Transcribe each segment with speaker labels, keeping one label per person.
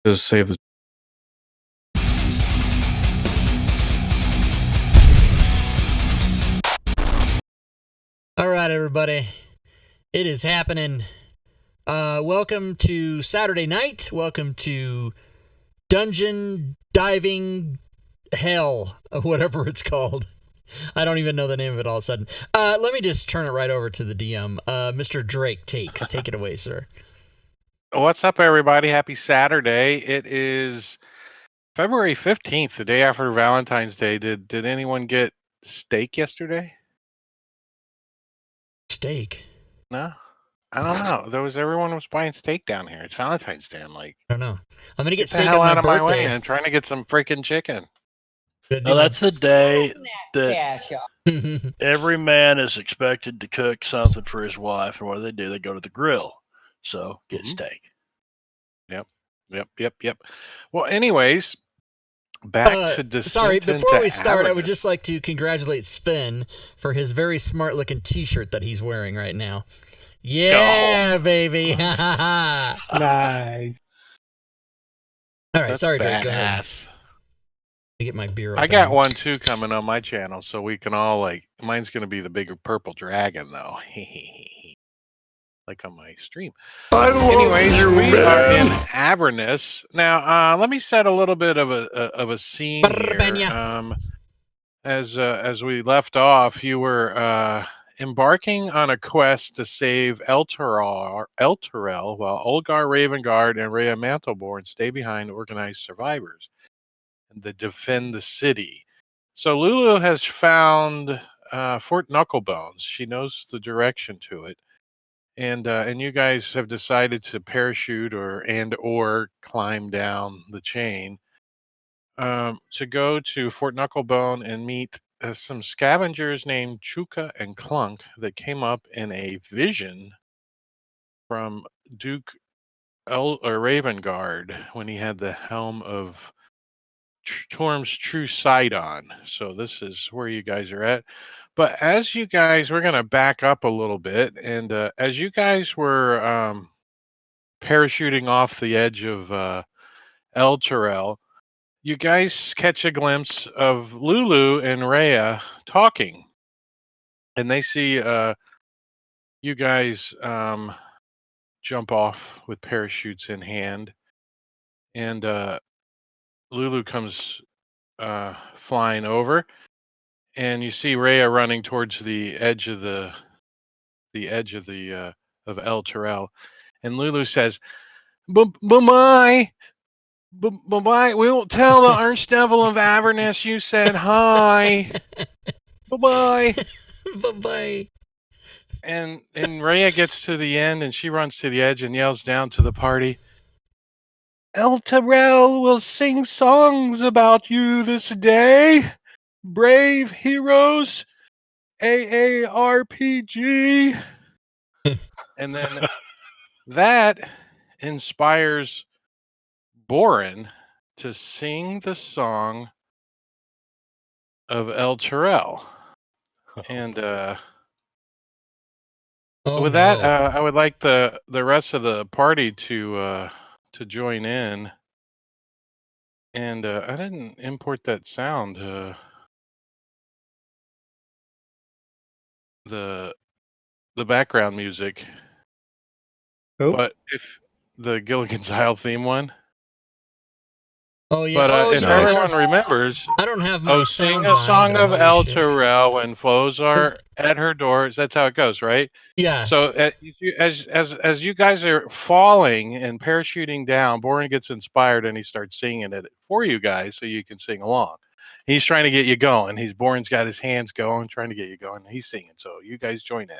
Speaker 1: Just save the.
Speaker 2: All right, everybody. It is happening. Welcome to Saturday night. Welcome to Dungeon Diving Hell, or whatever it's called. I don't even know the name of it all of a sudden. Let me just turn it right over to the DM. Mr. Drake Takes. Take it away, sir.
Speaker 3: What's up, everybody? Happy Saturday. It is February 15th, the day after Valentine's Day. Did anyone get steak yesterday?
Speaker 2: Steak?
Speaker 3: No? I don't know. Everyone was buying steak down here. It's Valentine's Day. I'm like,
Speaker 2: I don't know. I'm going to get
Speaker 3: the
Speaker 2: steak
Speaker 3: hell
Speaker 2: on
Speaker 3: out
Speaker 2: my
Speaker 3: of my way.
Speaker 2: birthday.
Speaker 3: I'm trying to get some freaking chicken.
Speaker 4: No, that's the day that every man is expected to cook something for his wife, and what do? They go to the grill. So get steak.
Speaker 3: Yep. Well, anyways, back to Descent
Speaker 2: Sorry, before we start,
Speaker 3: Avernus.
Speaker 2: I would just like to congratulate Spin for his very smart-looking T-shirt that he's wearing right now. Yeah, baby!
Speaker 5: Nice.
Speaker 2: All right,
Speaker 3: That's
Speaker 2: sorry, Drake. Go ahead.
Speaker 3: badass.
Speaker 2: Let me get my beer.
Speaker 3: I got one too coming on my channel, so we can all mine's gonna be the bigger purple dragon though. Like on my stream. Anyways, we are in Avernus. Now, let me set a little bit of a scene here. As we left off, you were embarking on a quest to save Elturel, while Olgar Ravengard and Rhea Mantleborn stay behind to organize survivors and to defend the city. So Lulu has found Fort Knucklebones. She knows the direction to it. And you guys have decided to parachute or climb down the chain to go to Fort Knucklebone and meet some scavengers named Chuka and Clunk that came up in a vision from Duke Ravengard when he had the helm of Torm's true sight on. So this is where you guys are at. But as you guys, we're going to back up a little bit. And as you guys were parachuting off the edge of Elturel, you guys catch a glimpse of Lulu and Rhea talking. And they see you guys jump off with parachutes in hand. And Lulu comes flying over. And you see Rhea running towards the edge of of Elturel. And Lulu says, "Bye-bye. Bye-bye. We won't tell the Archdevil of Avernus you said hi. Bye-bye."
Speaker 2: Bye-bye.
Speaker 3: And Rhea gets to the end, and she runs to the edge and yells down to the party, "Elturel will sing songs about you this day. Brave heroes, AARPG." And then that inspires Borin to sing the song of Elturel. And with that, I would like the rest of the party to join in. And I didn't import that sound. The background music.
Speaker 5: Oh.
Speaker 3: But if the Gilligan's Isle theme one.
Speaker 2: Oh yeah.
Speaker 3: But if
Speaker 1: nice.
Speaker 3: everyone remembers,
Speaker 2: I don't have my
Speaker 3: sing
Speaker 2: sounds
Speaker 3: a song
Speaker 2: on
Speaker 3: of
Speaker 2: either. Holy shit.
Speaker 3: Elturel when foes are at her doors. That's how it goes, right?
Speaker 2: Yeah.
Speaker 3: So as you guys are falling and parachuting down, Borin gets inspired and he starts singing it for you guys so you can sing along. He's trying to get you going. Borin's got his hands going, trying to get you going. He's singing, so you guys join in.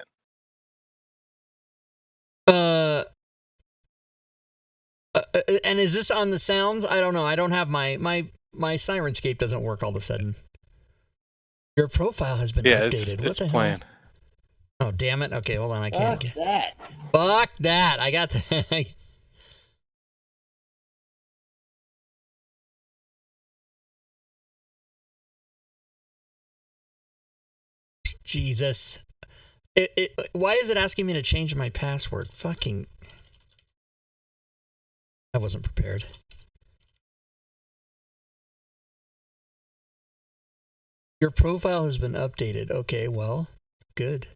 Speaker 2: And is this on the sounds? I don't know. I don't have my Sirenscape doesn't work all of a sudden. Your profile has been updated. What the
Speaker 3: playing.
Speaker 2: hell? Oh, damn it. Okay, hold on. I can't
Speaker 5: Fuck that.
Speaker 2: Fuck that. I got the Jesus. Why is it asking me to change my password? Fucking I wasn't prepared. Your profile has been updated. Okay, well, good.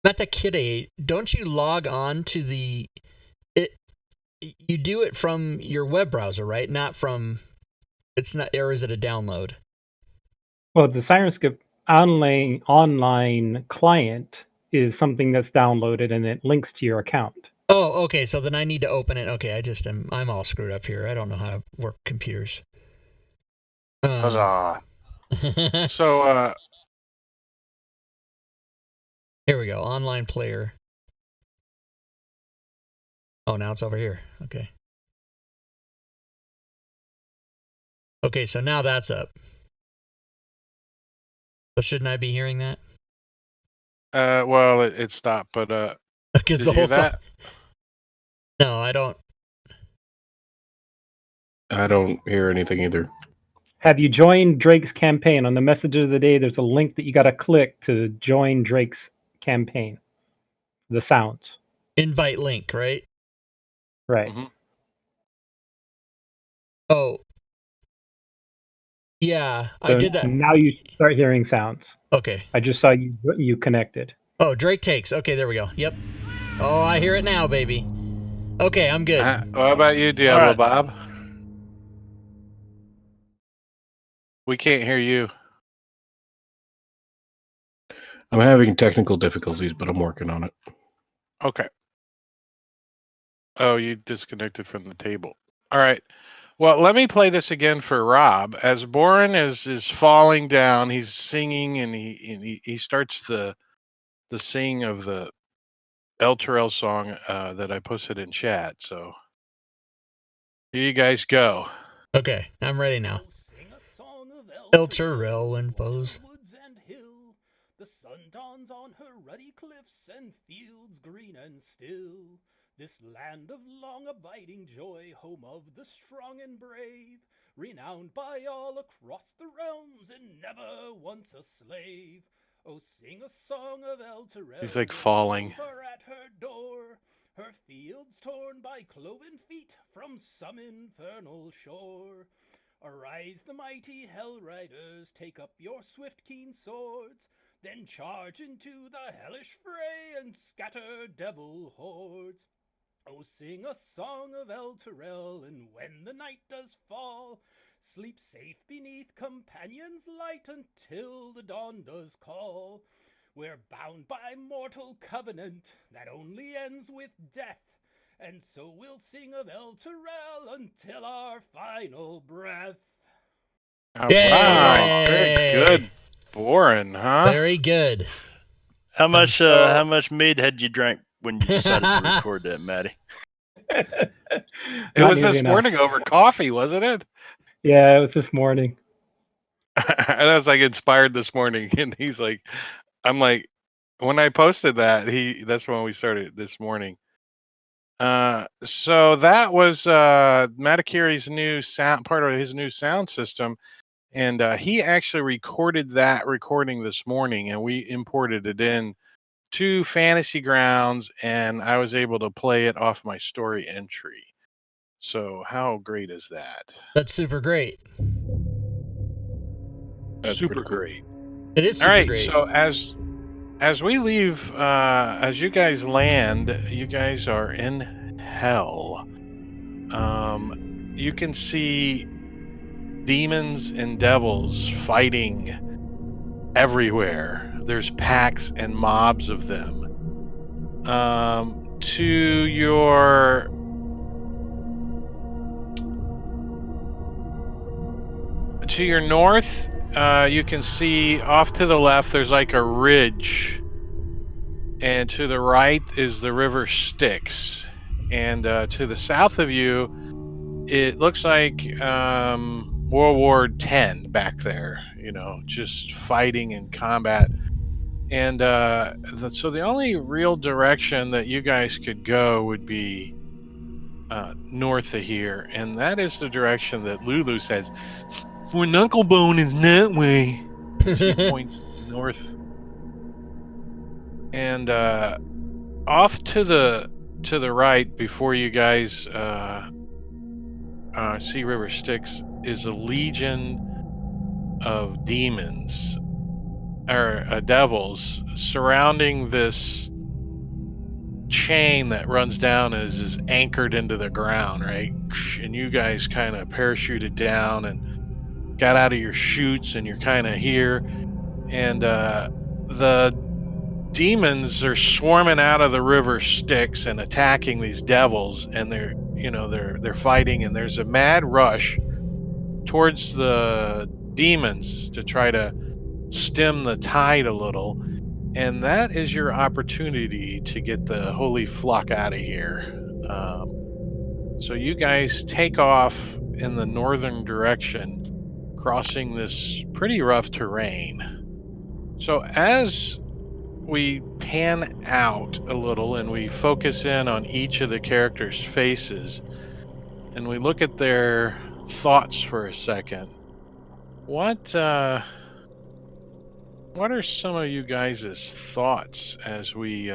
Speaker 2: Metakide, don't you log on to the... You do it from your web browser, right? Not from... It's not... Or is it a download?
Speaker 5: Well, the Sirenscape online client is something that's downloaded and it links to your account.
Speaker 2: Oh, okay. So then I need to open it. Okay, I'm all screwed up here. I don't know how to work computers.
Speaker 3: Huzzah. So,
Speaker 2: here we go. Online player. Oh, now it's over here. Okay. Okay, so now that's up. So shouldn't I be hearing that?
Speaker 3: well, it stopped, but
Speaker 2: Because
Speaker 3: did
Speaker 2: the
Speaker 3: you
Speaker 2: whole
Speaker 3: hear that?
Speaker 2: No, I don't.
Speaker 1: I don't hear anything either.
Speaker 5: Have you joined Drake's campaign? On the messages of the day, there's a link that you got to click to join Drake's campaign. The sounds.
Speaker 2: Invite link, right?
Speaker 5: Right.
Speaker 3: Mm-hmm.
Speaker 2: Oh. Yeah,
Speaker 5: So
Speaker 2: I did that.
Speaker 5: Now you start hearing sounds.
Speaker 2: Okay.
Speaker 5: I just saw you connected.
Speaker 2: Oh, Drake takes. Okay, there we go. Yep. Oh, I hear it now, baby. Okay, I'm good.
Speaker 3: What about you, Diablo
Speaker 4: right.
Speaker 3: Bob? We can't hear you.
Speaker 1: I'm having technical difficulties, but I'm working on it.
Speaker 3: Okay. Oh, you disconnected from the table. All right. Well, let me play this again for Rob. As Boren is falling down, he's singing, and he starts the sing of the El Terrell song that I posted in chat. So here you guys go.
Speaker 2: Okay, I'm ready now. El Terrell and Bose.
Speaker 6: The sun dawns on her ruddy cliffs and fields green and still. This land of long abiding joy, home of the strong and brave, renowned by all across the realms and never once a slave. Oh, sing a song of El Terrell.
Speaker 3: He's like falling.
Speaker 6: Are at her door, her fields torn by cloven feet from some infernal shore. Arise, the mighty hell riders, take up your swift keen swords, then charge into the hellish fray and scatter devil hordes. Oh, sing a song of El Terrell, and when the night does fall, sleep safe beneath companions' light until the dawn does call. We're bound by mortal covenant that only ends with death, and so we'll sing of El Terrell until our final breath.
Speaker 3: All right. Very good, Boren, huh?
Speaker 2: Very good.
Speaker 4: How much mead had you drank when you decided to record that, Maddie?
Speaker 3: It was this morning over coffee, wasn't it?
Speaker 5: Yeah, it was this morning.
Speaker 3: I was like inspired this morning, and he's like, I'm like, when I posted that, that's when we started this morning. So that was Matakiri's new sound, part of his new sound system, and he actually recorded that recording this morning, and we imported it in to Fantasy Grounds, and I was able to play it off my story entry. So how great is that?
Speaker 2: That's super great.
Speaker 1: That's
Speaker 3: super
Speaker 1: cool.
Speaker 3: great.
Speaker 2: It is super great.
Speaker 3: So as we leave, as you guys land, you guys are in hell. You can see demons and devils fighting everywhere. There's packs and mobs of them. To your north, you can see off to the left there's like a ridge, and to the right is the river Styx, and to the south of you it looks like World War X back there, just fighting and combat. And so the only real direction that you guys could go would be north of here, and that is the direction that Lulu says, for Knucklebone is that way. She points north. And off to the to the right, before you guys see River Styx, is a legion of demons or devils surrounding this chain that runs down is anchored into the ground, right? And you guys kind of parachuted down and got out of your chutes, and you're kind of here, and the demons are swarming out of the river Styx and attacking these devils, and they're fighting, and there's a mad rush towards the demons to try to stem the tide a little, and that is your opportunity to get the holy flock out of here. So you guys take off in the northern direction, crossing this pretty rough terrain. So as we pan out a little and we focus in on each of the characters' faces and we look at their thoughts for a second, what are some of you guys' thoughts as we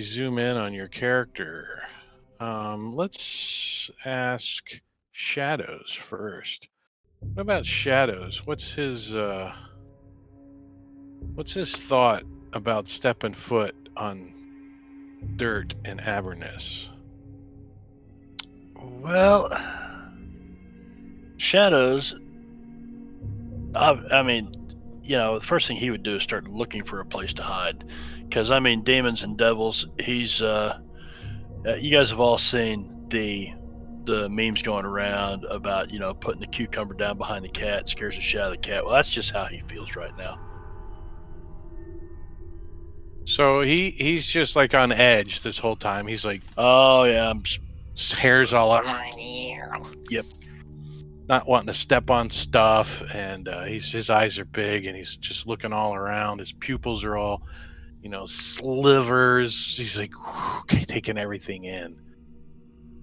Speaker 3: zoom in on your character? Let's ask Shadows first. What about Shadows? What's his thought about stepping foot on dirt in Avernus?
Speaker 4: Well, Shadows, I mean, the first thing he would do is start looking for a place to hide. Because, demons and devils, he's, you guys have all seen the memes going around about, putting the cucumber down behind the cat scares the shit out of the cat. Well, that's just how he feels right now.
Speaker 3: So he's just like on edge this whole time. He's like,
Speaker 4: oh yeah,
Speaker 3: his hair's all up.
Speaker 4: Yep.
Speaker 3: Not wanting to step on stuff, and his eyes are big, and he's just looking all around. His pupils are all, slivers. He's like, okay, taking everything in.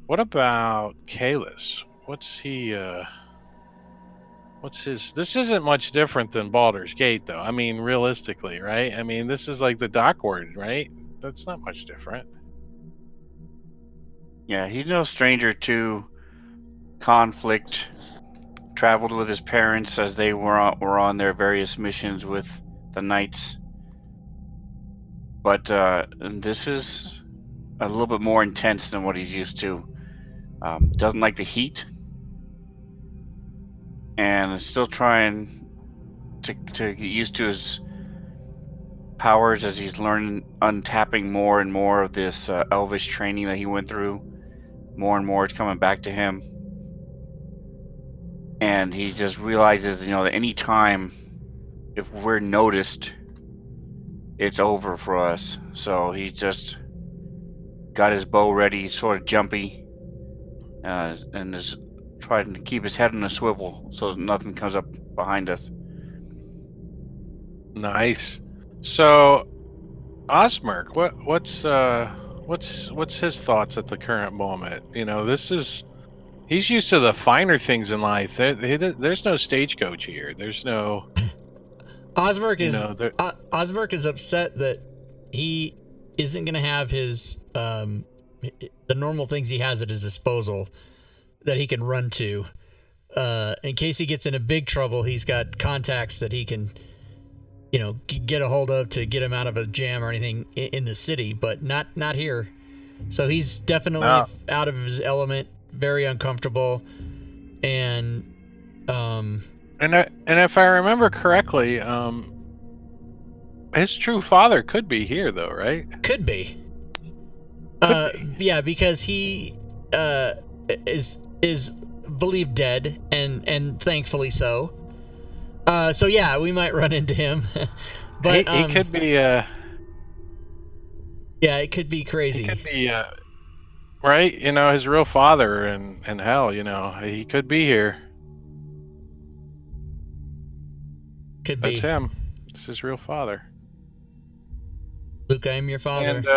Speaker 3: What about Kalis? What's he? What's his? This isn't much different than Baldur's Gate, though. Realistically, right? This is like the Dock Ward, right? That's not much different.
Speaker 7: Yeah, he's no stranger to conflict. Traveled with his parents as they were on their various missions with the knights. But this is a little bit more intense than what he's used to. Doesn't like the heat, and is still trying to get used to his powers as he's learning, untapping more and more of this elvish training that he went through. More and more it's coming back to him. And he just realizes, that any time if we're noticed, it's over for us. So he just got his bow ready, sort of jumpy, and is trying to keep his head on a swivel so that nothing comes up behind us.
Speaker 3: Nice. So, Osmerk, what's his thoughts at the current moment? He's used to the finer things in life. There's no stagecoach here. There's no.
Speaker 2: Osmerk is upset that he isn't going to have his the normal things he has at his disposal that he can run to. In case he gets into big trouble, he's got contacts that he can, get a hold of to get him out of a jam or anything in the city, but not here. So he's definitely out of his element, very uncomfortable, and
Speaker 3: if I remember correctly, his true father could be here, though, right?
Speaker 2: Could be. Yeah, because he is believed dead, and thankfully so. So yeah, we might run into him. But
Speaker 3: he could be.
Speaker 2: Yeah, it could be crazy.
Speaker 3: He could be. Right, his real father in hell. He could be here.
Speaker 2: Could be.
Speaker 3: That's him. It's his real father.
Speaker 2: Luke, I am your father.
Speaker 3: And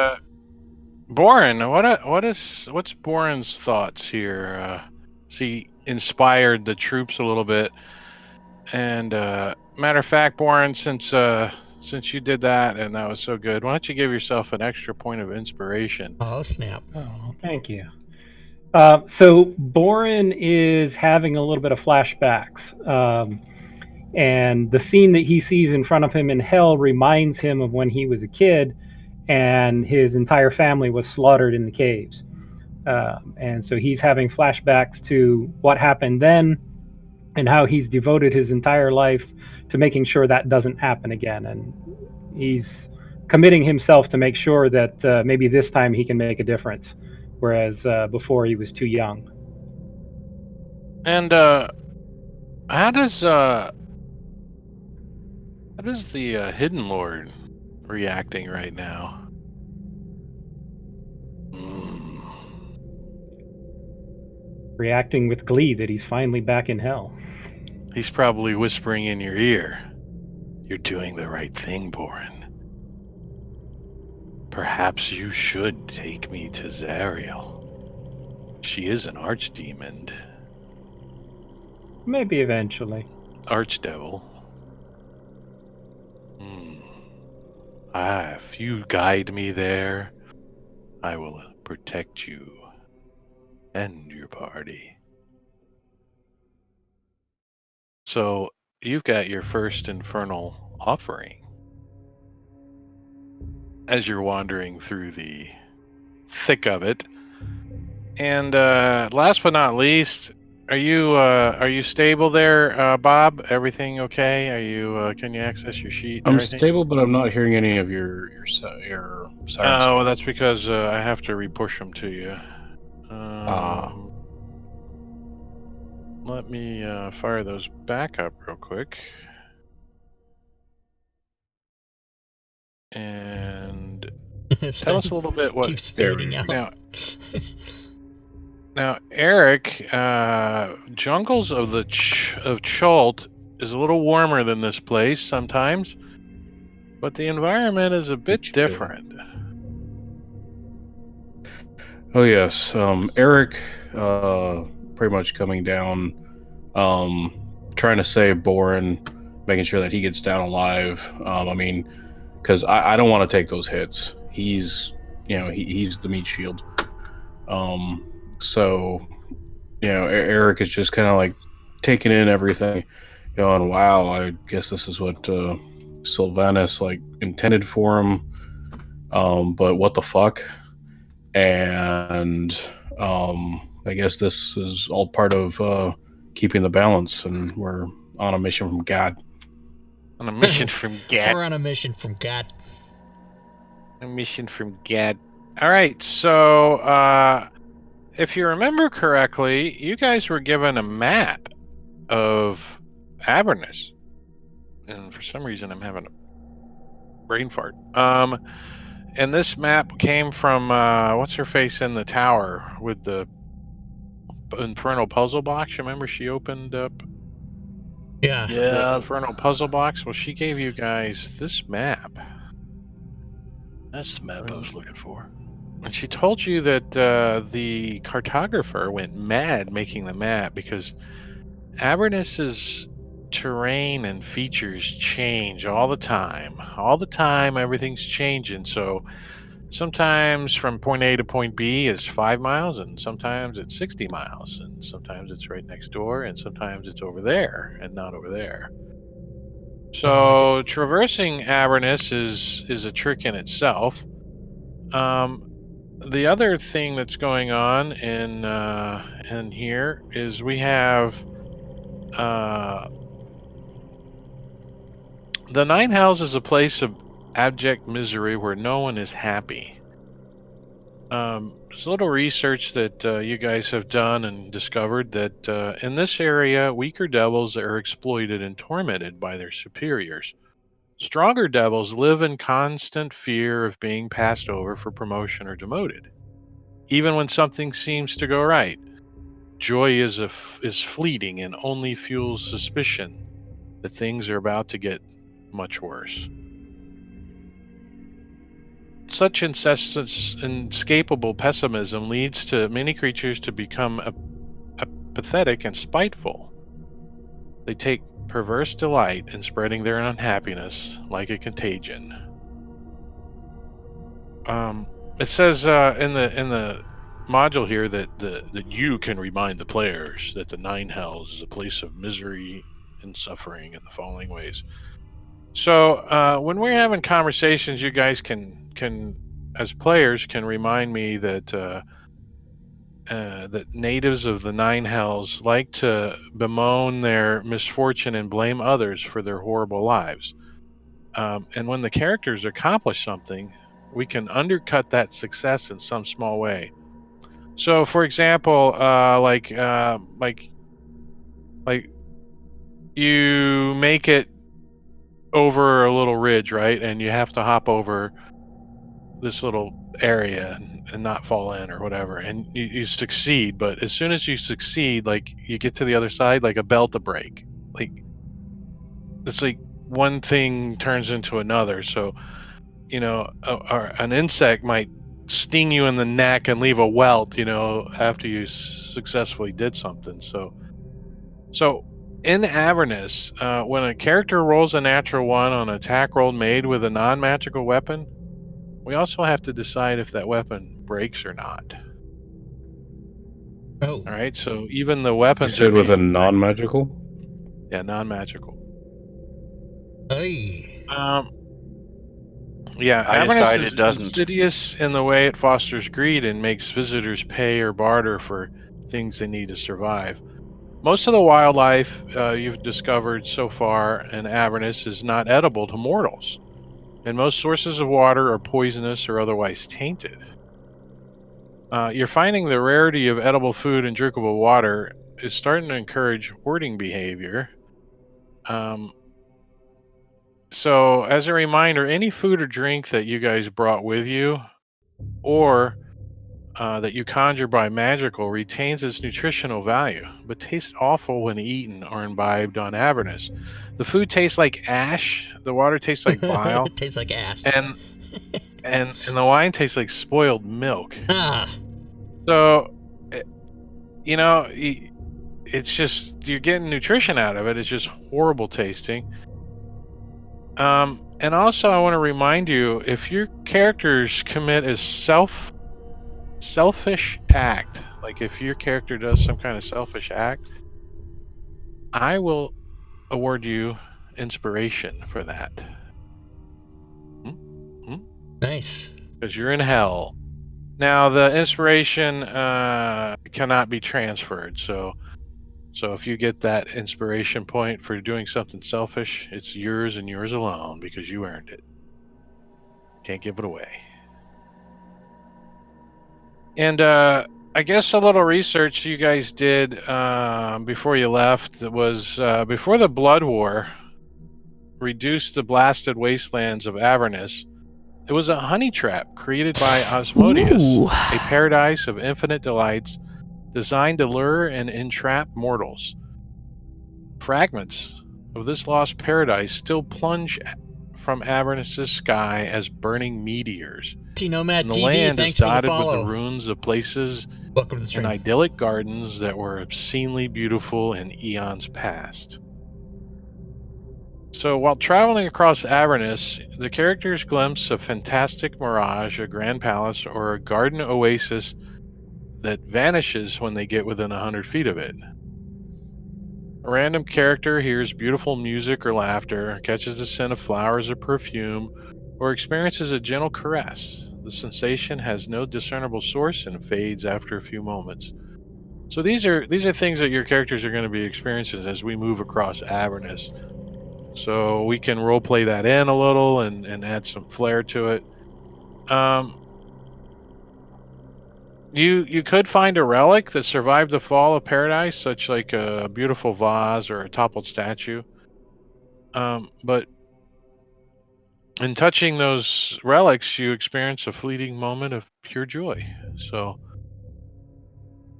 Speaker 3: Boren, what's Boren's thoughts here? He inspired the troops a little bit. And matter of fact, Boren, since since you did that and that was so good, why don't you give yourself an extra point of inspiration?
Speaker 2: Oh, snap.
Speaker 5: Oh, thank you. So Boren is having a little bit of flashbacks. And the scene that he sees in front of him in hell reminds him of when he was a kid and his entire family was slaughtered in the caves. And so he's having flashbacks to what happened then and how he's devoted his entire life to making sure that doesn't happen again. And he's committing himself to make sure that maybe this time he can make a difference, whereas before he was too young.
Speaker 3: And how does the Hidden Lord reacting right now?
Speaker 5: Reacting with glee that he's finally back in hell.
Speaker 3: He's probably whispering in your ear, "You're doing the right thing, Boren. Perhaps you should take me to Zariel. She is an archdemon.
Speaker 5: Maybe eventually.
Speaker 3: Archdevil. If you guide me there, I will protect you and your party." So you've got your first infernal offering as you're wandering through the thick of it. And last but not least, are you stable there, Bob? Everything okay? Are you can you access your sheet? And
Speaker 1: I'm
Speaker 3: everything?
Speaker 1: stable, but I'm not hearing any of your sirens.
Speaker 3: Oh, that's because I have to repush them to you. Let me fire those back up real quick. And tell us a little bit what
Speaker 2: keeps fading out.
Speaker 3: Now, Eric, jungles of Chult is a little warmer than this place sometimes, but the environment is a bit different.
Speaker 1: Oh yes, Eric, pretty much coming down, trying to save Boren, making sure that he gets down alive. I mean, because I don't want to take those hits. He's, he's the meat shield. So, Eric is just kind of like taking in everything, going, "Wow, I guess this is what Sylvanus like intended for him." But what the fuck? And I guess this is all part of keeping the balance, and we're on a mission from God.
Speaker 3: On a mission from God.
Speaker 2: We're on a mission from God.
Speaker 3: A mission from God. All right, so if you remember correctly, you guys were given a map of Avernus, and for some reason I'm having a brain fart. And this map came from what's her face in the tower with the infernal puzzle box. Remember, she opened up
Speaker 2: Yeah.
Speaker 3: the infernal puzzle box. Well, she gave you guys this map.
Speaker 4: That's the map I was looking for.
Speaker 3: And she told you that the cartographer went mad making the map because Avernus's terrain and features change all the time. All the time, everything's changing. So sometimes from point A to point B is 5 miles, and sometimes it's 60 miles, and sometimes it's right next door, and sometimes it's over there and not over there. So traversing Avernus is a trick in itself. The other thing that's going on in here is we have the Nine Hells is a place of abject misery where no one is happy. There's a little research that you guys have done and discovered that in this area, weaker devils are exploited and tormented by their superiors. Stronger devils live in constant fear of being passed over for promotion or demoted. Even when something seems to go right, joy is fleeting and only fuels suspicion that things are about to get much worse. Such inescapable pessimism leads to many creatures to become apathetic and spiteful. They take perverse delight in spreading their unhappiness like a contagion. It says in the module here that you can remind the players that the Nine Hells is a place of misery and suffering in the following ways. So when we're having conversations, you guys can as players can remind me that that natives of the Nine Hells like to bemoan their misfortune and blame others for their horrible lives. And when the characters accomplish something, we can undercut that success in some small way. So, for example, like you make it over a little ridge, right? And you have to hop over this little area and not fall in or whatever, and you succeed. But as soon as you succeed, like you get to the other side, like a belt to break. Like it's like one thing turns into another. So an insect might sting you in the neck and leave a welt, after you successfully did something. So in Avernus, when a character rolls a natural one on an attack roll made with a non-magical weapon, we also have to decide if that weapon breaks or not.
Speaker 2: Oh.
Speaker 3: All right, so even the
Speaker 1: You
Speaker 3: weapons
Speaker 1: said
Speaker 3: are
Speaker 1: with a
Speaker 3: being
Speaker 1: non-magical?
Speaker 3: non-magical.
Speaker 2: Hey.
Speaker 3: Yeah,
Speaker 7: I
Speaker 3: Avernus
Speaker 7: decide
Speaker 3: is
Speaker 7: it doesn't.
Speaker 3: insidious in the way it fosters greed and makes visitors pay or barter for things they need to survive. Most of the wildlife you've discovered so far in Avernus is not edible to mortals, and most sources of water are poisonous or otherwise tainted. You're finding the rarity of edible food and drinkable water is starting to encourage hoarding behavior. Um, so, as a reminder, any food or drink that you guys brought with you or that you conjure by magical retains its nutritional value, but tastes awful when eaten or imbibed on Avernus. The food tastes like ash, the water tastes like bile,
Speaker 2: It tastes like ass.
Speaker 3: and the wine tastes like spoiled milk.
Speaker 2: Ah.
Speaker 3: So, it's just you're getting nutrition out of it. It's just horrible tasting. And also, I want to remind you, if your characters commit a selfish act, like if your character does some kind of selfish act, I will award you inspiration for that.
Speaker 2: Nice.
Speaker 3: Because you're in hell. Now the inspiration cannot be transferred. So if you get that inspiration point for doing something selfish, it's yours and yours alone because you earned it. Can't give it away. And I guess a little research you guys did before you left was before the Blood War reduced the blasted wastelands of Avernus. It was a honey trap created by Osmodeus, a paradise of infinite delights designed to lure and entrap mortals. Fragments of this lost paradise still plunge from Avernus' sky as burning meteors.
Speaker 2: T-Nomad
Speaker 3: And the
Speaker 2: TV,
Speaker 3: land is
Speaker 2: thanks for the
Speaker 3: dotted with the
Speaker 2: follow.
Speaker 3: ruins of places
Speaker 2: Welcome to the
Speaker 3: and
Speaker 2: stream.
Speaker 3: idyllic gardens that were obscenely beautiful in eons past. So while traveling across Avernus, the characters glimpse a fantastic mirage, a grand palace, or a garden oasis that vanishes when they get within 100 feet of it. A random character hears beautiful music or laughter, catches the scent of flowers or perfume, or experiences a gentle caress. The sensation has no discernible source and fades after a few moments. So these are things that your characters are going to be experiencing as we move across Avernus. So we can role play that in a little and add some flair to it. You could find a relic that survived the fall of paradise, such like a beautiful vase or a toppled statue. But in touching those relics, you experience a fleeting moment of pure joy. So,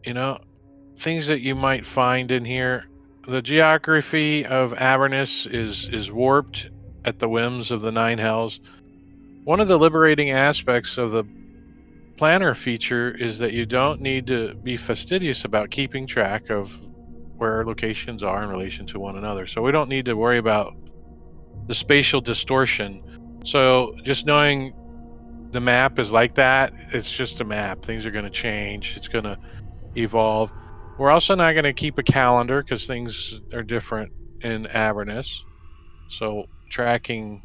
Speaker 3: things that you might find in here. The geography of Avernus is warped at the whims of the Nine Hells. One of the liberating aspects of the planner feature is that you don't need to be fastidious about keeping track of where our locations are in relation to one another. So we don't need to worry about the spatial distortion. So just knowing the map is like that, it's just a map. Things are going to change. It's going to evolve. We're also not going to keep a calendar because things are different in Avernus. So tracking,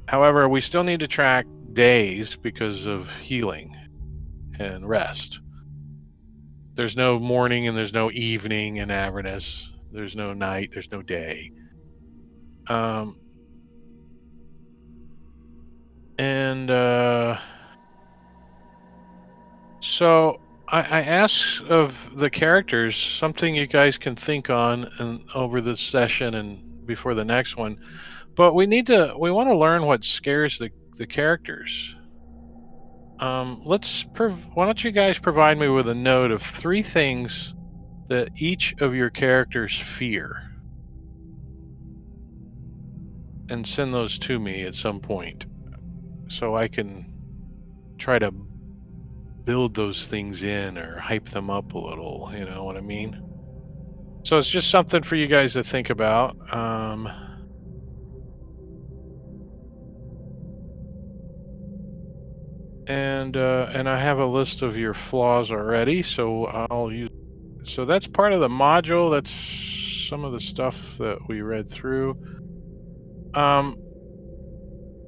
Speaker 3: however, we still need to track days because of healing and rest. There's no morning and there's no evening in Avernus. There's no night. There's no day. So I ask of the characters something you guys can think on and over this session and before the next one. But we want to learn what scares the characters. Why don't you guys provide me with a note of 3 things that each of your characters fear, and send those to me at some point, so I can try to build those things in or hype them up a little. You know what I mean? So it's just something for you guys to think about. And I have a list of your flaws already, so I'll use. So that's part of the module. That's some of the stuff that we read through.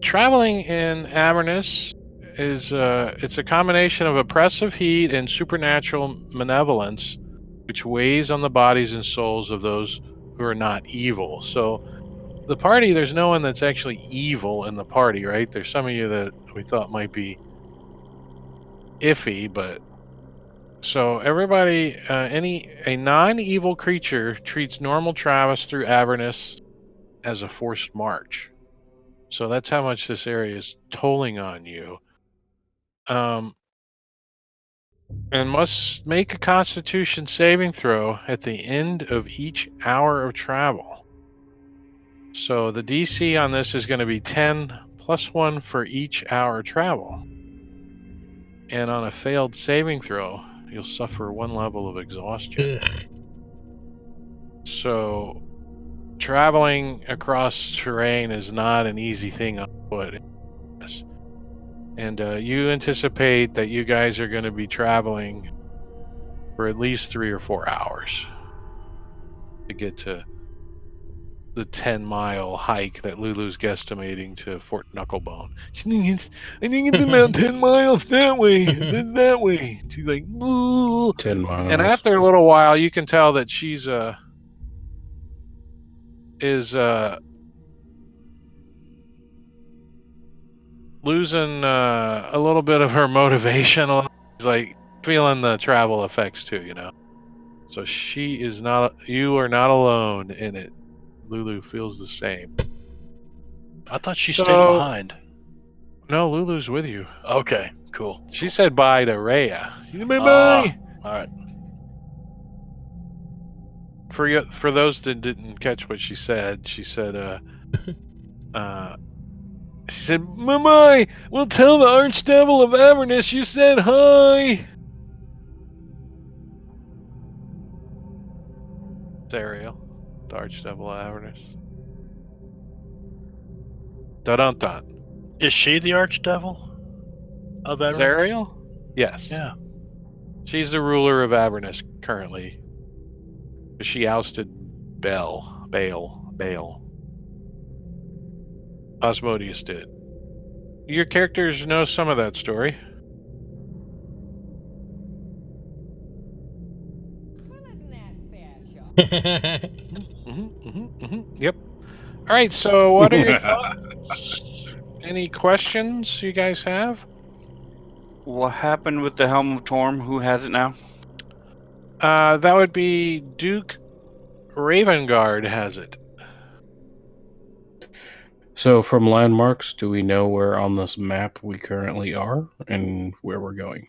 Speaker 3: Traveling in Avernus is it's a combination of oppressive heat and supernatural malevolence, which weighs on the bodies and souls of those who are not evil. So the party, there's no one that's actually evil in the party, right? There's some of you that we thought might be iffy, but so everybody, a non-evil creature treats normal Travis through Avernus as a forced march. So that's how much this area is tolling on you. And must make a Constitution saving throw at the end of each hour of travel. So the DC on this is going to be 10 plus 1 for each hour travel. And on a failed saving throw, you'll suffer 1 level of exhaustion.
Speaker 2: Ugh.
Speaker 3: So traveling across terrain is not an easy thing on foot. And you anticipate that you guys are going to be traveling for at least 3 or 4 hours to get to the 10-mile hike that Lulu's guesstimating to Fort Knucklebone. I think it's about 10 miles that way, that way. She's like, ooh.
Speaker 1: 10 miles.
Speaker 3: And after a little while, you can tell that she's losing a little bit of her motivation. She's like feeling the travel effects too, you know. So she is not. You are not alone in it. Lulu feels the same.
Speaker 4: I thought she stayed behind.
Speaker 3: No, Lulu's with you.
Speaker 4: Okay, cool.
Speaker 3: She said bye to Rhea.
Speaker 4: Bye. All right.
Speaker 3: For those that didn't catch what she said, she said, Mamai, we'll tell the Archdevil of Avernus you said hi. It's Ariel, the Archdevil of Avernus. Dun-dun-dun.
Speaker 4: Is she the Archdevil of Avernus?
Speaker 3: Is Ariel? Yes.
Speaker 4: Yeah.
Speaker 3: She's the ruler of Avernus currently. She ousted Baal. Osmodius did. Your characters know some of that story. Yep. All right. So, what are your thoughts? Any questions you guys have?
Speaker 7: What happened with the Helm of Torm? Who has it now?
Speaker 3: That would be Duke Ravengard has it.
Speaker 1: So, from landmarks, do we know where on this map we currently are and where we're going?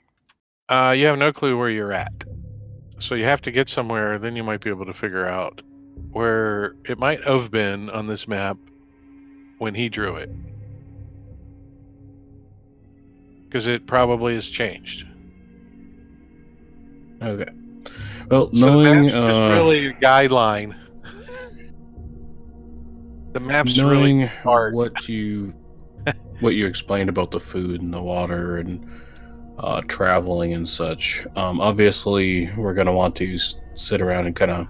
Speaker 3: You have no clue where you're at. So you have to get somewhere, then you might be able to figure out where it might have been on this map when he drew it. Because it probably has changed.
Speaker 1: Okay. Well,
Speaker 3: So
Speaker 1: knowing
Speaker 3: the map's just really a guideline. The map's really
Speaker 1: knowing
Speaker 3: art.
Speaker 1: what you explained about the food and the water and traveling and such, obviously we're going to want to sit around and kind of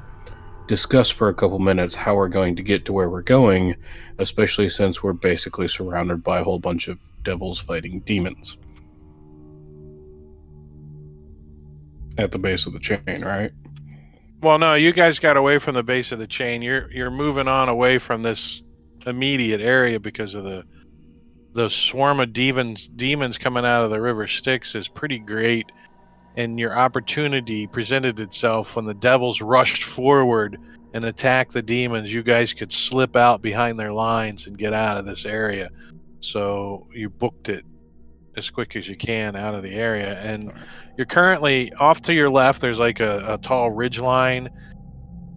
Speaker 1: discuss for a couple minutes how we're going to get to where we're going, especially since we're basically surrounded by a whole bunch of devils fighting demons at the base of the chain, right?
Speaker 3: Well, no, you guys got away from the base of the chain. You're moving on away from this immediate area because of the swarm of demons coming out of the river Styx is pretty great, and your opportunity presented itself when the devils rushed forward and attacked the demons. You guys could slip out behind their lines and get out of this area. So you booked it as quick as you can out of the area, and you're currently off to your left. There's like a tall ridge line,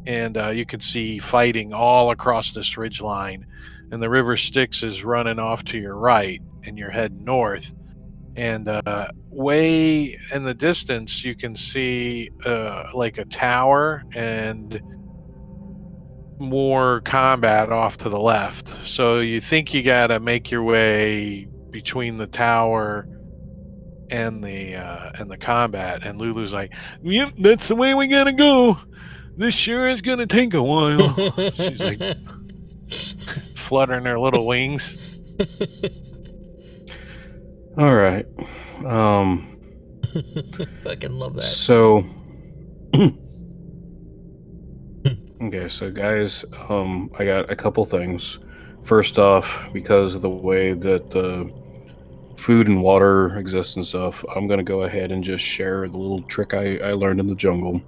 Speaker 3: and you can see fighting all across this ridge line, and the river Styx is running off to your right, and you're heading north. And way in the distance you can see like a tower and more combat off to the left. So you think you gotta make your way between the tower and the combat, and Lulu's like, yep, that's the way we gotta go. This sure is gonna take a while. She's like fluttering her little wings.
Speaker 1: All right.
Speaker 2: Fucking love that.
Speaker 1: So, okay, so guys, I got a couple things. First off, because of the way that the food and water exist and stuff, I'm going to go ahead and just share the little trick I learned in the jungle.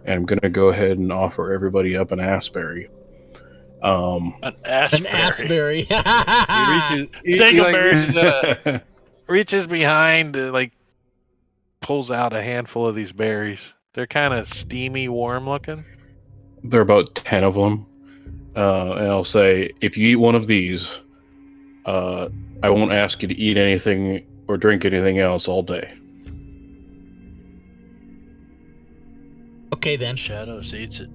Speaker 1: And I'm going to go ahead and offer everybody up an assberry.
Speaker 4: An assberry.
Speaker 2: An assberry.
Speaker 3: He reaches behind, like pulls out a handful of these berries. They're kind of steamy, warm looking.
Speaker 1: There are about 10 of them. And I'll say, if you eat one of these, I won't ask you to eat anything or drink anything else all day.
Speaker 2: Okay, then.
Speaker 4: Shadows eats it.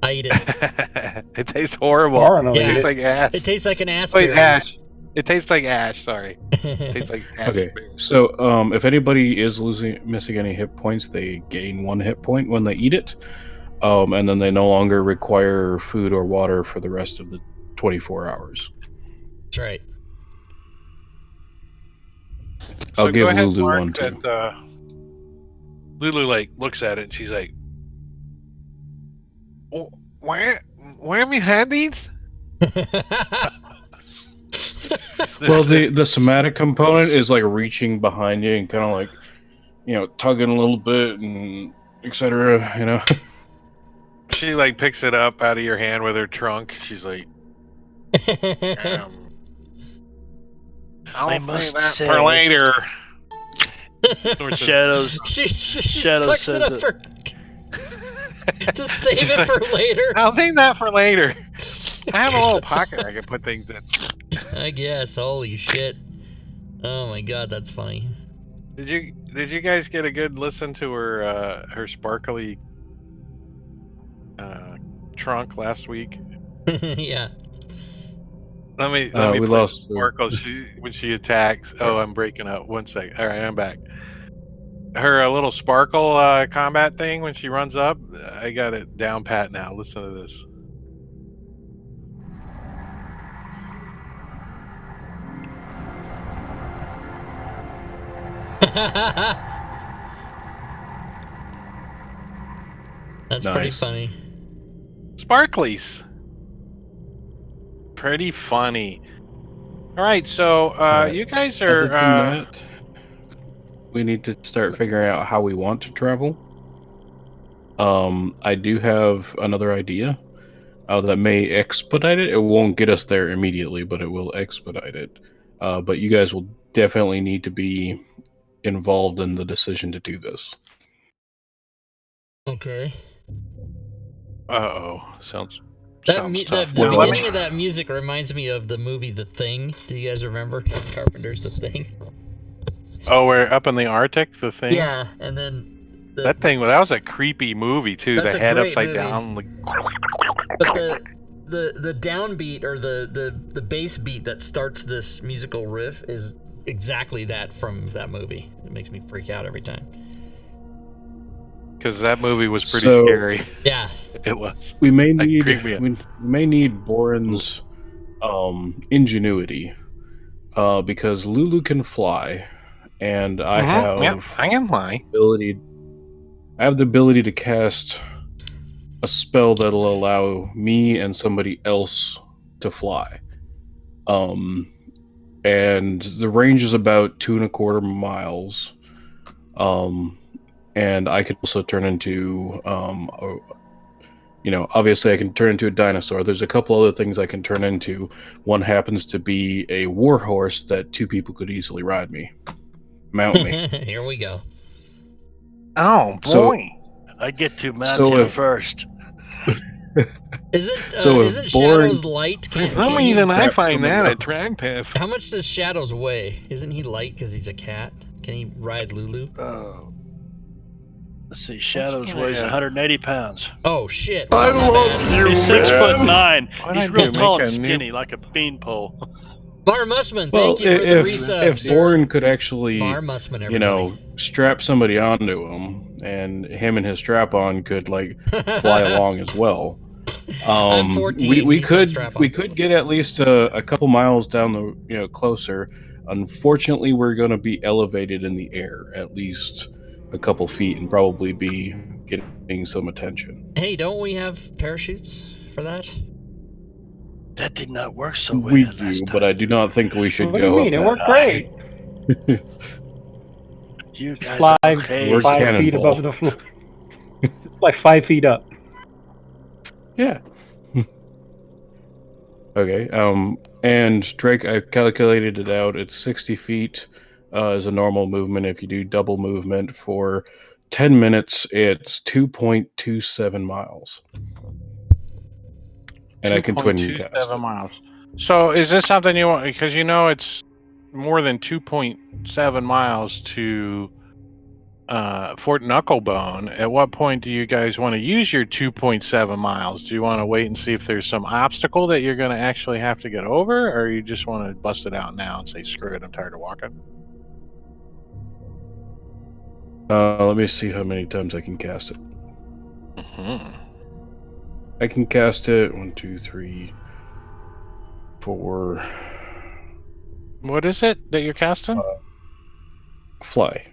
Speaker 2: I eat it.
Speaker 3: It tastes horrible.
Speaker 5: Warren,
Speaker 2: Yeah.
Speaker 3: It tastes like ash.
Speaker 2: It tastes like an
Speaker 3: Wait,
Speaker 2: assberry.
Speaker 3: ash. It tastes like ash. Sorry. It tastes like ash.
Speaker 1: Okay, so if anybody is missing any hit points, they gain 1 hit point when they eat it, and then they no longer require food or water for the rest of the 24 hours.
Speaker 2: That's right.
Speaker 1: I'll
Speaker 3: So
Speaker 1: give
Speaker 3: go ahead,
Speaker 1: Lulu
Speaker 3: Mark,
Speaker 1: one too.
Speaker 3: Lulu like looks at it and she's like, oh, where have you had these?
Speaker 1: Well, the somatic component is like reaching behind you and kind of like, tugging a little bit and etc.
Speaker 3: She like picks it up out of your hand with her trunk. She's like, I'll
Speaker 4: must
Speaker 3: say that
Speaker 4: say-
Speaker 3: for later.
Speaker 4: Shadows.
Speaker 2: she
Speaker 4: Shadow
Speaker 2: sucks it
Speaker 4: says
Speaker 2: up
Speaker 4: it.
Speaker 2: for to save it for later.
Speaker 3: I'll think that for later. I have a little pocket I can put things in.
Speaker 2: I guess. Holy shit. Oh my god, that's funny.
Speaker 3: Did you guys get a good listen to her sparkly trunk last week?
Speaker 2: Yeah.
Speaker 3: Let me
Speaker 1: we
Speaker 3: play
Speaker 1: lost
Speaker 3: Sparkle. When she attacks. Oh, I'm breaking up. 1 sec. All right, I'm back. Her little Sparkle combat thing when she runs up. I got it down pat now. Listen to this.
Speaker 2: That's pretty
Speaker 1: Nice.
Speaker 2: funny.
Speaker 3: Sparklies. Pretty funny. All right, so
Speaker 1: Alright.
Speaker 3: you guys
Speaker 1: Other
Speaker 3: are.
Speaker 1: than that, we need to start figuring out how we want to travel. I do have another idea that may expedite it. It won't get us there immediately, but it will expedite it. But you guys will definitely need to be involved in the decision to do this.
Speaker 2: Okay.
Speaker 3: Sounds
Speaker 2: The
Speaker 3: tough.
Speaker 1: Well,
Speaker 2: beginning of that music reminds me of the movie The Thing. Do you guys remember John Carpenter's The Thing?
Speaker 3: Oh, we're up in the Arctic, the thing?
Speaker 2: Yeah, and then
Speaker 3: That was a creepy movie too.
Speaker 2: That's
Speaker 3: The
Speaker 2: a
Speaker 3: head
Speaker 2: great
Speaker 3: upside
Speaker 2: movie.
Speaker 3: down. Like...
Speaker 2: But the downbeat or the bass beat that starts this musical riff is exactly that from that movie. It makes me freak out every time.
Speaker 3: Because that movie was pretty
Speaker 1: So-
Speaker 3: scary.
Speaker 2: Yeah.
Speaker 3: It was.
Speaker 1: We may
Speaker 3: That
Speaker 1: need
Speaker 3: creeped me out.
Speaker 1: we may need Boren's ingenuity, because Lulu can fly, and I have
Speaker 3: Yep, I can fly.
Speaker 1: I have the ability to cast a spell that'll allow me and somebody else to fly. And the range is about 2.25 miles. And I could also turn into, obviously I can turn into a dinosaur. There's a couple other things I can turn into. One happens to be a warhorse that 2 people could easily mount me.
Speaker 2: Here we go.
Speaker 3: Oh
Speaker 1: So-
Speaker 3: boy!
Speaker 4: I get to mount
Speaker 1: So
Speaker 4: him
Speaker 1: if-
Speaker 4: first.
Speaker 2: Isn't
Speaker 1: So if
Speaker 2: isn't
Speaker 1: Boren-
Speaker 2: Shadows light?
Speaker 3: For some reason, I find that attractive.
Speaker 2: How much does Shadows weigh? Isn't he light because he's a cat? Can he ride Lulu?
Speaker 4: Let's see, Shadows
Speaker 3: gonna
Speaker 4: weighs
Speaker 3: add?
Speaker 4: 180 pounds.
Speaker 2: Oh shit!
Speaker 8: I
Speaker 2: Wow, my
Speaker 8: love
Speaker 2: bad.
Speaker 8: you.
Speaker 4: He's 6'9".
Speaker 3: What'd
Speaker 4: He's
Speaker 3: I
Speaker 4: real
Speaker 3: do?
Speaker 4: tall
Speaker 3: Make
Speaker 4: and
Speaker 3: a new-
Speaker 4: skinny, like a beanpole.
Speaker 2: Bar Mussman,
Speaker 1: Well,
Speaker 2: thank you for the resub,
Speaker 1: if
Speaker 2: sir.
Speaker 1: Boren could actually,
Speaker 2: Bar Mussman, everybody.
Speaker 1: strap somebody onto him, and him and his strap-on could fly along as well.
Speaker 2: I'm 14.
Speaker 1: We
Speaker 2: he said
Speaker 1: could
Speaker 2: strap on.
Speaker 1: we could get at least a couple miles down the closer. Unfortunately, we're going to be elevated in the air at least a couple feet and probably be getting some attention.
Speaker 2: Hey, don't we have parachutes for that?
Speaker 4: That did not work so well
Speaker 1: We
Speaker 4: last
Speaker 1: do,
Speaker 4: time.
Speaker 1: but I do not think we should
Speaker 5: What do you
Speaker 1: go
Speaker 5: mean?
Speaker 1: up
Speaker 5: It
Speaker 1: that
Speaker 5: worked
Speaker 1: high.
Speaker 5: great.
Speaker 4: You guys
Speaker 5: Fly
Speaker 4: are crazy.
Speaker 1: Where's
Speaker 5: 5 feet
Speaker 1: Cannonball?
Speaker 5: above the floor. Like 5 feet up.
Speaker 1: Yeah. Okay. And Drake, I calculated it out. It's 60 feet as a normal movement. If you do double movement for 10 minutes, it's 2.27 miles. And I can twin cast
Speaker 3: 2.27
Speaker 1: it.
Speaker 3: miles. So is this something you want? Because it's more than 2.7 miles to Fort Knucklebone. At what point do you guys want to use your 2.7 miles? Do you want to wait and see if there's some obstacle that you're going to actually have to get over, or you just want to bust it out now and say, screw it, I'm tired of walking?
Speaker 1: Let me see how many times I can cast it.
Speaker 3: Mm-hmm.
Speaker 1: I can cast it 1, 2, 3, 4.
Speaker 3: What is it that you're casting?
Speaker 1: Fly.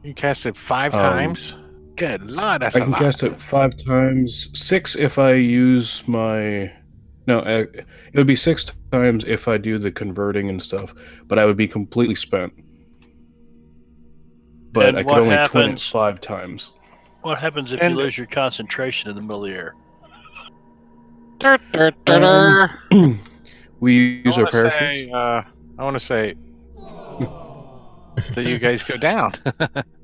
Speaker 3: You cast it 5
Speaker 1: Um,
Speaker 3: times? Good lord, that's
Speaker 1: I
Speaker 3: a
Speaker 1: can
Speaker 3: lot.
Speaker 1: cast it 5 times. 6 if I use my. No, it would be 6 times if I do the converting and stuff, but I would be completely spent. But
Speaker 4: And
Speaker 1: I
Speaker 4: what
Speaker 1: could only twin it
Speaker 4: happens-
Speaker 1: 5 times.
Speaker 4: What happens if
Speaker 3: And-
Speaker 4: you lose your concentration in the middle of the air?
Speaker 1: We use our
Speaker 3: I
Speaker 1: parachutes.
Speaker 3: want to say that you guys go down.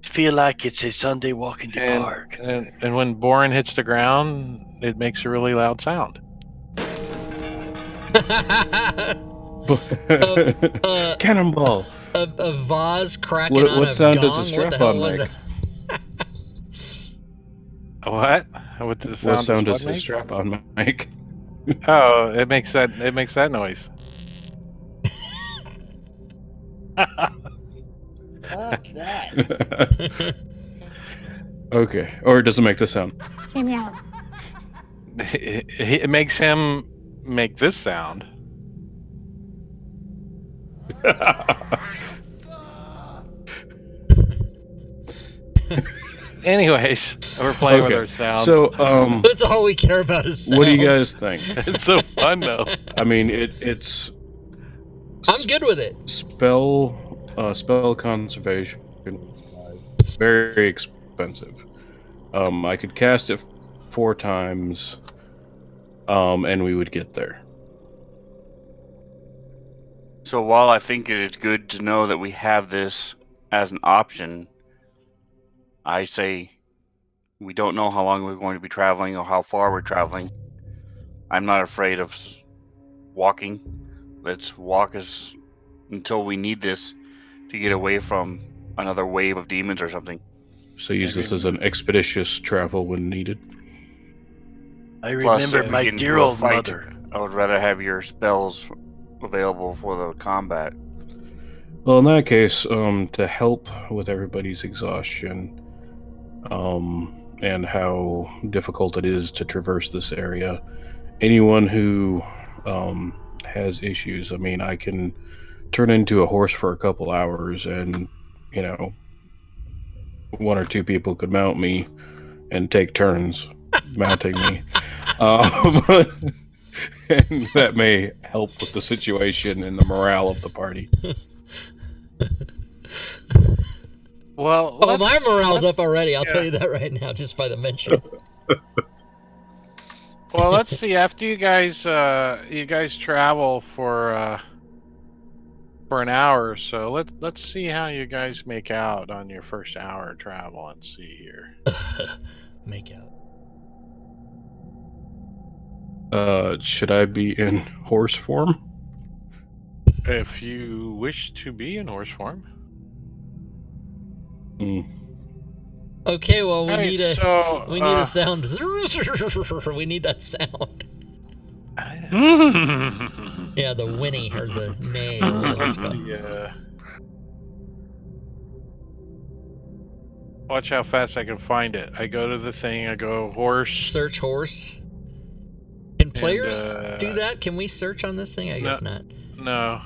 Speaker 4: Feel like it's a Sunday walk in the
Speaker 3: And-
Speaker 4: park.
Speaker 3: and when Boren hits the ground, it makes a really loud sound.
Speaker 1: Cannonball.
Speaker 2: a vase cracking
Speaker 1: What-
Speaker 2: on
Speaker 1: what
Speaker 2: a
Speaker 1: sound
Speaker 2: gong?
Speaker 1: does a
Speaker 2: What the
Speaker 1: strap-on
Speaker 2: hell was
Speaker 1: make?
Speaker 2: that?
Speaker 3: What? What the
Speaker 1: What sound
Speaker 3: does
Speaker 1: does
Speaker 3: what
Speaker 1: the
Speaker 3: make?
Speaker 1: strap-on make?
Speaker 3: Oh, it makes that noise.
Speaker 8: Fuck that.
Speaker 1: Okay, or does it make the sound?
Speaker 3: It makes him make this sound. Anyways, we're playing with
Speaker 1: Okay,
Speaker 3: our sounds.
Speaker 1: So,
Speaker 2: That's all we care about is
Speaker 1: what do you
Speaker 2: sounds.
Speaker 1: guys think?
Speaker 3: it's so fun though.
Speaker 1: I mean, it's
Speaker 2: I'm good with it.
Speaker 1: spell conservation, very expensive. I could cast it 4 times, and we would get there.
Speaker 7: So while I think it is good to know that we have this as an option, I say we don't know how long we're going to be traveling or how far we're traveling. I'm not afraid of walking. Let's walk until we need this to get away from another wave of demons or something.
Speaker 1: So use this as an expeditious travel when needed.
Speaker 4: I
Speaker 7: Plus,
Speaker 4: remember
Speaker 7: if
Speaker 4: my
Speaker 7: we get
Speaker 4: dear
Speaker 7: into a
Speaker 4: old
Speaker 7: fight,
Speaker 4: mother.
Speaker 7: I would rather have your spells available for the combat.
Speaker 1: Well, in that case, to help with everybody's exhaustion, and how difficult it is to traverse this area, anyone who has issues, I mean, I can turn into a horse for a couple hours, and one or two people could mount me and take turns mounting me. And that may help with the situation and the morale of the party.
Speaker 3: Well,
Speaker 2: Oh, my morale's up already. I'll tell
Speaker 3: yeah.
Speaker 2: you that right now, just by the mention.
Speaker 3: Well, let's see. After you guys travel for an hour or so, let's see how you guys make out on your first hour of travel and see here.
Speaker 2: Make out.
Speaker 1: Should I be in horse form?
Speaker 3: If you wish to be in horse form.
Speaker 2: Okay, well we
Speaker 3: All right,
Speaker 2: need a
Speaker 3: so,
Speaker 2: we need a sound. We need that sound. Yeah, the whinny or the neigh or whatever it's called.
Speaker 3: Yeah. Watch how fast I can find it. I go to the thing. I go horse.
Speaker 2: Search horse. Can players do that? Can we search on this thing? I guess not.
Speaker 3: No.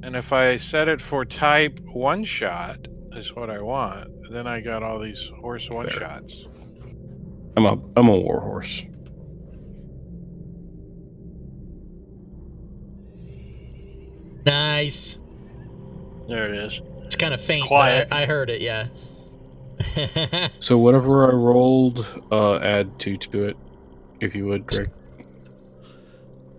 Speaker 3: And if I set it for type one shot, is what I want. Then I got all these horse one shots.
Speaker 1: I'm a war horse.
Speaker 2: Nice.
Speaker 4: There it is.
Speaker 2: It's kind of faint,
Speaker 4: Quiet.
Speaker 2: but I heard it. Yeah.
Speaker 1: So whatever I rolled, add 2 to it, if you would, Drake.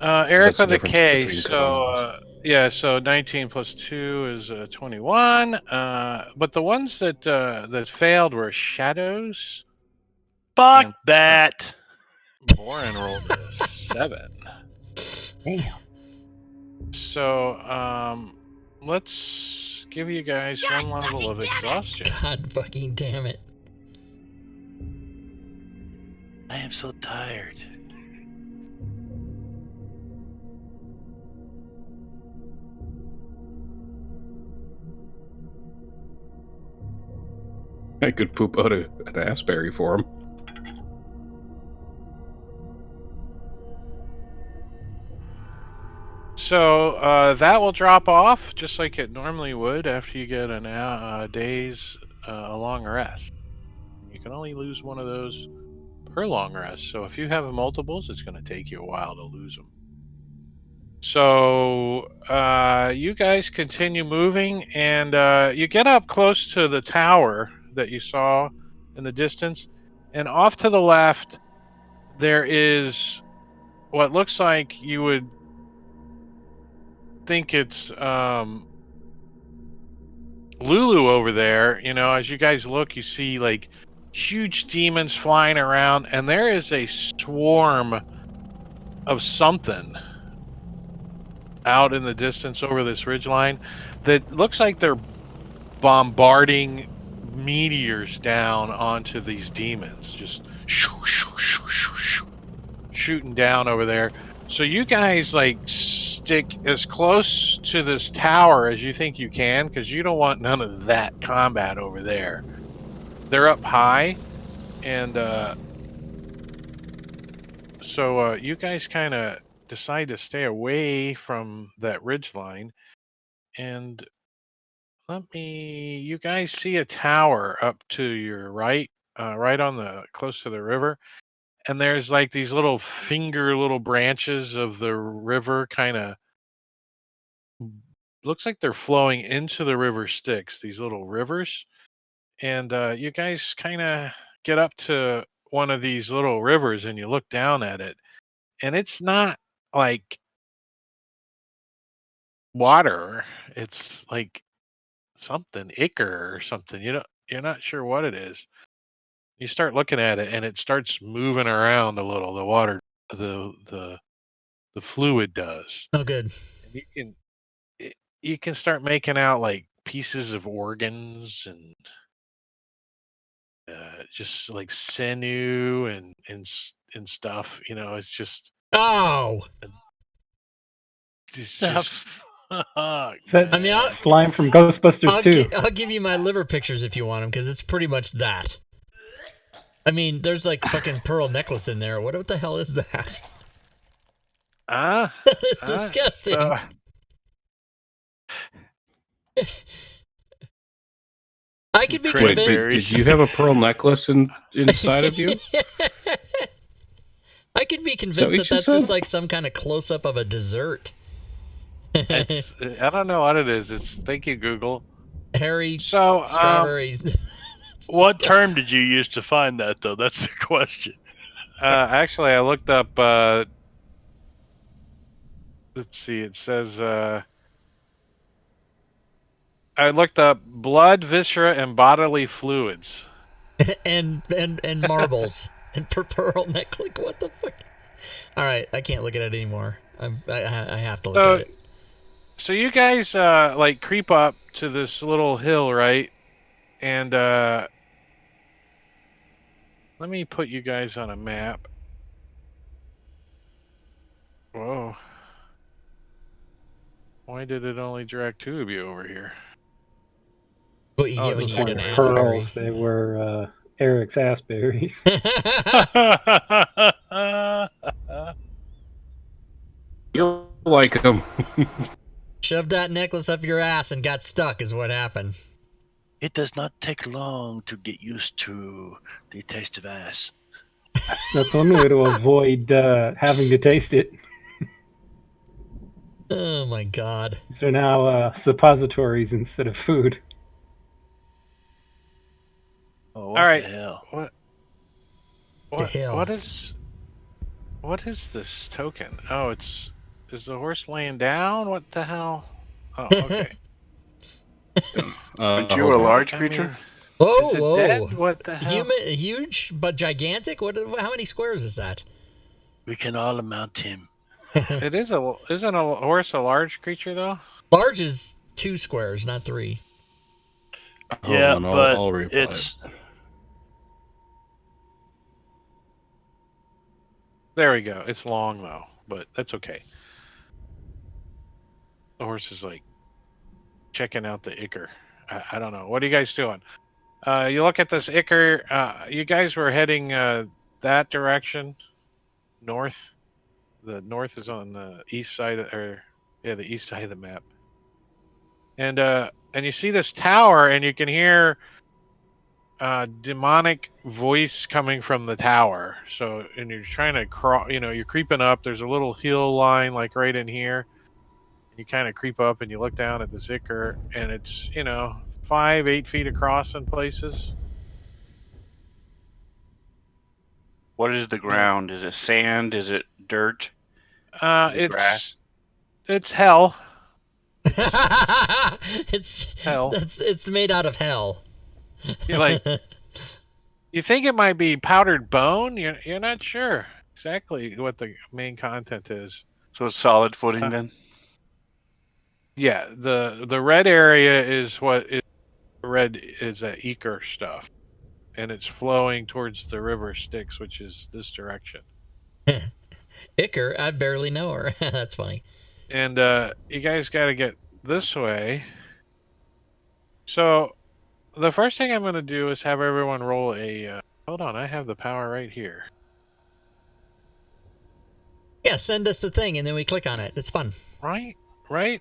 Speaker 3: Eric
Speaker 1: That's the
Speaker 3: with a
Speaker 1: difference
Speaker 3: K.
Speaker 1: between
Speaker 3: So yeah, so 19 plus 2 is 21. But the ones that failed were shadows.
Speaker 4: Fuck
Speaker 3: And
Speaker 4: that.
Speaker 3: Boren rolled a 7.
Speaker 5: Damn.
Speaker 3: So let's give you guys one level of exhaustion.
Speaker 2: God fucking damn it.
Speaker 4: I am so tired.
Speaker 1: I could poop out an assberry for him.
Speaker 3: So that will drop off just like it normally would after you get a day's long rest. You can only lose one of those per long rest. So if you have multiples, it's going to take you a while to lose them. So you guys continue moving, and you get up close to the tower that you saw in the distance, and off to the left there is what looks like you would think it's Lulu over there. As you guys look, you see like huge demons flying around, and there is a swarm of something out in the distance over this ridgeline that looks like they're bombarding meteors down onto these demons, just shooting down over there. So you guys like stick as close to this tower as you think you can, because you don't want none of that combat over there. They're up high, and so you guys kind of decide to stay away from that ridgeline. And you guys see a tower up to your right, right on close to the river. And there's like these little branches of the river, kind of looks like they're flowing into the river Styx, these little rivers. And you guys kind of get up to one of these little rivers and you look down at it. And it's not like water, it's like something, ichor or something. You're not sure what it is. You start looking at it and it starts moving around a little. The water, the fluid does.
Speaker 2: Oh, good.
Speaker 3: And you can start making out like pieces of organs and just like sinew and stuff. It's just
Speaker 2: Oh,
Speaker 3: it's
Speaker 4: The
Speaker 3: just
Speaker 4: fuck,
Speaker 2: I mean,
Speaker 4: man.
Speaker 5: Slime from Ghostbusters 2.
Speaker 2: I'll give you my liver pictures if you want them, because it's pretty much that. I mean, there's like fucking pearl necklace in there. What the hell is that? It's disgusting.
Speaker 3: So,
Speaker 2: I could be
Speaker 1: Wait, did,
Speaker 2: convinced.
Speaker 1: did you have a pearl necklace inside of you?
Speaker 2: I could be convinced
Speaker 1: what you
Speaker 2: that that's
Speaker 1: said?
Speaker 2: just like some kind of close up of a dessert.
Speaker 3: I don't know what it is. Thank you, Google.
Speaker 2: Harry
Speaker 3: So,
Speaker 2: strawberries.
Speaker 4: What term did you use to find that, though? That's the question.
Speaker 3: actually, I looked up. Let's see. It says. I looked up blood, viscera, and bodily fluids.
Speaker 2: and marbles and pearl necklace. What the fuck? All right, I can't look at it anymore. I have to look at it.
Speaker 3: So you guys like creep up to this little hill, right? And let me put you guys on a map. Whoa. Why did it only direct two of you over here?
Speaker 2: What you get
Speaker 3: this
Speaker 2: when you
Speaker 3: one
Speaker 2: eat an
Speaker 3: here.
Speaker 5: Pearls.
Speaker 2: assberry.
Speaker 5: They were Eric's assberries.
Speaker 1: You like them.
Speaker 2: Shoved that necklace up your ass and got stuck is what happened.
Speaker 4: It does not take long to get used to the taste of ass.
Speaker 5: That's one way to avoid having to taste it.
Speaker 2: Oh my god.
Speaker 5: These are now suppositories instead of food.
Speaker 4: Oh,
Speaker 3: All right.
Speaker 4: the hell?
Speaker 2: The hell.
Speaker 3: What is this token? Oh, is the horse laying down? What the hell? Oh, okay.
Speaker 7: Aren't you
Speaker 1: hold
Speaker 7: a
Speaker 1: on.
Speaker 7: large
Speaker 3: I
Speaker 7: creature?
Speaker 3: mean,
Speaker 2: Whoa,
Speaker 3: is it
Speaker 2: whoa.
Speaker 3: dead? What the hell?
Speaker 2: Huge but gigantic? How many squares is that?
Speaker 4: We can all amount him.
Speaker 3: It is isn't a horse a large creature though?
Speaker 2: Large is 2 squares, not 3.
Speaker 1: Hold
Speaker 4: Yeah,
Speaker 1: on,
Speaker 4: but
Speaker 1: I'll reply.
Speaker 4: it's
Speaker 3: There we go. It's long though, but that's okay. The horse is like checking out the ichor. I don't know. What are you guys doing? You look at this ichor. You guys were heading that direction, north. The north is on the east side, the east side of the map. And you see this tower, and you can hear demonic voice coming from the tower. So, and you're trying to crawl. You're creeping up. There's a little hill line, like right in here. You kind of creep up and you look down at the Zicker, and it's 5-8 feet across in places.
Speaker 7: What is the ground? Is it sand? Is it dirt?
Speaker 3: It's it's hell.
Speaker 2: It's
Speaker 3: Hell.
Speaker 2: It's made out of hell.
Speaker 3: You think it might be powdered bone? You're not sure exactly what the main content is.
Speaker 7: So it's solid footing then?
Speaker 3: Yeah, the red area is what is red is that Eker stuff, and it's flowing towards the river Styx, which is this direction.
Speaker 2: Icker, I barely know her. That's funny.
Speaker 3: And you guys got to get this way. So the first thing I'm going to do is have everyone roll a. Hold on, I have the power right here.
Speaker 2: Yeah, send us the thing and then we click on it. It's fun.
Speaker 3: Right.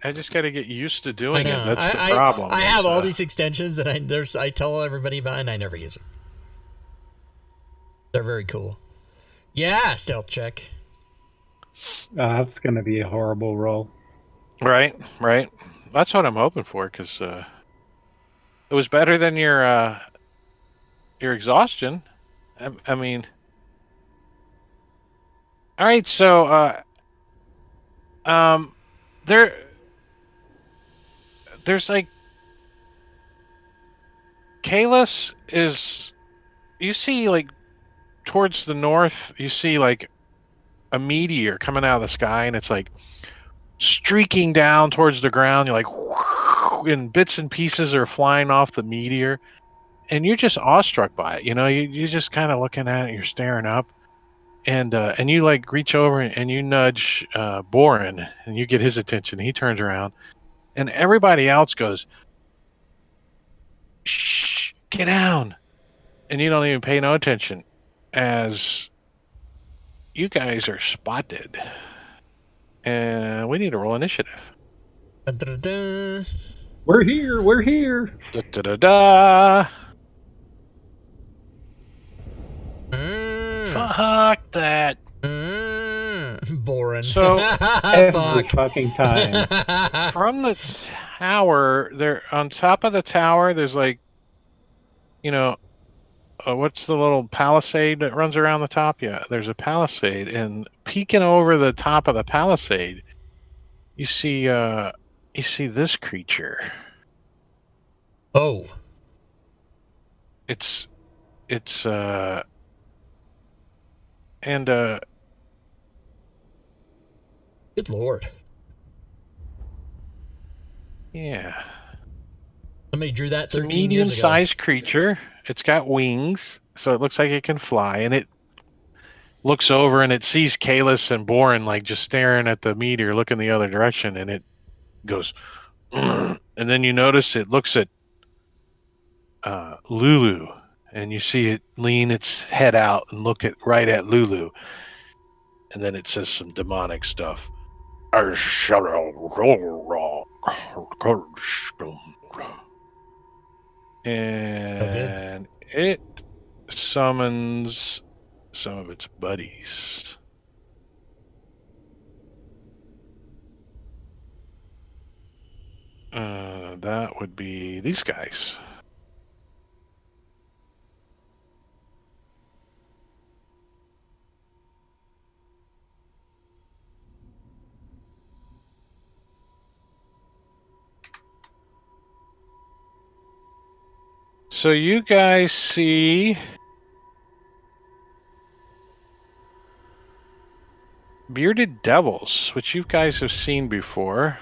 Speaker 3: I just got to get used to doing
Speaker 2: I know.
Speaker 3: it. That's the problem.
Speaker 2: I have all these extensions and I tell everybody about it and I never use them. They're very cool. Yeah, stealth check.
Speaker 5: That's going to be a horrible roll.
Speaker 3: Right. That's what I'm hoping for, because it was better than your exhaustion. I mean, all right. So, there's like Kalis is. You see, like towards the north, you see like a meteor coming out of the sky, and it's like streaking down towards the ground. You're like, and bits and pieces are flying off the meteor. and you're just awestruck by it. You're just kind of looking at it. You're staring up, and you like reach over and you nudge Boren, and you get his attention. He turns around, and everybody else goes, "Shh, get down," and you don't even pay no attention as you guys are spotted, and we need to roll initiative.
Speaker 2: Da-da-da.
Speaker 5: We're here. We're here.
Speaker 3: Da da da da.
Speaker 4: Fuck that.
Speaker 2: Boring.
Speaker 3: So
Speaker 5: Every fucking time.
Speaker 3: from the tower, there on top of the tower, there's like, what's the little palisade that runs around the top? Yeah, there's a palisade, and peeking over the top of the palisade, you see this creature.
Speaker 2: Oh.
Speaker 3: It's
Speaker 2: Good lord.
Speaker 3: yeah.
Speaker 2: Somebody drew that
Speaker 3: It's a
Speaker 2: 13 years ago.
Speaker 3: medium-sized creature. It's got wings, so it looks like it can fly, and it looks over and it sees Kalis and Boren like just staring at the meteor, looking the other direction, and it goes, and then you notice it looks at Lulu, and you see it lean its head out and look right at Lulu, and then it says some demonic stuff. And it summons some of its buddies. That would be these guys. So you guys see bearded devils, which you guys have seen before.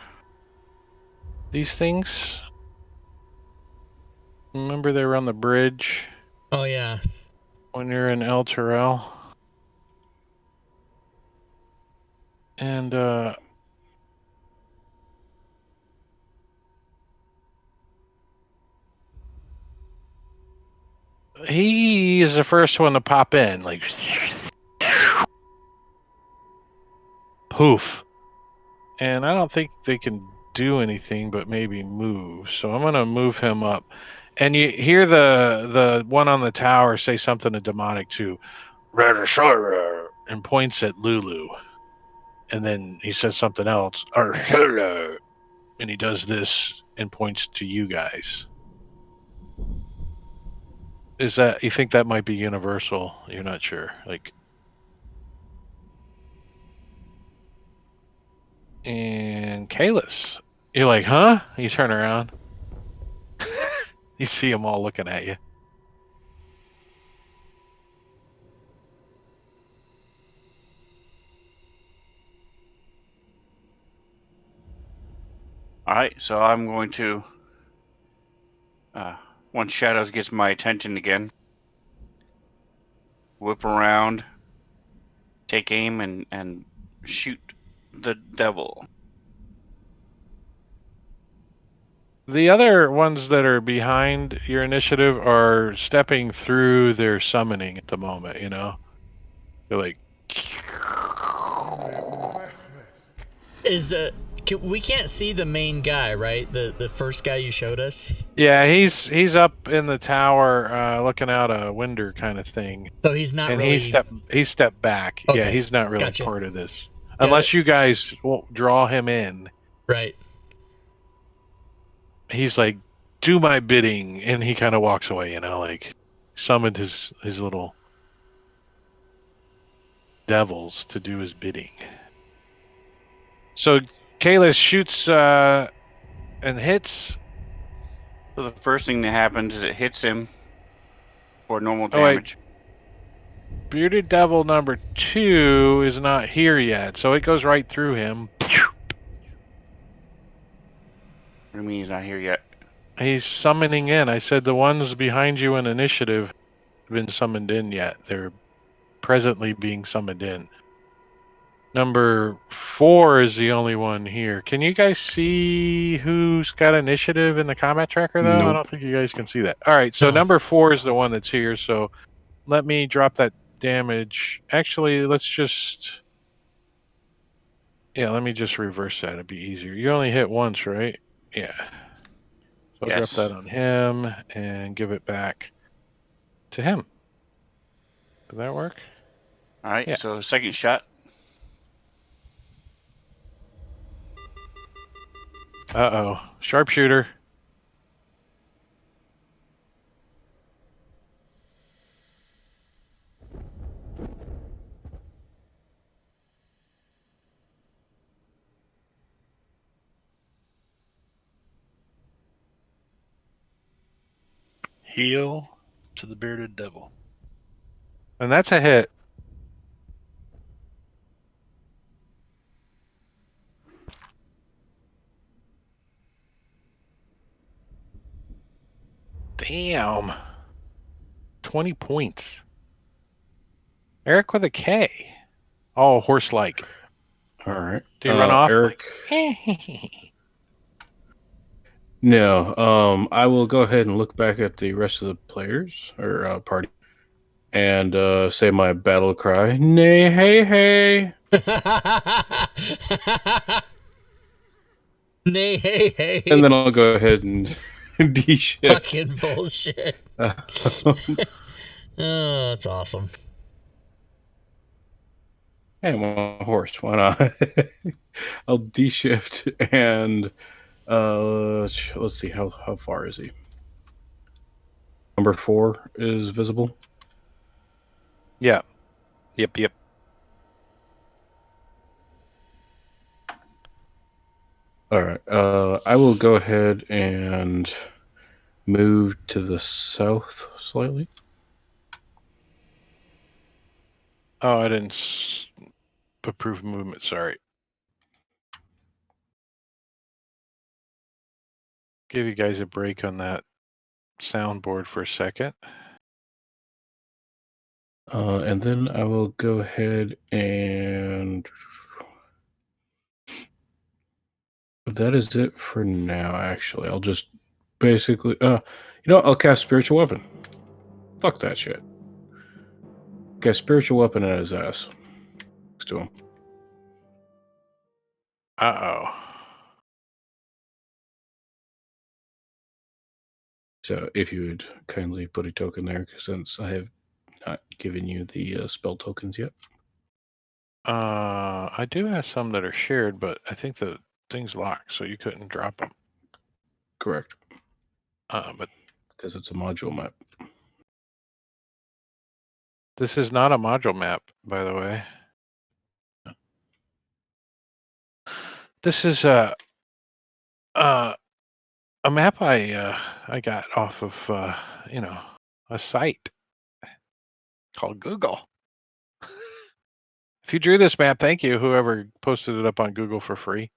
Speaker 3: These things. Remember they were on the bridge?
Speaker 2: Oh, yeah.
Speaker 3: When you're in El Terrell. And, he is the first one to pop in, like, poof. And I don't think they can do anything but maybe move. So I'm going to move him up. And you hear the one on the tower say something to demonic too, and points at Lulu. And then he says something else, and he does this and points to you guys. Is that, you think that might be universal? You're not sure, like. And Kalis, you're like, huh? You turn around. You see them all looking at you.
Speaker 7: All right, so I'm going to, once Shadows gets my attention again, whip around, take aim, and shoot the devil.
Speaker 3: The other ones that are behind your initiative are stepping through their summoning at the moment, They're like...
Speaker 2: We can't see the main guy, right? The first guy you showed us?
Speaker 3: Yeah, he's up in the tower looking out a window kind of thing.
Speaker 2: So he's not
Speaker 3: and
Speaker 2: really...
Speaker 3: he stepped back.
Speaker 2: Okay.
Speaker 3: Yeah, he's not really
Speaker 2: Gotcha.
Speaker 3: part of this. Unless you guys won't draw him in.
Speaker 2: Right.
Speaker 3: He's like, do my bidding, and he kind of walks away, like summoned his little devils to do his bidding. So Kalis shoots and hits.
Speaker 7: So the first thing that happens is it hits him for normal damage.
Speaker 3: Bearded devil number 2 is not here yet, so it goes right through him.
Speaker 7: What do you mean he's not here yet?
Speaker 3: He's summoning in. I said the ones behind you in initiative have been summoned in yet. They're presently being summoned in. Number 4 is the only one here. Can you guys see who's got initiative in the combat tracker, though? I
Speaker 1: Nope.
Speaker 3: don't think you guys can see that. All right, so
Speaker 2: No.
Speaker 3: number 4 is the one that's here. So let me drop that damage. Actually, let's just... Yeah, let me just reverse that. It'd be easier. You only hit once, right? Yeah. So I'll drop
Speaker 7: Yes.
Speaker 3: that on him and give it back to him. Did that work?
Speaker 7: All right.
Speaker 3: Yeah.
Speaker 7: So second shot.
Speaker 3: Uh-oh. Sharpshooter.
Speaker 4: Heal to the bearded devil.
Speaker 3: And that's a hit. Damn. 20 points. Eric with a K. Oh, horse-like.
Speaker 1: All right.
Speaker 3: Do you run off?
Speaker 1: Eric? No. I will go ahead and look back at the rest of the players or party and say my battle cry. Nay, hey, hey.
Speaker 2: Nay, hey, hey.
Speaker 1: And then I'll go ahead and de-shift.
Speaker 2: Fucking bullshit. Oh, that's awesome.
Speaker 1: Hey, I'm on a horse. Why not? I'll de-shift and let's see how far is he? Number 4 is visible.
Speaker 3: Yeah. Yep.
Speaker 1: All right. I will go ahead and move to the south slightly.
Speaker 3: Oh, I didn't approve movement. Sorry. Give you guys a break on that soundboard for a second.
Speaker 1: And then I will go ahead and that is it for now. Actually, I'll just basically, I'll cast Spiritual Weapon. Fuck that shit. Cast Spiritual Weapon at his ass. Next to him.
Speaker 3: Uh-oh.
Speaker 1: So if you would kindly put a token there, since I have not given you the spell tokens yet.
Speaker 3: I do have some that are shared, but I think the thing's locked, so you couldn't drop them.
Speaker 1: Correct.
Speaker 3: But
Speaker 1: because it's a module map.
Speaker 3: This is not a module map, by the way. This is a map I got off of a site called Google. If you drew this map, thank you, whoever posted it up on Google for free.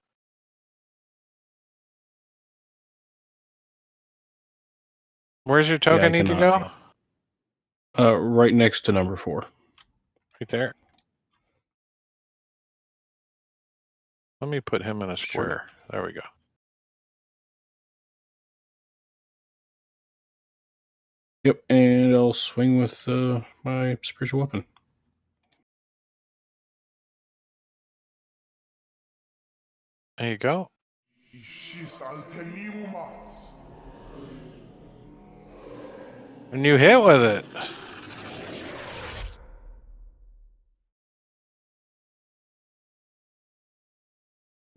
Speaker 3: Where's your token need to go?
Speaker 1: Right next to number 4.
Speaker 3: Right there. Let me put him in a square. Sure. There we go.
Speaker 1: Yep, and I'll swing with my spiritual weapon.
Speaker 3: There you go. And you hit with it.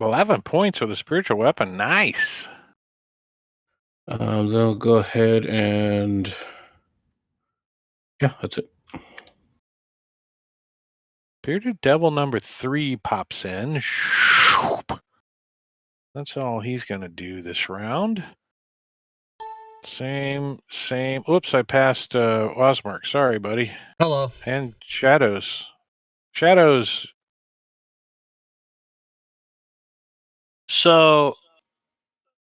Speaker 3: $11 points with a spiritual weapon. Nice.
Speaker 1: They'll go ahead and yeah, that's it.
Speaker 3: Bearded Devil number 3 pops in. That's all he's going to do this round. Same. Oops, I passed Osmark. Sorry, buddy.
Speaker 2: Hello.
Speaker 3: And Shadows.
Speaker 4: So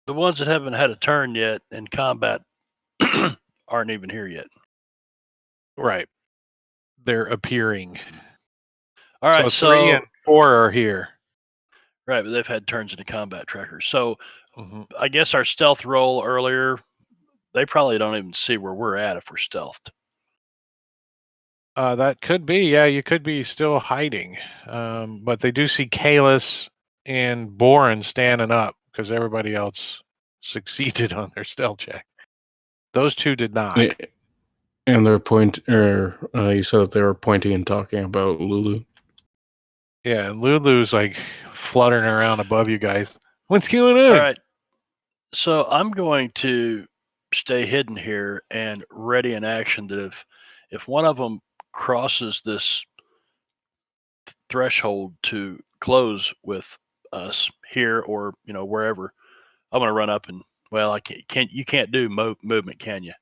Speaker 4: The ones that haven't had a turn yet in combat aren't even here yet.
Speaker 3: Right. They're appearing.
Speaker 4: All right,
Speaker 3: so 3 and 4 are here.
Speaker 4: Right, but they've had turns into combat trackers. So
Speaker 3: Mhm.
Speaker 4: I guess our stealth roll earlier, they probably don't even see where we're at if we're stealthed.
Speaker 3: That could be. Yeah, you could be still hiding. But they do see Kalis and Boren standing up because everybody else succeeded on their stealth check. Those two did not.
Speaker 1: And they're you said that they were pointing and talking about Lulu.
Speaker 3: Yeah, and Lulu's like fluttering around above you guys. What's going on?
Speaker 4: All right. So I'm going to stay hidden here and ready in action that if one of them crosses this threshold to close with us here or wherever, I'm going to run up and I can't do movement, can you?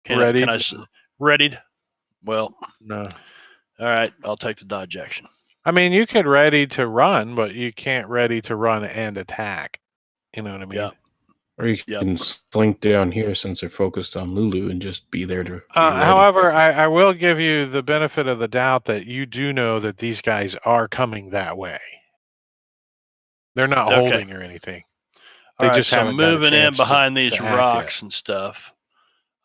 Speaker 3: Ready?
Speaker 4: Can I readied? Well,
Speaker 3: no.
Speaker 4: All right, I'll take the dodge action.
Speaker 3: I mean, you could ready to run, but you can't ready to run and attack. You know what I mean?
Speaker 4: Yeah.
Speaker 1: Or you can slink down here since they're focused on Lulu and just be there to be ready.
Speaker 3: However, I will give you the benefit of the doubt that you do know that these guys are coming that way. They're not holding or anything. They just haven't got a
Speaker 4: moving in
Speaker 3: chance
Speaker 4: behind
Speaker 3: to
Speaker 4: these
Speaker 3: act
Speaker 4: rocks
Speaker 3: yet.
Speaker 4: and stuff.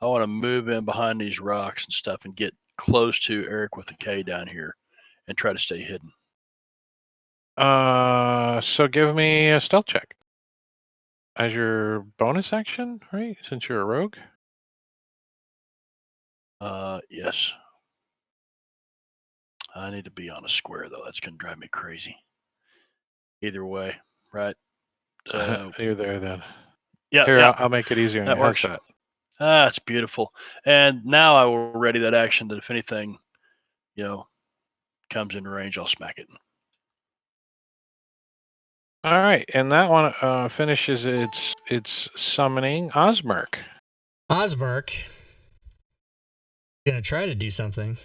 Speaker 4: I want to move in behind these rocks and stuff and get close to Eric with the K down here and try to stay hidden.
Speaker 3: So give me a stealth check as your bonus action, right? Since you're a rogue.
Speaker 4: Yes. I need to be on a square though. That's gonna drive me crazy. Either way, right?
Speaker 3: You're there then.
Speaker 4: Yeah.
Speaker 3: Here,
Speaker 4: yeah.
Speaker 3: I'll make it easier.
Speaker 4: That works. It's beautiful. And now I will ready that action that if anything, comes in range, I'll smack it.
Speaker 3: All right, and that one finishes its summoning. Osmerk.
Speaker 2: Gonna try to do something.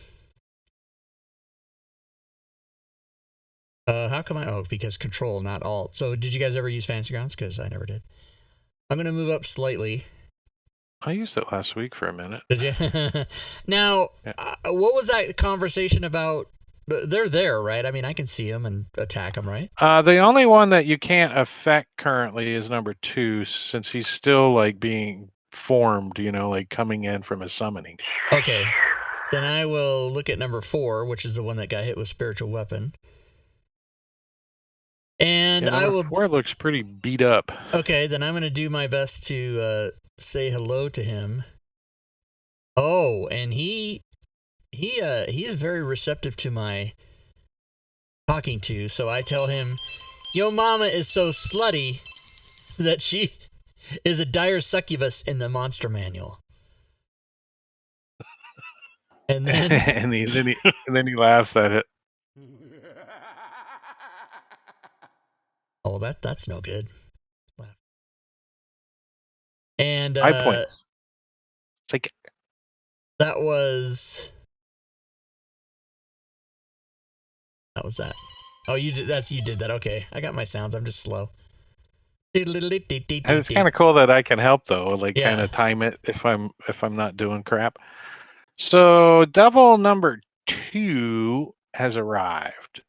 Speaker 2: How come I? Oh, because Control, not Alt. So did you guys ever use Fantasy Grounds? Because I never did. I'm gonna move up slightly.
Speaker 3: I used it last week for a minute.
Speaker 2: Did you? Now, what was that conversation about? They're there, right? I mean, I can see them and attack them, right?
Speaker 3: The only one that you can't affect currently is number 2, since he's still like being formed, like coming in from a summoning.
Speaker 2: Okay. Then I will look at number 4, which is the one that got hit with spiritual weapon. And I will.
Speaker 3: 4 looks pretty beat up.
Speaker 2: Okay, then I'm gonna do my best to say hello to him. Oh, and he is very receptive to my talking to. So I tell him, "Yo, mama is so slutty that she is a dire succubus in the monster manual." And then
Speaker 3: and then he laughs at it.
Speaker 2: Oh, that's no good. And
Speaker 3: high points. Take it.
Speaker 2: That was that. Oh, you did that. Okay, I got my sounds. I'm just slow.
Speaker 3: And it's kind of cool that I can help though, kind of time it if I'm not doing crap. So devil number 2 has arrived.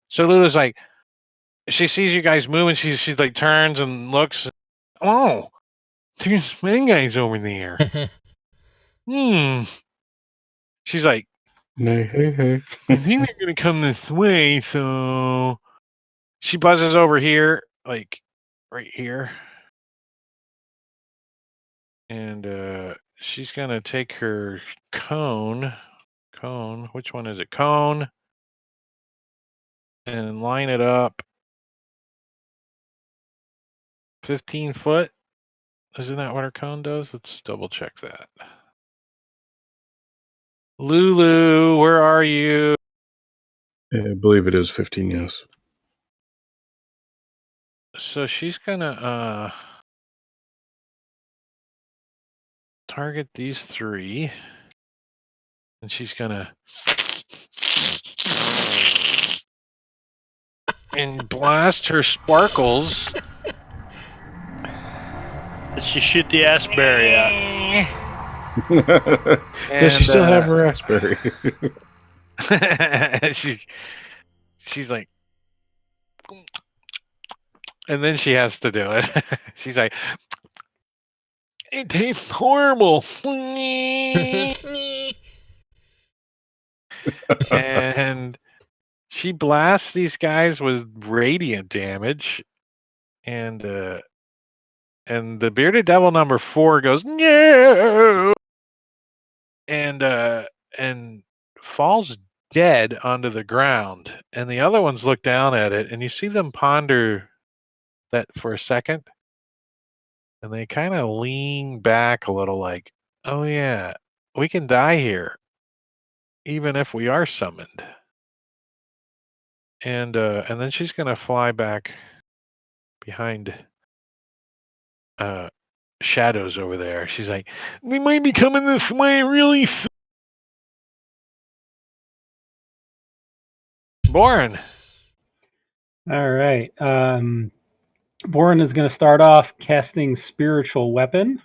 Speaker 3: So Lulu's like, she sees you guys moving. She like turns and looks. Oh, there's many guys over there. She's like,
Speaker 1: hey.
Speaker 3: I think they're gonna come this way. So she buzzes over here, like right here, and she's gonna take her cone. Which one is it? Cone. And line it up 15 foot. Isn't that what her cone does? Let's double check that. Lulu, where are you?
Speaker 1: I believe it is 15, yes.
Speaker 3: So she's gonna target these 3. And she's gonna and blast her sparkles.
Speaker 4: Did she shoot the Asbury out?
Speaker 1: Does she still have her raspberry?
Speaker 3: She's like, and then she has to do it. She's like, it tastes horrible. And she blasts these guys with radiant damage, and the bearded devil number 4 goes no, and falls dead onto the ground. And the other ones look down at it, and you see them ponder that for a second, and they kind of lean back a little, like, oh yeah, we can die here, even if we are summoned. And then she's gonna fly back behind shadows over there. She's like, they might be coming this way really soon. Boren.
Speaker 5: All right. Boren is going to start off casting Spiritual Weapon.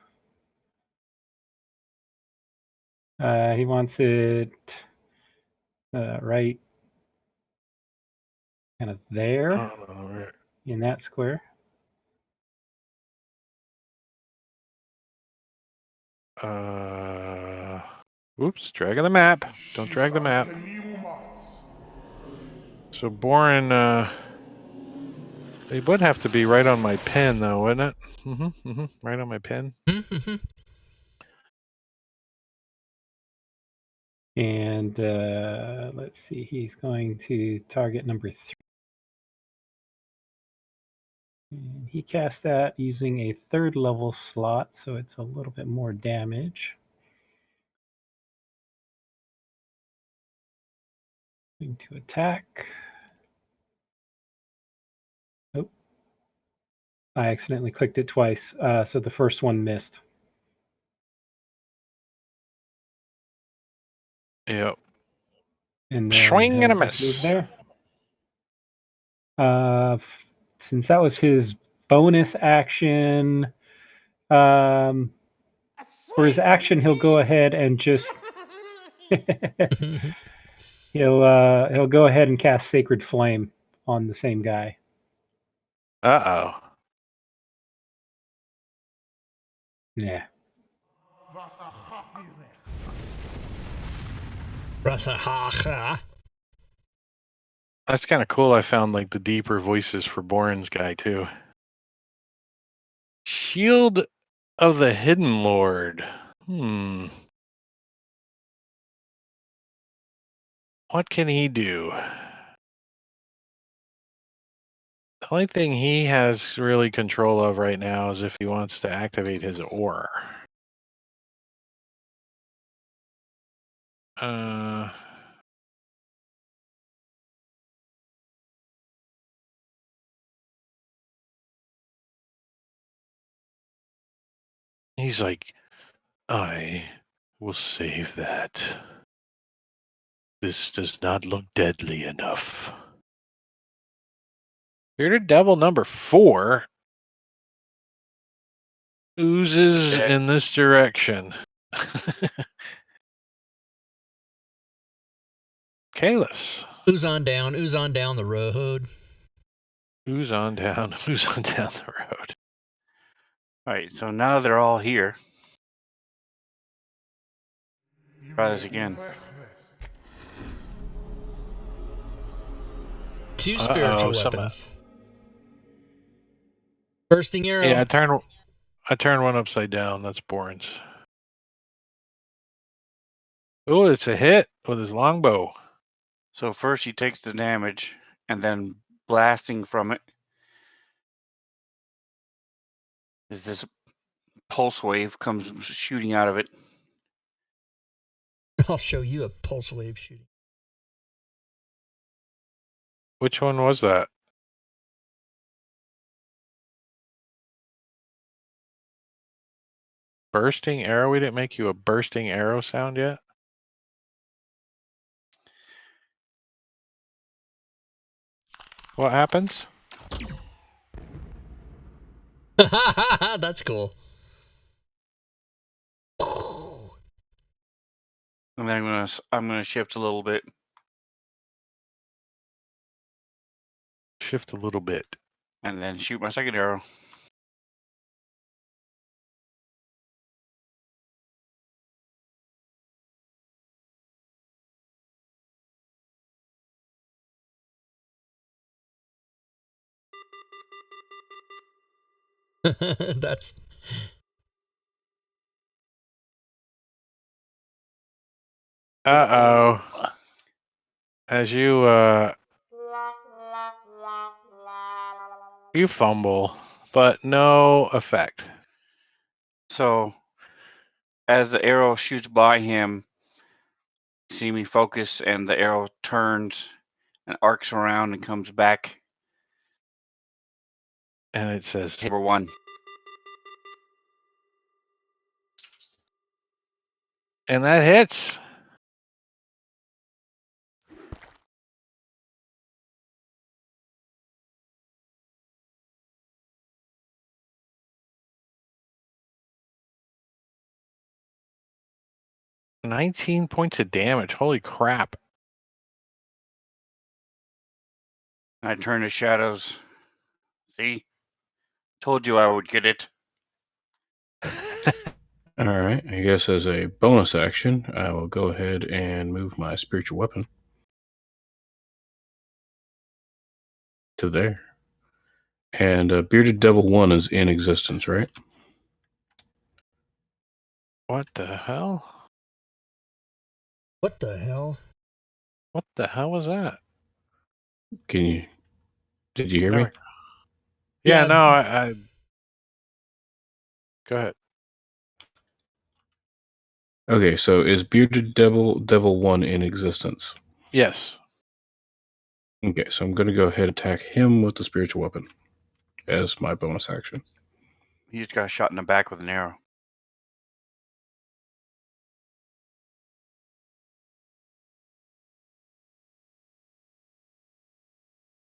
Speaker 5: He wants it right kind of there in that square.
Speaker 3: Oops, dragging the map. Don't drag the map. So Boren, it would have to be right on my pen, though, wouldn't it? Right on my pen.
Speaker 5: And let's see, he's going to target number 3. And he cast that using a 3rd level slot, so it's a little bit more damage. Going to attack. Oh, I accidentally clicked it twice, so the first one missed.
Speaker 3: Yep.
Speaker 5: And then
Speaker 3: swing and a
Speaker 5: just
Speaker 3: miss.
Speaker 5: move there. Since that was his bonus action, for his action, he'll go ahead and just he'll go ahead and cast Sacred Flame on the same guy.
Speaker 3: Uh-oh.
Speaker 5: Yeah.
Speaker 3: That's kind of cool. I found like the deeper voices for Boren's guy too. Shield of the Hidden Lord. What can he do? The only thing he has really control of right now is if he wants to activate his aura. He's like, I will save that. This does not look deadly enough. Bearded Devil number 4 oozes in this direction. Kalis.
Speaker 2: Ooze on down the road.
Speaker 3: Ooze on down the road.
Speaker 7: All right, so now they're all here. Try this again.
Speaker 2: 2 spiritual weapons. Bursting arrow.
Speaker 3: Yeah, I turned one upside down. That's Boren's. Oh, it's a hit with his longbow.
Speaker 7: So first he takes the damage, and then blasting from it is this pulse wave comes shooting out of it.
Speaker 2: I'll show you a pulse wave shooting.
Speaker 3: Which one was that? Bursting arrow? We didn't make you a bursting arrow sound yet? What happens?
Speaker 2: That's cool.
Speaker 7: And then I'm gonna shift a little bit.
Speaker 3: Shift a little bit.
Speaker 7: And then shoot my second arrow.
Speaker 2: That's
Speaker 3: Uh-oh. As you fumble, but no effect.
Speaker 7: So as the arrow shoots by him, see me focus, and the arrow turns and arcs around and comes back.
Speaker 3: And it says
Speaker 7: Number 1.
Speaker 3: and that hits. "19 points of damage. Holy crap."
Speaker 7: I turn to shadows. See? Told you I would get it.
Speaker 1: All right. I guess as a bonus action, I will go ahead and move my spiritual weapon to there. And Bearded Devil 1 is in existence, right?
Speaker 3: What the hell?
Speaker 2: what the hell?
Speaker 3: What the hell was that?
Speaker 1: Did you hear me?
Speaker 3: Yeah,
Speaker 2: Yeah.
Speaker 3: no, I go ahead.
Speaker 1: Okay, so is Bearded Devil 1 in existence?
Speaker 3: Yes.
Speaker 1: Okay, so I'm going to go ahead and attack him with the spiritual weapon as my bonus action.
Speaker 7: He just got shot in the back with an arrow.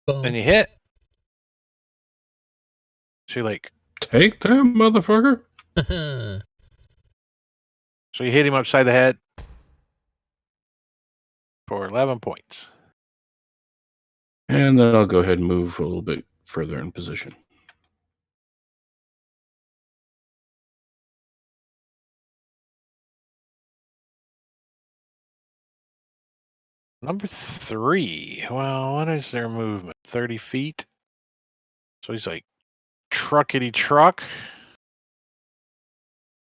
Speaker 2: Boom.
Speaker 3: And you hit. So you
Speaker 1: Take that, motherfucker!
Speaker 3: so you hit him upside the head for 11 points.
Speaker 1: And then I'll go ahead and move a little bit further in position.
Speaker 3: Number 3. Well, what is their movement? 30 feet. So he's like truckety truck.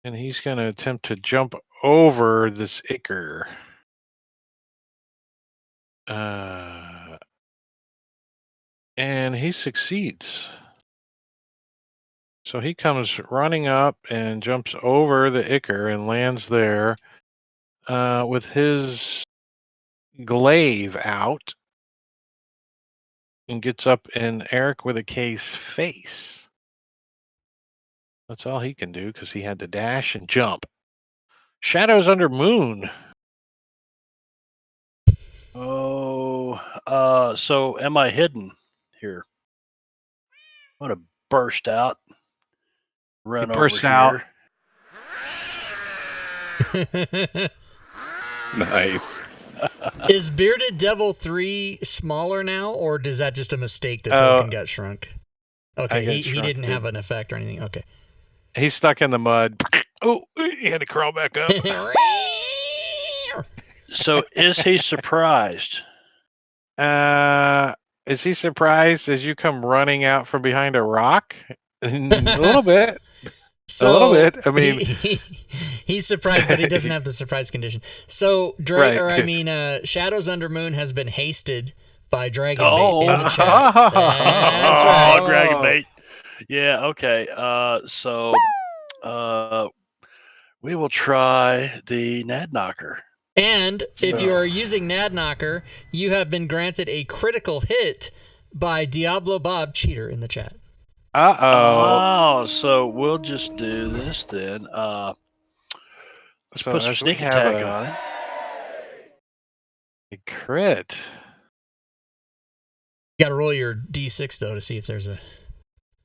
Speaker 3: And he's going to attempt to jump over this Ichor. And he succeeds. So he comes running up and jumps over the Ichor and lands there with his glaive out and gets up in Eric with a case face. That's all he can do because he had to dash and jump. Shadows under moon.
Speaker 4: Oh, so am I hidden here? I'm gonna burst out, run
Speaker 3: He
Speaker 4: over
Speaker 3: bursts out.
Speaker 4: here.
Speaker 1: Nice.
Speaker 2: Is Bearded Devil 3 smaller now, or is that just a mistake? The token got shrunk. Okay, he didn't have an effect or anything. Okay.
Speaker 3: He's stuck in the mud. Oh, he had to crawl back up.
Speaker 4: So is he surprised?
Speaker 3: Is he surprised as you come running out from behind a rock? A little bit.
Speaker 2: So
Speaker 3: a little bit. I mean,
Speaker 2: he's surprised, but he doesn't have the surprise condition. So, Shadows Under Moon has been hasted by Dragon Bait in the chat. That's right.
Speaker 4: Oh, Dragon Bait. Yeah. Okay. So, we will try the Nad Knocker.
Speaker 2: And if you are using Nad Knocker, you have been granted a critical hit by Diablo Bob Cheater in the chat.
Speaker 4: Oh, so we'll just do this then. Let's put some sneak attack on it.
Speaker 3: A crit.
Speaker 2: You gotta roll your d6 though to see if there's a.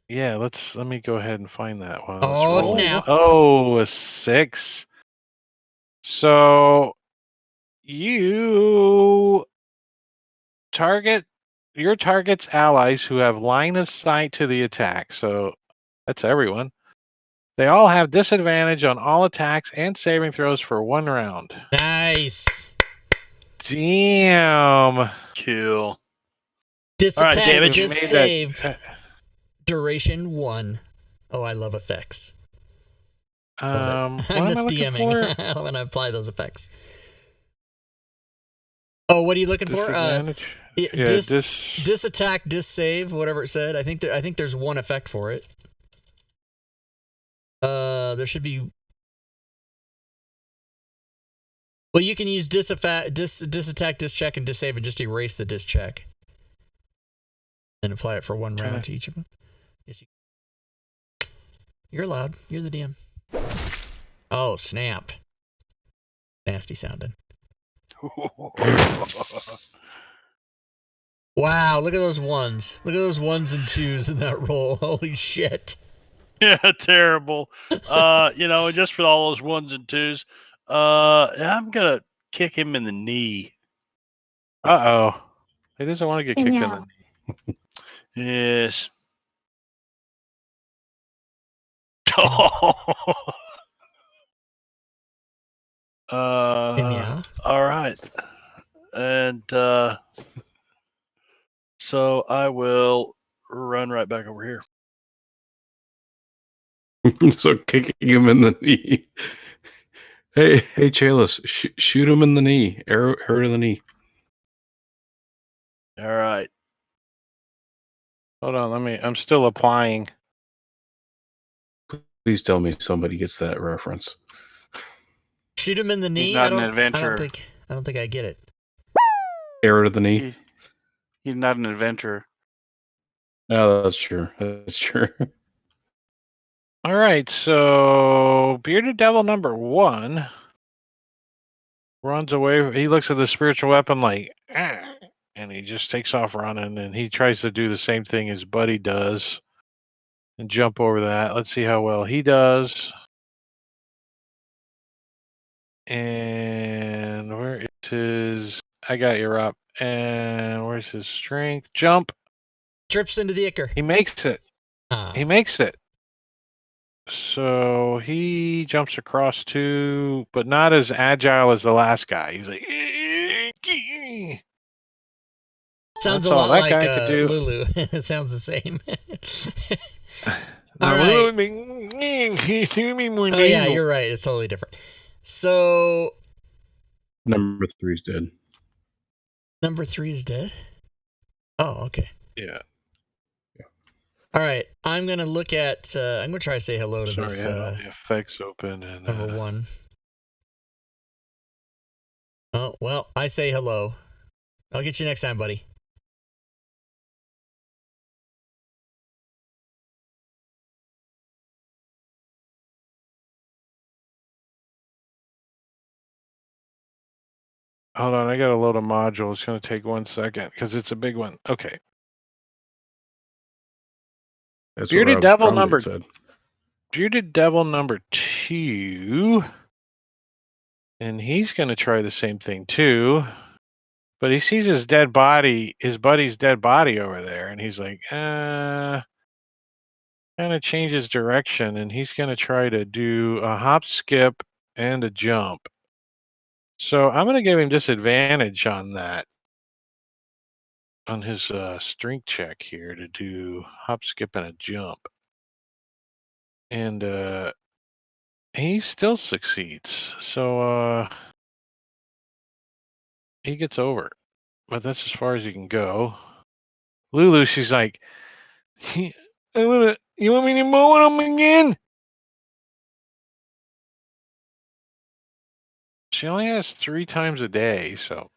Speaker 3: Yeah, let me go ahead and find that one.
Speaker 2: Oh,
Speaker 3: Let's roll.
Speaker 2: snap.
Speaker 3: Oh, a 6. So you target your target's allies who have line of sight to the attack. So that's everyone. They all have disadvantage on all attacks and saving throws for 1 round.
Speaker 2: Nice.
Speaker 3: Damn.
Speaker 4: Kill.
Speaker 2: Disattack,
Speaker 4: Alright, damage.
Speaker 3: You
Speaker 2: dis
Speaker 3: made
Speaker 2: save.
Speaker 3: that.
Speaker 2: Duration 1. Oh, I love effects. Love it.
Speaker 3: What
Speaker 2: I
Speaker 3: am
Speaker 2: miss
Speaker 3: I looking
Speaker 2: DMing.
Speaker 3: for?
Speaker 2: I love when I apply those effects. Oh, what are you looking for?
Speaker 3: Disadvantage. Yeah,
Speaker 2: Disattack, dis save, whatever it said. I think there's one effect for it. There should be. Well, you can use disattack, dis check, and dis save, and just erase the dis check, and apply it for 1 round to each of them. Yes, you're allowed. You're the DM. Oh, snap! Nasty sounding. Wow, look at those ones. Look at those 1s and 2s in that roll. Holy shit.
Speaker 4: Yeah, terrible. Just for all those 1s and 2s, I'm gonna kick him in the knee.
Speaker 3: Uh-oh. He doesn't want to get kicked in the knee.
Speaker 4: Yes.
Speaker 2: Yeah.
Speaker 4: All right. And so I will run right back over here.
Speaker 1: So kicking him in the knee. Hey, Chalice, shoot him in the knee. Arrow her in the knee.
Speaker 4: All right.
Speaker 3: Hold on, I'm still applying.
Speaker 1: Please tell me somebody gets that reference.
Speaker 2: Shoot him in the knee.
Speaker 7: He's not an adventurer.
Speaker 2: I don't think I get it.
Speaker 1: Arrow to the knee.
Speaker 7: He's not an adventurer.
Speaker 1: Oh, that's true. That's true.
Speaker 3: All right, so Bearded Devil number 1 runs away. He looks at the spiritual weapon like, ah, and he just takes off running, and he tries to do the same thing his buddy does and jump over that. Let's see how well he does. And where is his... I got you, Rob. And where's his strength? Jump.
Speaker 2: Trips into the ichor.
Speaker 3: He makes it.
Speaker 2: Ah.
Speaker 3: He makes it. So he jumps across too, but not as agile as the last guy. He's like,
Speaker 2: sounds
Speaker 3: that's
Speaker 2: a lot
Speaker 3: that
Speaker 2: like
Speaker 3: guy could do.
Speaker 2: Lulu. It sounds the same.
Speaker 3: All
Speaker 2: right.
Speaker 3: Oh
Speaker 2: yeah, you're right. It's totally different. So
Speaker 1: Number 3's dead.
Speaker 2: Number 3's dead? Oh, okay.
Speaker 3: Yeah.
Speaker 2: All right. I'm going to look at... I'm going to try to say hello to this...
Speaker 3: I had all the effects open. And,
Speaker 2: number 1. Oh, well, I say hello. I'll get you next time, buddy.
Speaker 3: Hold on, I got to load a module. It's going to take 1 second because it's a big one. Okay.
Speaker 1: That's
Speaker 3: Bearded Devil number...
Speaker 1: said.
Speaker 3: Bearded Devil number 2. And he's going to try the same thing too. But he sees his dead body, his buddy's dead body over there, and he's like, kind of changes direction, and he's going to try to do a hop, skip, and a jump. So I'm going to give him disadvantage on that, on his strength check here to do hop, skip, and a jump. And he still succeeds. So he gets over. But that's as far as he can go. Lulu, she's like, you want me to mow him again? She only has 3 times a day, so.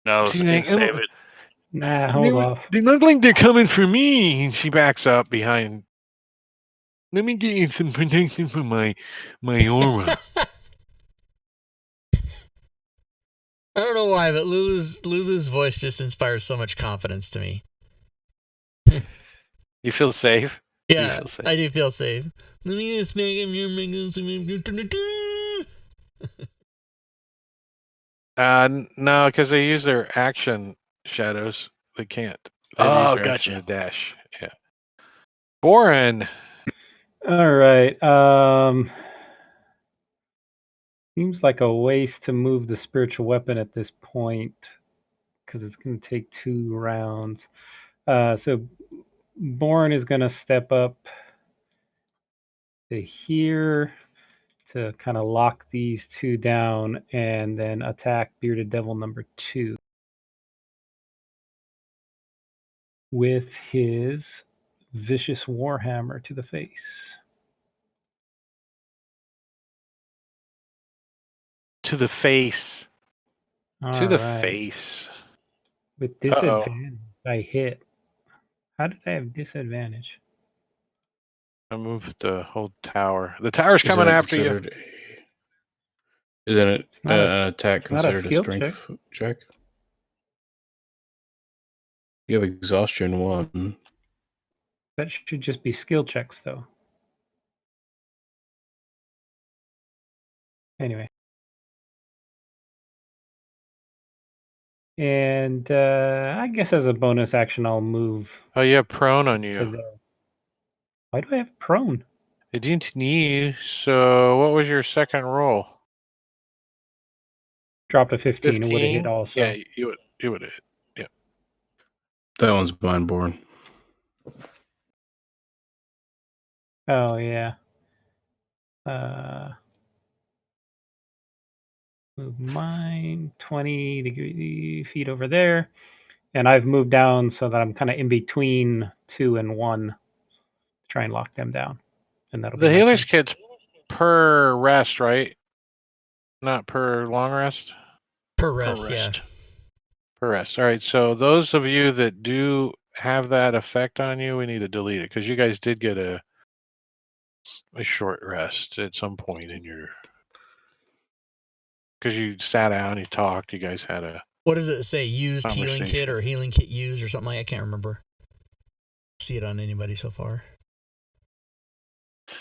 Speaker 4: No, save it.
Speaker 5: Nah, hold off.
Speaker 3: They look like they're coming for me. And she backs up behind. Let me get you some protection from my aura.
Speaker 2: I don't know why, but Lulu's voice just inspires so much confidence to me.
Speaker 3: You feel safe?
Speaker 2: Yeah,
Speaker 3: feel safe?
Speaker 2: I do feel safe.
Speaker 3: No, because they use their action shadows. They can't. They use
Speaker 4: Oh,
Speaker 3: their action
Speaker 4: gotcha.
Speaker 3: to dash. Yeah. Boren.
Speaker 5: All right. Seems like a waste to move the spiritual weapon at this point because it's going to take 2 rounds. So Bourne is going to step up to here to kind of lock these 2 down and then attack Bearded Devil number 2 with his Vicious Warhammer to the face.
Speaker 3: To the face.
Speaker 5: All
Speaker 3: to the
Speaker 5: right.
Speaker 3: face.
Speaker 5: With
Speaker 3: Uh-oh.
Speaker 5: disadvantage, I hit. How did I have disadvantage?
Speaker 3: I moved the whole tower. The tower's
Speaker 1: Isn't
Speaker 3: coming
Speaker 1: it
Speaker 3: after you.
Speaker 1: considered Isn't it
Speaker 5: It's not
Speaker 1: an attack
Speaker 5: it's not a
Speaker 1: considered a
Speaker 5: skill
Speaker 1: strength check? You have exhaustion 1.
Speaker 5: That should just be skill checks, though. Anyway. And I guess as a bonus action, I'll move
Speaker 3: Oh, you have prone on
Speaker 5: to
Speaker 3: you.
Speaker 5: there. Why do I have prone?
Speaker 3: It didn't need. So what was your second roll?
Speaker 5: Dropped a 15. It would have hit
Speaker 3: 15?
Speaker 5: also.
Speaker 3: Yeah, you would have hit. Yeah.
Speaker 1: That one's mine, Born.
Speaker 5: Oh, yeah. Move mine 20 feet over there. And I've moved down so that I'm kind of in between 2 and 1 to try and lock them down. And that'll
Speaker 3: The
Speaker 5: be my
Speaker 3: healer's
Speaker 5: turn.
Speaker 3: kit's per rest, right? Not per long rest?
Speaker 2: Per rest, yeah.
Speaker 3: Per rest. All right. So those of you that do have that effect on you, we need to delete it because you guys did get a short rest at some point in your. Because you sat down, you talked, you guys had a.
Speaker 2: What does it say? Used healing kit
Speaker 3: Conversation.
Speaker 2: or healing kit used or something like that? I can't remember. See it on anybody so far.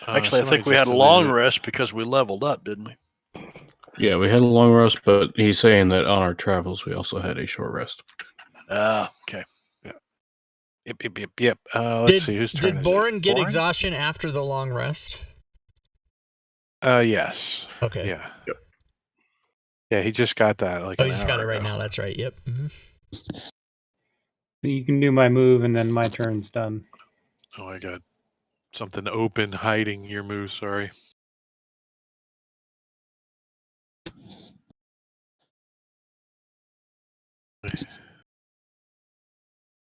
Speaker 4: Actually, I
Speaker 3: somebody
Speaker 4: think we
Speaker 3: just
Speaker 4: had a long
Speaker 3: deleted it.
Speaker 4: rest because we leveled up, didn't we?
Speaker 1: Yeah, we had a long rest, but he's saying that on our travels we also had a short rest.
Speaker 4: Ah, okay.
Speaker 3: Yep. Let's see whose turn
Speaker 2: Did
Speaker 3: is
Speaker 2: Boren
Speaker 3: it.
Speaker 2: get exhaustion after the long rest?
Speaker 3: Yes.
Speaker 2: Okay.
Speaker 3: Yeah. Yep. Yeah, he just got that like
Speaker 2: Oh,
Speaker 3: an
Speaker 2: you just got it
Speaker 3: hour
Speaker 2: right
Speaker 3: ago.
Speaker 2: now. That's right. Yep. Mm-hmm.
Speaker 5: You can do my move, and then my turn's done.
Speaker 3: Oh, I got something open hiding your move. Sorry.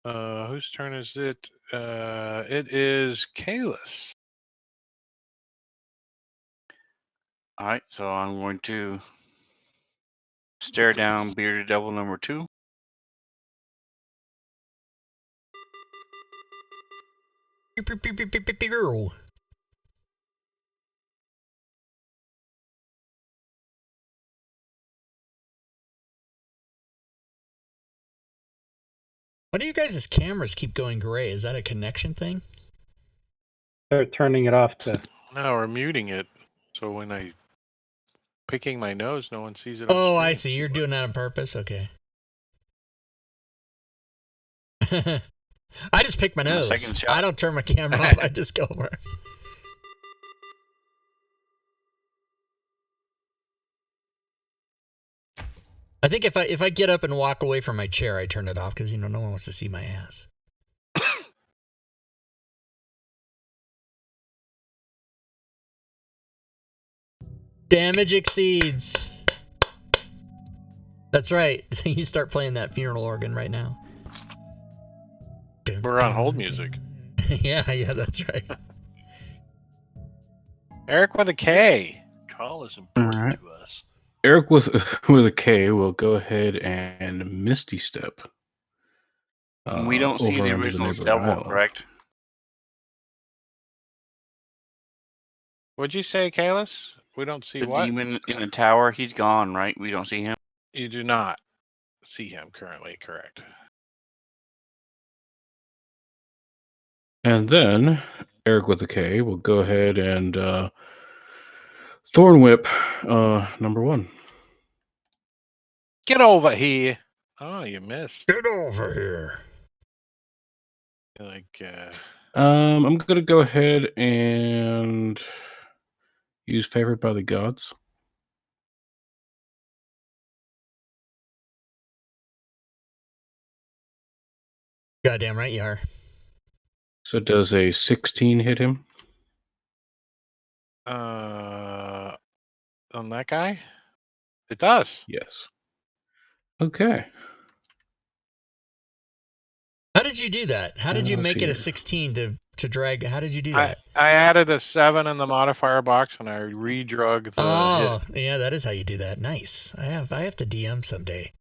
Speaker 3: Whose turn is it? It is Kalis.
Speaker 7: All right, so I'm going to stare down Bearded Devil number 2.
Speaker 2: Why do you guys' cameras keep going gray? Is that a connection thing?
Speaker 5: They're turning it off to.
Speaker 3: No, we're muting it. So when I picking my nose, no one sees it on
Speaker 2: Oh,
Speaker 3: screen.
Speaker 2: I see. You're doing that on purpose. Okay. I just pick my nose.
Speaker 7: second shot.
Speaker 2: I don't turn my camera off. I just go over. I think if I get up and walk away from my chair, I turn it off because no one wants to see my ass. Damage exceeds. That's right. You start playing that funeral organ right now.
Speaker 3: We're on hold music.
Speaker 2: yeah, that's right.
Speaker 3: Eric with a K.
Speaker 4: Call is important to us.
Speaker 1: Eric with a K will go ahead and Misty Step.
Speaker 7: We don't see
Speaker 1: over
Speaker 7: the
Speaker 1: into
Speaker 7: original
Speaker 1: neighboring
Speaker 7: devil,
Speaker 1: island.
Speaker 7: correct?
Speaker 3: What'd you say, Kalis? We don't see
Speaker 7: The
Speaker 3: what?
Speaker 7: demon in the tower, he's gone, right? We don't see him.
Speaker 3: You do not see him currently, correct?
Speaker 1: And then Eric with a K will go ahead and Thorn Whip number 1.
Speaker 3: Get over here. Oh, you missed.
Speaker 2: Get over here.
Speaker 3: Like,
Speaker 1: I'm gonna go ahead and use Favored by the Gods.
Speaker 2: Goddamn right you are.
Speaker 1: So does a 16 hit him?
Speaker 3: on that guy? It does.
Speaker 1: Yes. Okay.
Speaker 2: How did you do that? How did you
Speaker 1: let's
Speaker 2: make
Speaker 1: see
Speaker 2: it a
Speaker 1: here.
Speaker 2: 16 to drag? How did you do that?
Speaker 3: I added a 7 in the modifier box and I redrug the
Speaker 2: Oh, yeah, that is how you do that. Nice. I have to DM someday.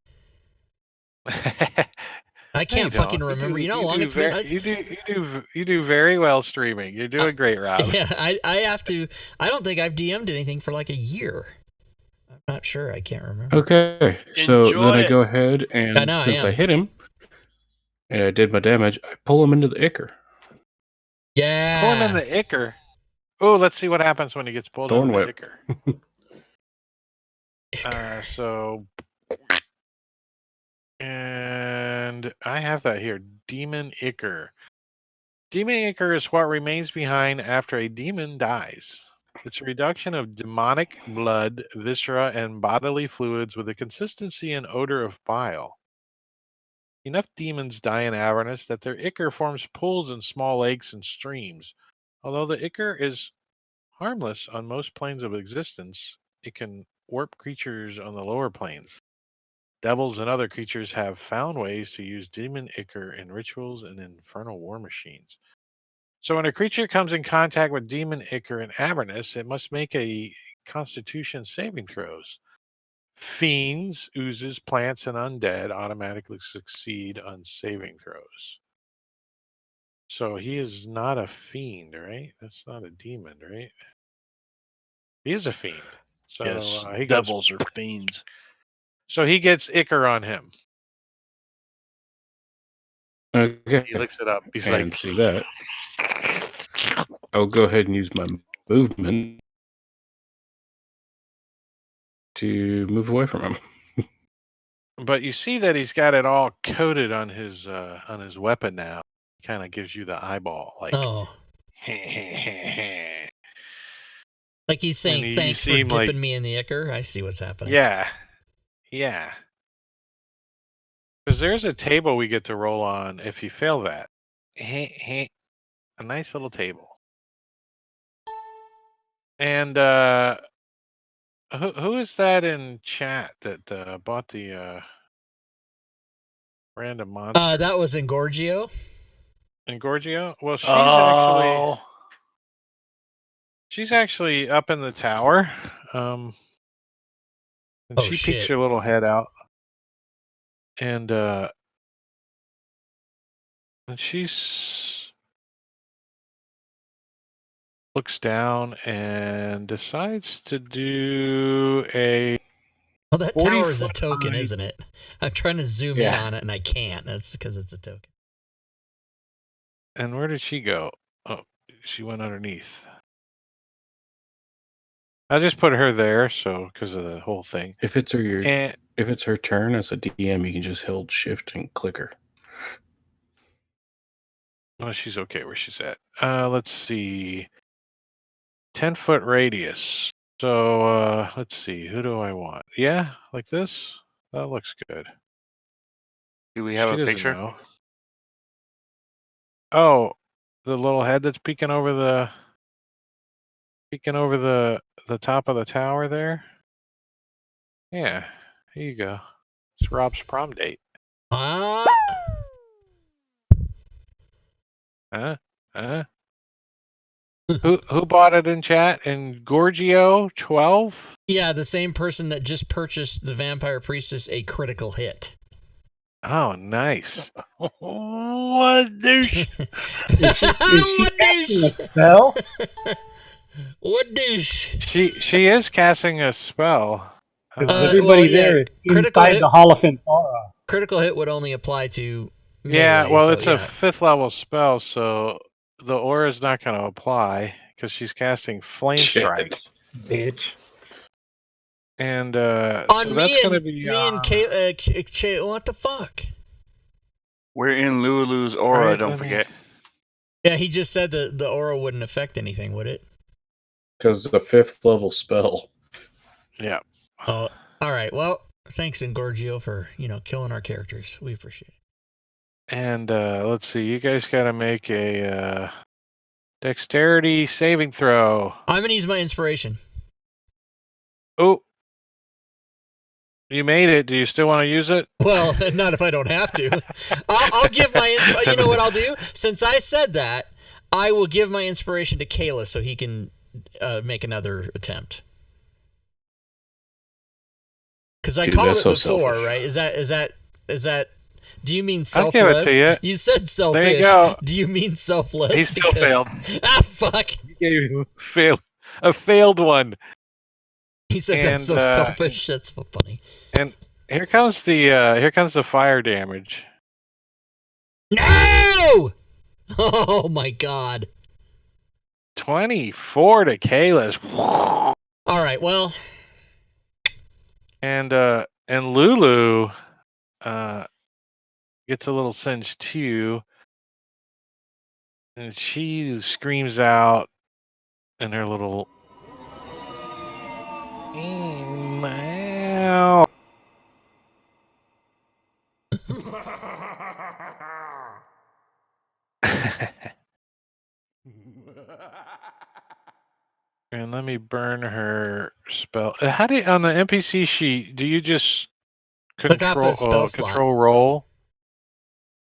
Speaker 3: hit.
Speaker 2: I can't fucking remember. You know how long it's been?
Speaker 3: You do very well streaming. You're doing great, Rob.
Speaker 2: Yeah, I have to. I don't think I've DM'd anything for like a year. I'm not sure. I can't remember.
Speaker 1: Okay. So
Speaker 4: Enjoy
Speaker 1: then I
Speaker 4: it.
Speaker 1: go ahead and
Speaker 2: I know, I
Speaker 1: since I
Speaker 2: am.
Speaker 1: hit him and I did my damage, I pull him into the Ichor.
Speaker 2: Yeah.
Speaker 3: Pull him in the Ichor. Oh, let's see what happens when he gets pulled
Speaker 1: Thorn
Speaker 3: into the
Speaker 1: Whip.
Speaker 3: Ichor. So, and I have that here. Demon Ichor. Demon Ichor is what remains behind after a demon dies. It's a reduction of demonic blood, viscera, and bodily fluids with a consistency and odor of bile. Enough demons die in Avernus that their ichor forms pools in small lakes and streams. Although the ichor is harmless on most planes of existence, it can warp creatures on the lower planes. Devils and other creatures have found ways to use demon ichor in rituals and infernal war machines. So when a creature comes in contact with demon ichor in Avernus, it must make a constitution saving throws. Fiends, oozes, plants, and undead automatically succeed on saving throws. So he is not a fiend, right? That's not a demon, right? He is a fiend. So
Speaker 4: Yes,
Speaker 3: he goes.
Speaker 4: devils are fiends.
Speaker 3: So he gets ichor on him.
Speaker 1: Okay.
Speaker 3: He looks it up. He's
Speaker 1: and
Speaker 3: like,
Speaker 1: see that. I'll go ahead and use my movement to move away from him.
Speaker 3: but you see that he's got it all coated on his weapon now. Kind of gives you the eyeball, like.
Speaker 2: Oh. Like he's saying,
Speaker 3: you
Speaker 2: thanks for
Speaker 3: seem
Speaker 2: dipping
Speaker 3: like-
Speaker 2: me in the ichor. I see what's happening.
Speaker 3: Yeah. Because there's a table we get to roll on if you fail that. A nice little table. And who is that in chat that bought the random monster?
Speaker 2: That was Engorgio.
Speaker 3: Engorgio? Well,
Speaker 4: Oh,
Speaker 3: she's actually up in the tower. And
Speaker 2: Oh,
Speaker 3: she
Speaker 2: shit.
Speaker 3: peeks her little head out. And she's looks down and decides to do a.
Speaker 2: Well, that tower is a
Speaker 3: 40-foot
Speaker 2: token,
Speaker 3: high-
Speaker 2: isn't it? I'm trying to zoom in
Speaker 3: Yeah.
Speaker 2: on it and I can't. That's because it's a token.
Speaker 3: And where did she go? Oh, she went underneath. I just put her there, so because of the whole thing.
Speaker 1: If it's
Speaker 3: And
Speaker 1: if it's her turn as a DM, you can just hold shift and click her.
Speaker 3: well, she's okay where she's at. Let's see. 10-foot radius. So let's see. Who do I want? Yeah, like this. That looks good.
Speaker 7: Do we have
Speaker 3: She
Speaker 7: a
Speaker 3: doesn't
Speaker 7: picture?
Speaker 3: know. Oh, the little head that's peeking over the top of the tower there. Yeah, here you go. It's Rob's prom date.
Speaker 2: Ah.
Speaker 3: Huh? Who bought it in chat? And Gorgio 12?
Speaker 2: Yeah, the same person that just purchased the Vampire Priestess a critical hit.
Speaker 3: Oh, nice.
Speaker 4: what douche?
Speaker 5: Is she
Speaker 2: What
Speaker 5: casting a
Speaker 2: douche?
Speaker 5: spell?
Speaker 2: What douche?
Speaker 3: She is casting a spell.
Speaker 5: Everybody there is inside the Hall of Fame aura.
Speaker 2: Critical hit would only apply to melee.
Speaker 3: Yeah, well,
Speaker 2: so,
Speaker 3: it's a 5th level spell, so the aura is not going to apply because she's casting Flame Strike.
Speaker 5: Bitch.
Speaker 3: And
Speaker 2: on
Speaker 3: so
Speaker 2: me
Speaker 3: that's going to
Speaker 2: and
Speaker 3: be
Speaker 2: me and Kate. What the fuck?
Speaker 7: We're in Lulu's aura,
Speaker 3: Right,
Speaker 7: don't forget.
Speaker 2: Yeah, he just said that the aura wouldn't affect anything, would it?
Speaker 1: Because it's a 5th level spell.
Speaker 3: Yeah.
Speaker 2: Oh, all right. Well, thanks, Engorgio, for killing our characters. We appreciate it.
Speaker 3: And let's see, you guys got to make a dexterity saving throw.
Speaker 2: I'm gonna use my inspiration.
Speaker 3: Oh, you made it. Do you still want to use it?
Speaker 2: Well, not if I don't have to. I'll give my inspiration. You know what I'll do? Since I said that, I will give my inspiration to Kayla so he can make another attempt. Because I called it
Speaker 1: so
Speaker 2: before,
Speaker 1: selfish.
Speaker 2: right? Is that? Do you mean
Speaker 3: I'll
Speaker 2: selfless?
Speaker 3: give it to you.
Speaker 2: You said selfish.
Speaker 3: There you go.
Speaker 2: Do you mean selfless?
Speaker 3: He still failed.
Speaker 2: Ah, fuck.
Speaker 3: He gave you a failed one.
Speaker 2: He said that's so selfish. That's so funny.
Speaker 3: And here comes the fire damage.
Speaker 2: No! Oh my god.
Speaker 3: 24 to Kayla's.
Speaker 2: All right, well.
Speaker 3: And Lulu gets a little singed too. And she screams out in her little meow. And let me burn her spell. How do you, on the NPC sheet? Do you just control roll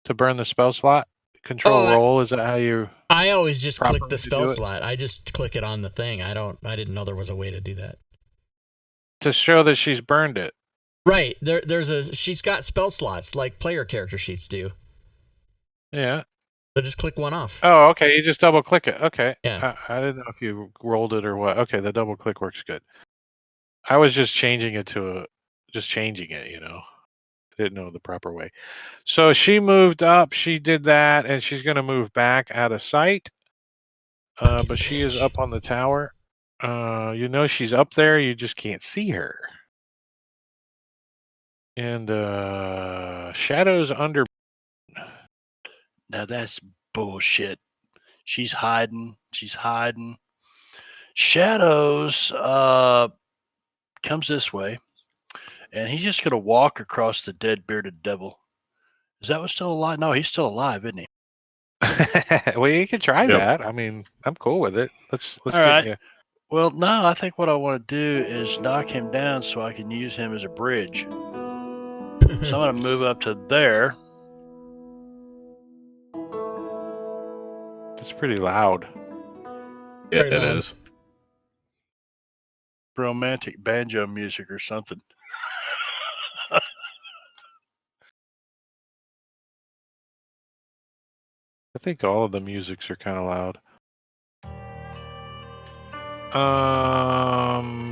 Speaker 3: to burn the spell slot? Control roll, is that how you?
Speaker 2: I always just click the spell slot. I just click it on the thing. I didn't know there was a way to do that.
Speaker 3: To show that she's burned it.
Speaker 2: Right. She's got spell slots like player character sheets do.
Speaker 3: Yeah.
Speaker 2: So just click one off.
Speaker 3: Oh, okay. You just double click it. Okay.
Speaker 2: Yeah.
Speaker 3: I didn't know if you rolled it or what. Okay, the double click works good. I was just changing it, Didn't know the proper way. So she moved up, she did that, and she's gonna move back out of sight. But she is up on the tower. She's up there, you just can't see her. And Shadow's under.
Speaker 4: Now that's bullshit. She's hiding. Shadows comes this way, and he's just gonna walk across the dead bearded devil. Is that one still alive? No, he's still alive, isn't he?
Speaker 3: Well, you can try that. I mean, I'm cool with it. Let's
Speaker 4: All
Speaker 3: get
Speaker 4: right.
Speaker 3: you.
Speaker 4: Well, no, I think what I want to do is knock him down so I can use him as a bridge. So I'm going to move up to there.
Speaker 3: It's pretty loud.
Speaker 1: Yeah, it is.
Speaker 4: Romantic banjo music or something.
Speaker 3: I think all of the musics are kind of loud.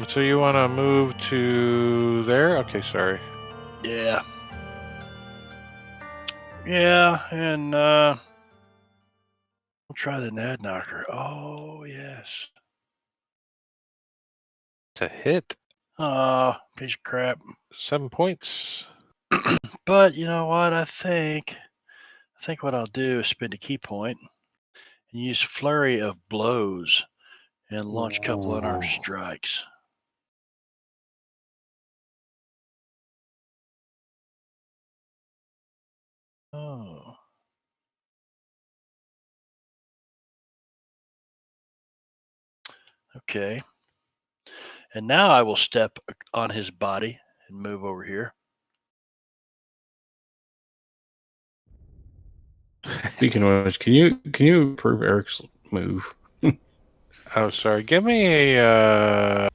Speaker 3: So you want to move to there? Okay, sorry.
Speaker 4: Yeah. Yeah, and we'll try the Nad Knocker. Oh, yes.
Speaker 3: It's a hit.
Speaker 4: Oh, piece of crap.
Speaker 3: 7 points.
Speaker 4: But you know what? I think what I'll do is spend a key point and use Flurry of Blows and launch a couple unarmed strikes. Oh. Okay. And now I will step on his body and move over here.
Speaker 1: Speaking of which, can you improve Eric's move?
Speaker 3: Oh, sorry. Give me a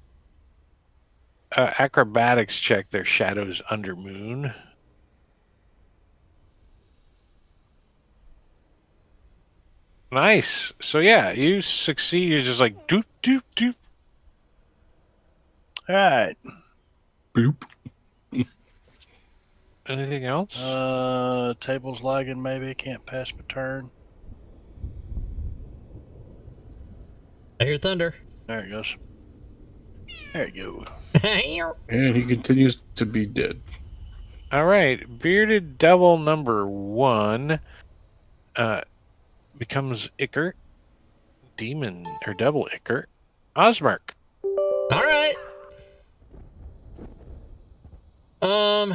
Speaker 3: acrobatics check there, Shadows under Moon. Nice. So yeah, you succeed. You're just like doop doop doop.
Speaker 4: All right.
Speaker 1: Boop.
Speaker 3: Anything else?
Speaker 4: Table's lagging. Maybe can't pass my turn.
Speaker 2: I hear thunder.
Speaker 4: There it goes. There you go.
Speaker 1: And he continues to be dead.
Speaker 3: All right, bearded devil number 1 becomes Icker. Demon or devil Icker. Osmark.
Speaker 2: All right.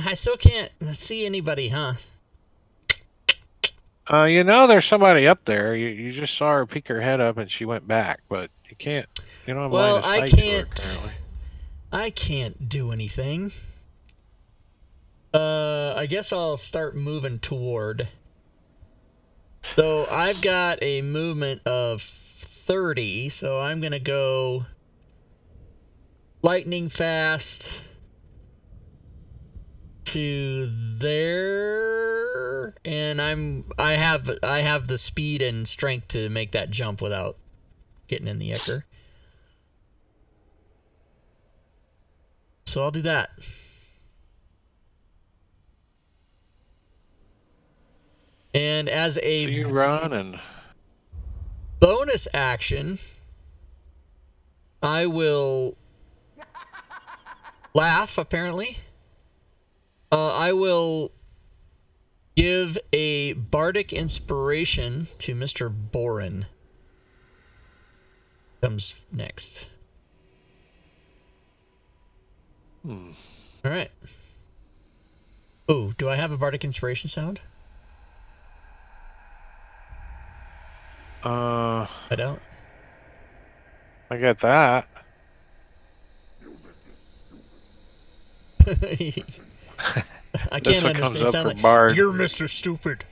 Speaker 2: I still can't see anybody, huh?
Speaker 3: You know there's somebody up there. You just saw her peek her head up and she went back, but you can't. You don't have line of sight to her currently.
Speaker 2: I can't do anything. I guess I'll start moving toward. So I've got a movement of 30, so I'm gonna go lightning fast to there, and I have the speed and strength to make that jump without getting in the Ecker. So I'll do that. And as a
Speaker 3: So you run and
Speaker 2: bonus action, I will laugh, apparently. I will give a bardic inspiration to Mr. Boren. Comes next. All right. Oh, do I have a bardic inspiration sound? I don't.
Speaker 3: I get that.
Speaker 2: I can't
Speaker 3: what comes
Speaker 2: understand.
Speaker 3: up
Speaker 2: Sound
Speaker 3: for
Speaker 2: like
Speaker 3: Bard.
Speaker 2: you're Mr. Stupid.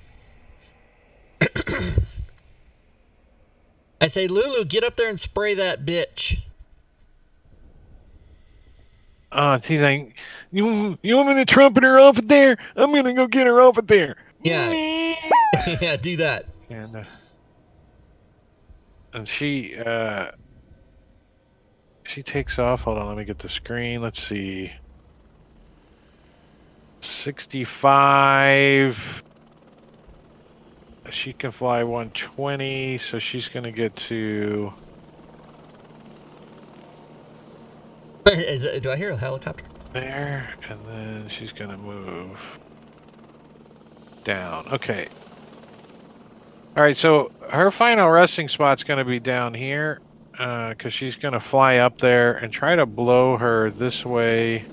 Speaker 2: I say, Lulu, get up there and spray that bitch.
Speaker 3: He's like, you want me to trumpet her off of there? I'm gonna go get her off of there.
Speaker 2: Yeah. Yeah, do that.
Speaker 3: And she takes off. Hold on, let me get the screen. Let's see. 65. She can fly 120, so she's gonna get to.
Speaker 2: Do I hear a helicopter?
Speaker 3: There, and then she's gonna move down. Okay. All right, so her final resting spot's gonna be down here, because she's gonna fly up there and try to blow her this way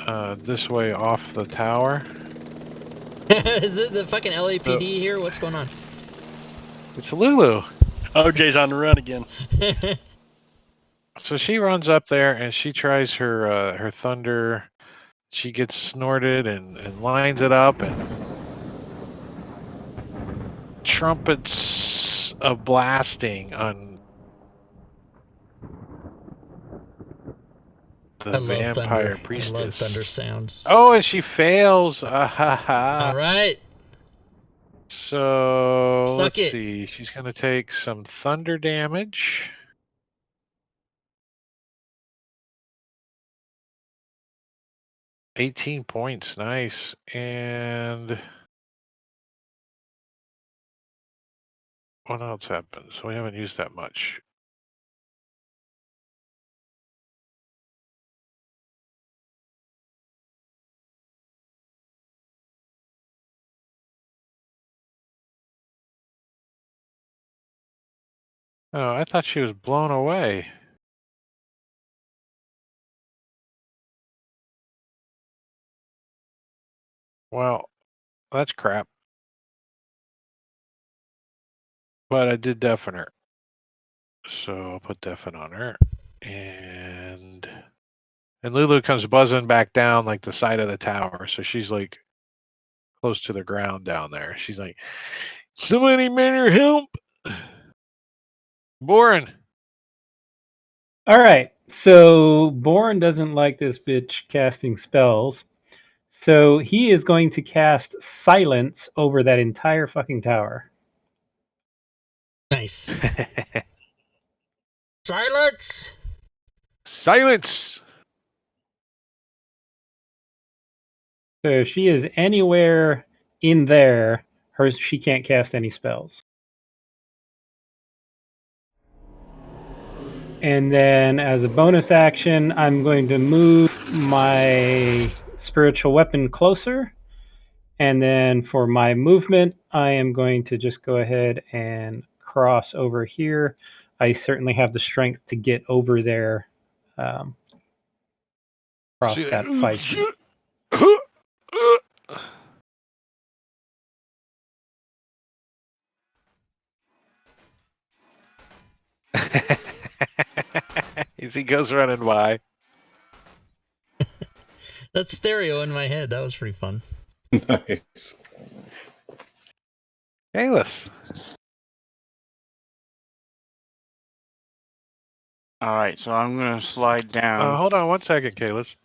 Speaker 3: off the tower.
Speaker 2: Is it the fucking LAPD here? What's going on?
Speaker 3: It's Lulu.
Speaker 4: OJ's on the run again.
Speaker 3: So she runs up there and she tries her thunder. She gets snorted and lines it up and trumpets of blasting on the vampire priestess.
Speaker 2: I love thunder sounds.
Speaker 3: Oh, and she fails. All
Speaker 2: right.
Speaker 3: So
Speaker 2: Suck
Speaker 3: let's
Speaker 2: it.
Speaker 3: see. She's gonna take some thunder damage. $18 points, nice. And what else happens? We haven't used that much. Oh, I thought she was blown away. Well, that's crap. But I did deafen her. So I'll put deafen on her. And Lulu comes buzzing back down like the side of the tower. So she's like close to the ground down there. She's like, somebody better help. Boren.
Speaker 5: All right. So Boren doesn't like this bitch casting spells. So he is going to cast silence over that entire fucking tower.
Speaker 2: Nice. Silence.
Speaker 3: Silence.
Speaker 5: So if she is anywhere in there, she can't cast any spells. And then as a bonus action, I'm going to move my spiritual weapon closer. And then for my movement, I am going to just go ahead and cross over here. I certainly have the strength to get over there across that 5 feet.
Speaker 3: As he goes running by.
Speaker 2: That's stereo in my head. That was pretty fun.
Speaker 1: Nice.
Speaker 3: Kalis.
Speaker 7: All right, so I'm gonna slide down.
Speaker 3: Hold on 1 second, Kalis.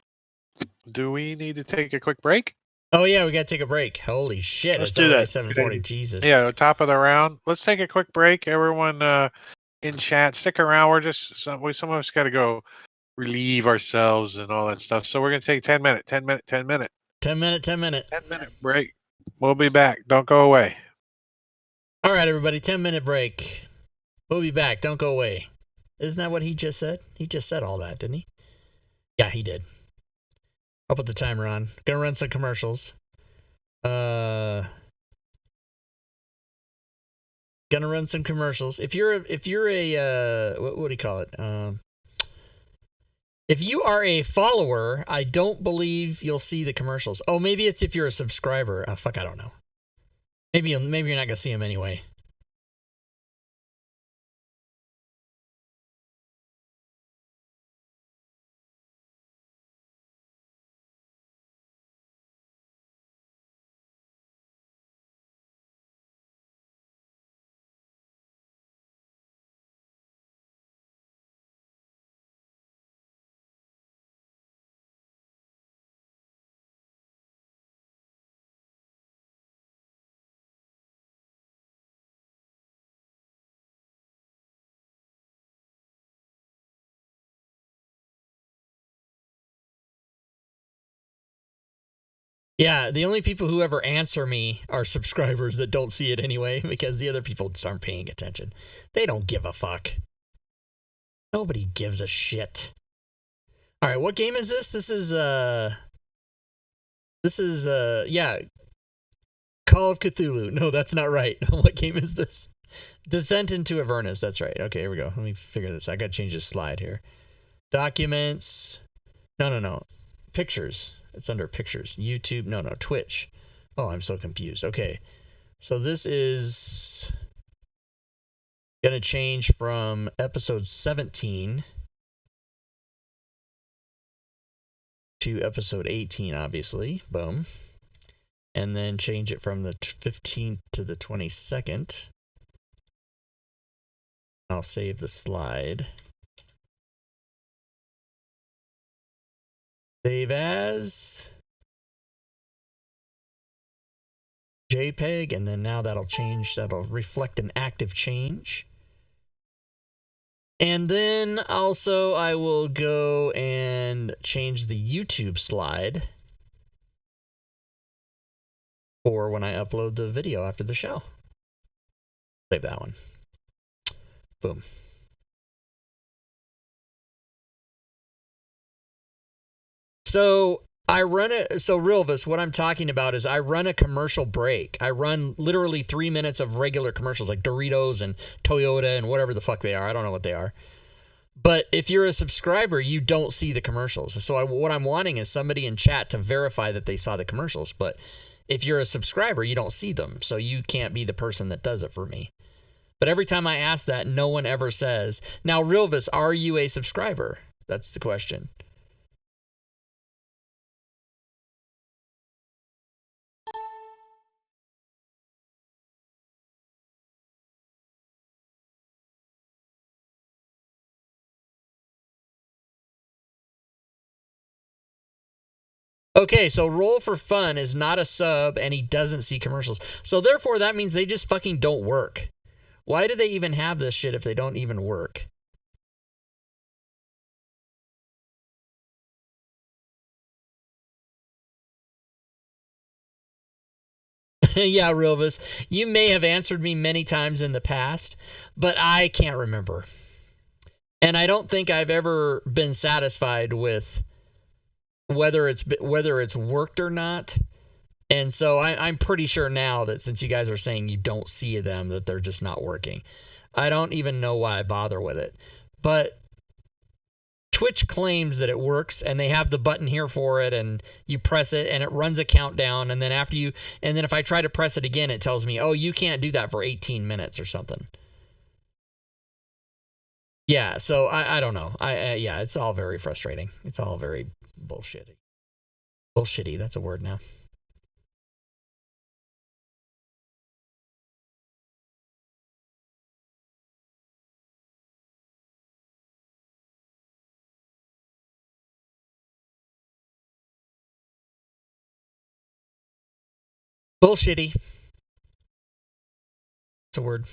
Speaker 3: Do we need to take a quick break?
Speaker 2: Oh yeah, we gotta take a break. Holy shit!
Speaker 4: Let's
Speaker 2: It's
Speaker 4: do
Speaker 2: already
Speaker 4: that.
Speaker 2: 7:40. Jesus.
Speaker 3: Yeah, top of the round. Let's take a quick break. Everyone in chat, stick around. We're just some of us got to go relieve ourselves and all that stuff. So we're gonna take 10 minute
Speaker 2: 10 minute.
Speaker 3: 10 minute break. We'll be back. Don't go away.
Speaker 2: All right, everybody. 10-minute break. We'll be back. Don't go away. Isn't that what he just said? He just said all that, didn't he? Yeah, he did. I'll put the timer on. Gonna run some commercials. Gonna run some commercials. If you're a what do you call it? If you are a follower, I don't believe you'll see the commercials. Oh, maybe it's if you're a subscriber. Fuck, I don't know. Maybe you're not gonna see them anyway. Yeah, the only people who ever answer me are subscribers that don't see it anyway, because the other people just aren't paying attention. They don't give a fuck. Nobody gives a shit. All right, what game is this? This is yeah, Call of Cthulhu. No, that's not right. What game is this? Descent into Avernus. That's right. Okay, here we go. Let me figure this. I gotta change this slide here. Documents. No. Pictures. It's under pictures. YouTube. No. Twitch. Oh, I'm so confused. Okay. So this is going to change from episode 17 to episode 18, obviously. Boom. And then change it from the 15th to the 22nd. I'll save the slide. Save as JPEG, and then now that'll change. That'll reflect an active change. And then also I will go and change the YouTube slide for when I upload the video after the show. Save that one. Boom. So Rilvis, what I'm talking about is I run a commercial break. I run literally 3 minutes of regular commercials like Doritos and Toyota and whatever the fuck they are. I don't know what they are. But if you're a subscriber, you don't see the commercials. So what I'm wanting is somebody in chat to verify that they saw the commercials. But if you're a subscriber, you don't see them. So you can't be the person that does it for me. But every time I ask that, no one ever says, now, Rilvis, are you a subscriber? That's the question. Okay, so Roll for Fun is not a sub, and he doesn't see commercials. So therefore, that means they just fucking don't work. Why do they even have this shit if they don't even work? Yeah, Rilvis, you may have answered me many times in the past, but I can't remember. And I don't think I've ever been satisfied with whether it's worked or not. And so I'm pretty sure now that since you guys are saying you don't see them, that they're just not working. I don't even know why I bother with it. But Twitch claims that it works, and they have the button here for it, and you press it, and it runs a countdown, and then if I try to press it again, it tells me, oh, you can't do that for 18 minutes or something. Yeah, so I don't know. Yeah, it's all very frustrating. It's all very bullshitty. Bullshitty, that's a word now. Bullshitty. It's a word.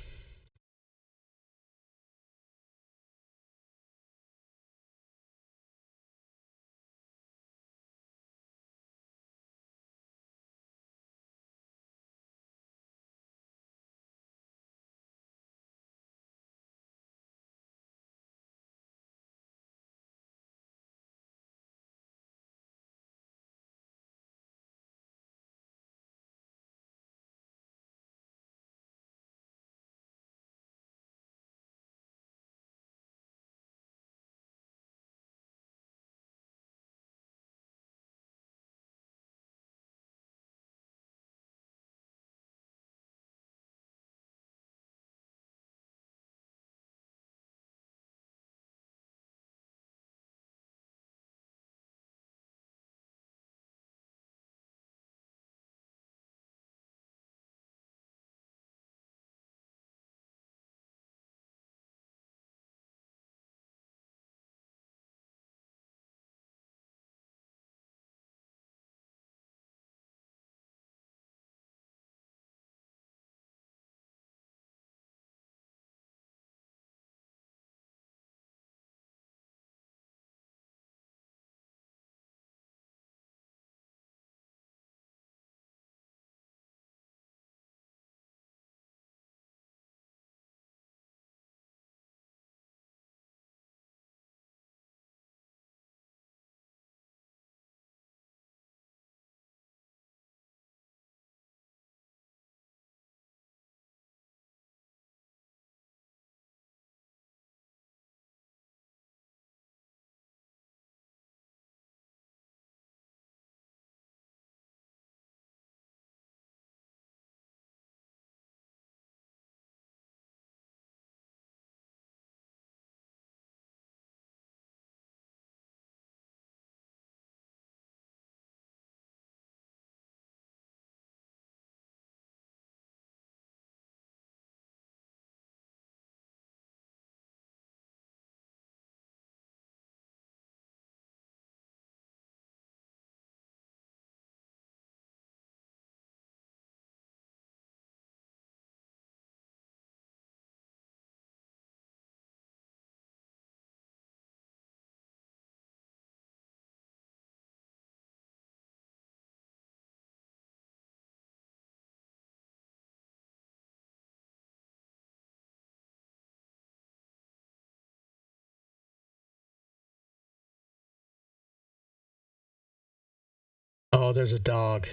Speaker 2: Oh, there's a dog.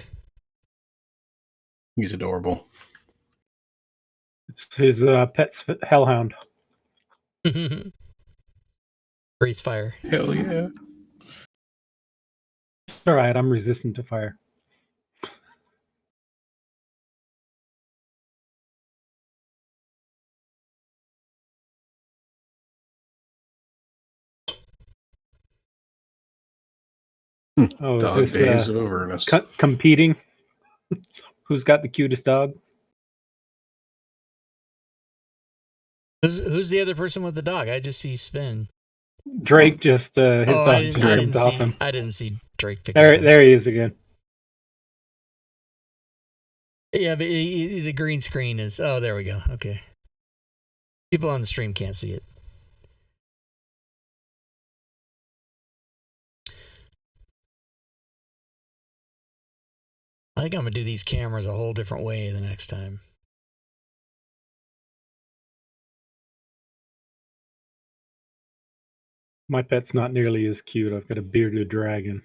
Speaker 1: He's adorable.
Speaker 5: It's his pet's hellhound.
Speaker 2: Breathes fire.
Speaker 1: Hell yeah.
Speaker 5: All right, I'm resistant to fire. Oh,
Speaker 1: Dog
Speaker 5: is
Speaker 1: days
Speaker 5: this
Speaker 1: of Avernus.
Speaker 5: competing? Who's got the cutest dog?
Speaker 2: Who's the other person with the dog? I just see Spin.
Speaker 5: Drake just his
Speaker 2: Oh,
Speaker 5: dog just jumped off him.
Speaker 2: I didn't see Drake pick his dog.
Speaker 5: There he is again.
Speaker 2: Yeah, but the green screen is. Oh, there we go. Okay. People on the stream can't see it. think I'm gonna do these cameras a whole different way the next time.
Speaker 5: My pet's not nearly as cute. I've got a bearded dragon.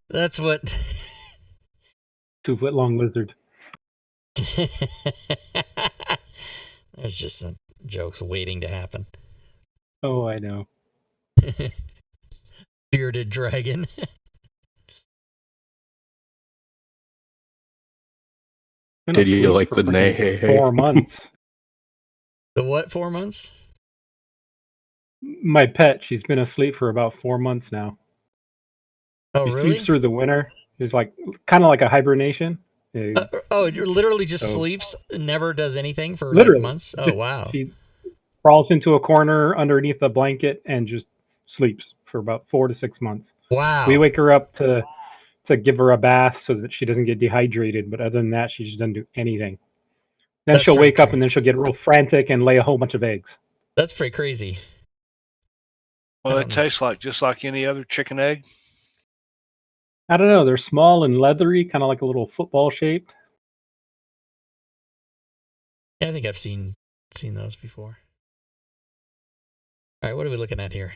Speaker 2: That's what.
Speaker 5: 2-foot long lizard.
Speaker 2: There's just some jokes waiting to happen.
Speaker 5: Oh, I know.
Speaker 2: Bearded dragon.
Speaker 1: Did you like the nay hey hey?
Speaker 5: 4 months.
Speaker 2: The what? 4 months?
Speaker 5: My pet, she's been asleep for about 4 months now.
Speaker 2: Oh,
Speaker 5: She
Speaker 2: really?
Speaker 5: sleeps through the winter. It's like kind of like a hibernation.
Speaker 2: It literally just sleeps, never does anything for
Speaker 5: literally
Speaker 2: like months. Oh, wow.
Speaker 5: She crawls into a corner underneath a blanket and just sleeps for about 4 to 6 months.
Speaker 2: Wow.
Speaker 5: We wake her up to give her a bath so that she doesn't get dehydrated, but other than that, she just doesn't do anything. Then she'll wake up and then she'll get real frantic and lay a whole bunch of eggs.
Speaker 2: That's pretty crazy.
Speaker 4: Well, it tastes like just like any other chicken egg.
Speaker 5: I don't know. They're small and leathery, kind of like a little football shaped.
Speaker 2: Yeah, I think I've seen those before. All right, what are we looking at here?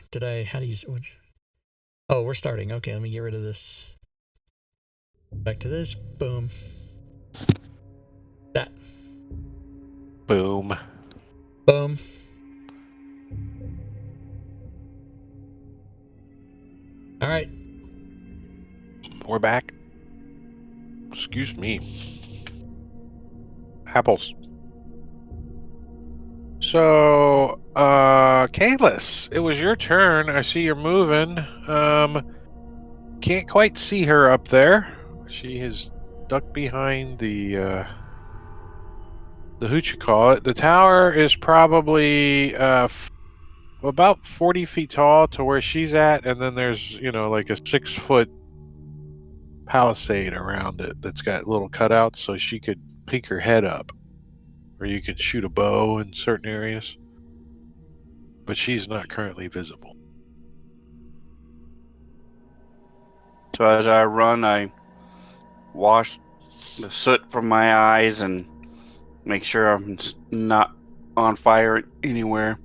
Speaker 2: Oh, we're starting. Okay, let me get rid of this. Back to this. Boom. That.
Speaker 3: Boom.
Speaker 2: Boom. All right.
Speaker 3: We're back. Excuse me. Apples. So, Kalis, it was your turn. I see you're moving. Can't quite see her up there. She is ducked behind the who'd you call it? The tower is probably about 40 feet tall to where she's at, and then there's like a 6-foot palisade around it that's got little cutouts so she could peek her head up, or you could shoot a bow in certain areas, but she's not currently visible.
Speaker 7: So as I run, I wash the soot from my eyes and make sure I'm not on fire anywhere.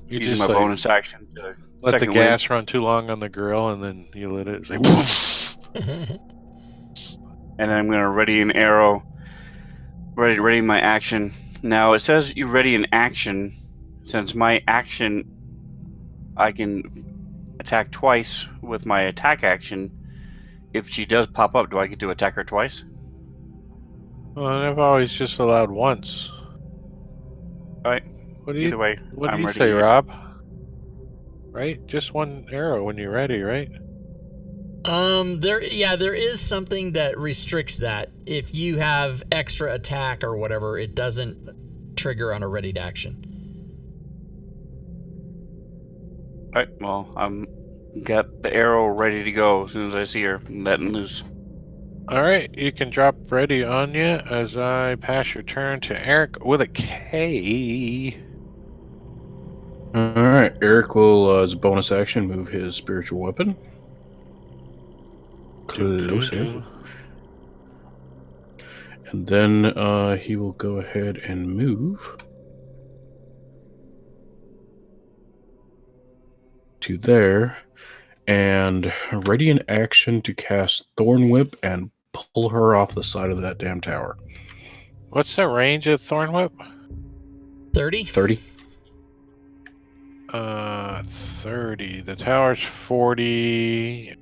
Speaker 3: You
Speaker 7: using
Speaker 3: just
Speaker 7: my bonus action to
Speaker 3: let the gas run too long on the grill, and then you lit it. It's like,
Speaker 7: and then I'm gonna ready an arrow. Ready my action. Now it says you ready an action. Since my action, I can attack twice with my attack action. If she does pop up, do I get to attack her twice?
Speaker 3: well, I've always just allowed once.
Speaker 7: All right.
Speaker 3: What do
Speaker 7: Either
Speaker 3: you?
Speaker 7: way,
Speaker 3: What do
Speaker 7: I'm
Speaker 3: you
Speaker 7: ready.
Speaker 3: say, Rob? Right, just one arrow when you're ready, right?
Speaker 2: There is something that restricts that. If you have extra attack or whatever, it doesn't trigger on a readied action.
Speaker 7: All right. Well, I'm got the arrow ready to go as soon as I see her letting loose.
Speaker 3: All right, you can drop ready on you as I pass your turn to Eric with a K.
Speaker 1: All right, Eric will, as a bonus action, move his spiritual weapon closer. And then he will go ahead and move to there and ready an action to cast Thorn Whip and pull her off the side of that damn tower.
Speaker 3: What's the range of Thorn Whip?
Speaker 2: 30?
Speaker 1: 30.
Speaker 3: 30. The tower's 40.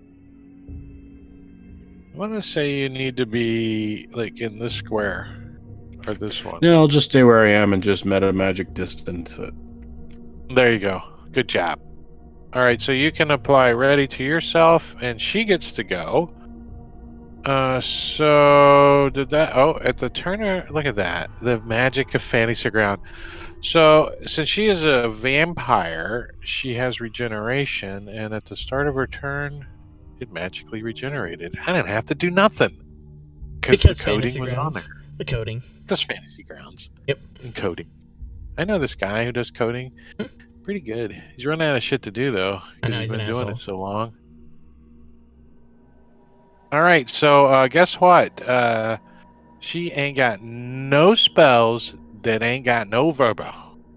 Speaker 3: I want to say you need to be like in this square or this one.
Speaker 1: No, I'll just stay where I am and just meta magic distance it.
Speaker 3: There you go. Good job. All right, so you can apply ready to yourself, and she gets to go. So did that? Oh, at the turn, look at that. The magic of Fantasy Ground. So since she is a vampire, she has regeneration, and at the start of her turn, it magically regenerated. I didn't have to do nothing because the coding was on there.
Speaker 2: The coding.
Speaker 3: Just Fantasy Grounds.
Speaker 2: Yep.
Speaker 3: And coding. I know this guy who does coding. Pretty good. He's running out of shit to do though, because he's been doing it so long. All right, so guess what? She ain't got no spells that ain't got no verbo.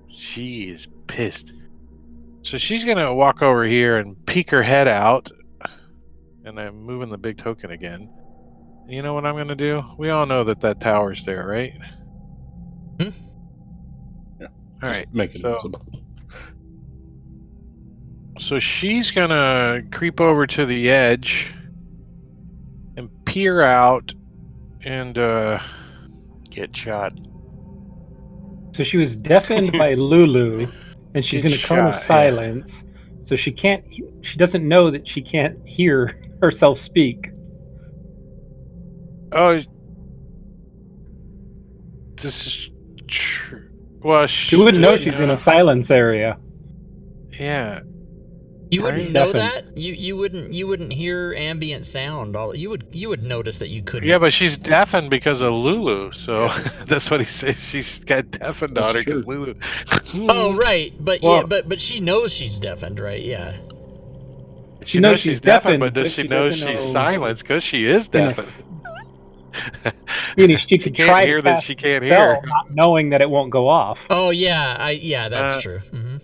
Speaker 3: She is pissed. So she's gonna walk over here and peek her head out. And I'm moving the big token again. And you know what I'm gonna do? We all know that tower's there, right?
Speaker 2: Hmm?
Speaker 1: Yeah.
Speaker 3: All
Speaker 1: Just
Speaker 3: right.
Speaker 1: make it visible.
Speaker 3: So she's gonna creep over to the edge and peer out and
Speaker 7: Get shot.
Speaker 5: So she was deafened by Lulu, and she's
Speaker 3: Get
Speaker 5: in a cone of
Speaker 3: shot, yeah.
Speaker 5: silence. So she can't. She doesn't know that she can't hear herself speak.
Speaker 3: Oh, this is true. Well,
Speaker 5: She wouldn't know
Speaker 3: she
Speaker 5: she's in a silence area.
Speaker 3: Yeah.
Speaker 2: You
Speaker 3: Right?
Speaker 2: wouldn't know
Speaker 5: Deafened.
Speaker 2: that. You wouldn't hear ambient sound. You would notice that you couldn't.
Speaker 3: Yeah, but she's deafened because of Lulu, so
Speaker 1: Yeah.
Speaker 3: that's what he says. She's got deafened on
Speaker 1: That's
Speaker 3: her because
Speaker 1: true.
Speaker 3: Lulu.
Speaker 2: Oh right, but yeah,
Speaker 3: Well,
Speaker 2: but she knows she's deafened, right? Yeah.
Speaker 5: She
Speaker 3: she
Speaker 5: knows
Speaker 3: knows
Speaker 5: she's
Speaker 3: she's deafened, but
Speaker 5: deafened,
Speaker 3: does
Speaker 5: but
Speaker 3: she
Speaker 5: she
Speaker 3: know
Speaker 5: doesn't
Speaker 3: she's
Speaker 5: know
Speaker 3: silenced because she is
Speaker 5: in a.
Speaker 3: deafened?
Speaker 5: Meaning she
Speaker 3: She
Speaker 5: could
Speaker 3: can't
Speaker 5: try to
Speaker 3: hear that
Speaker 5: cast
Speaker 3: she
Speaker 5: a
Speaker 3: can't
Speaker 5: spell,
Speaker 3: hear.
Speaker 5: not knowing that it won't go off.
Speaker 2: Oh yeah, that's
Speaker 3: Uh,
Speaker 2: true. Mm-hmm.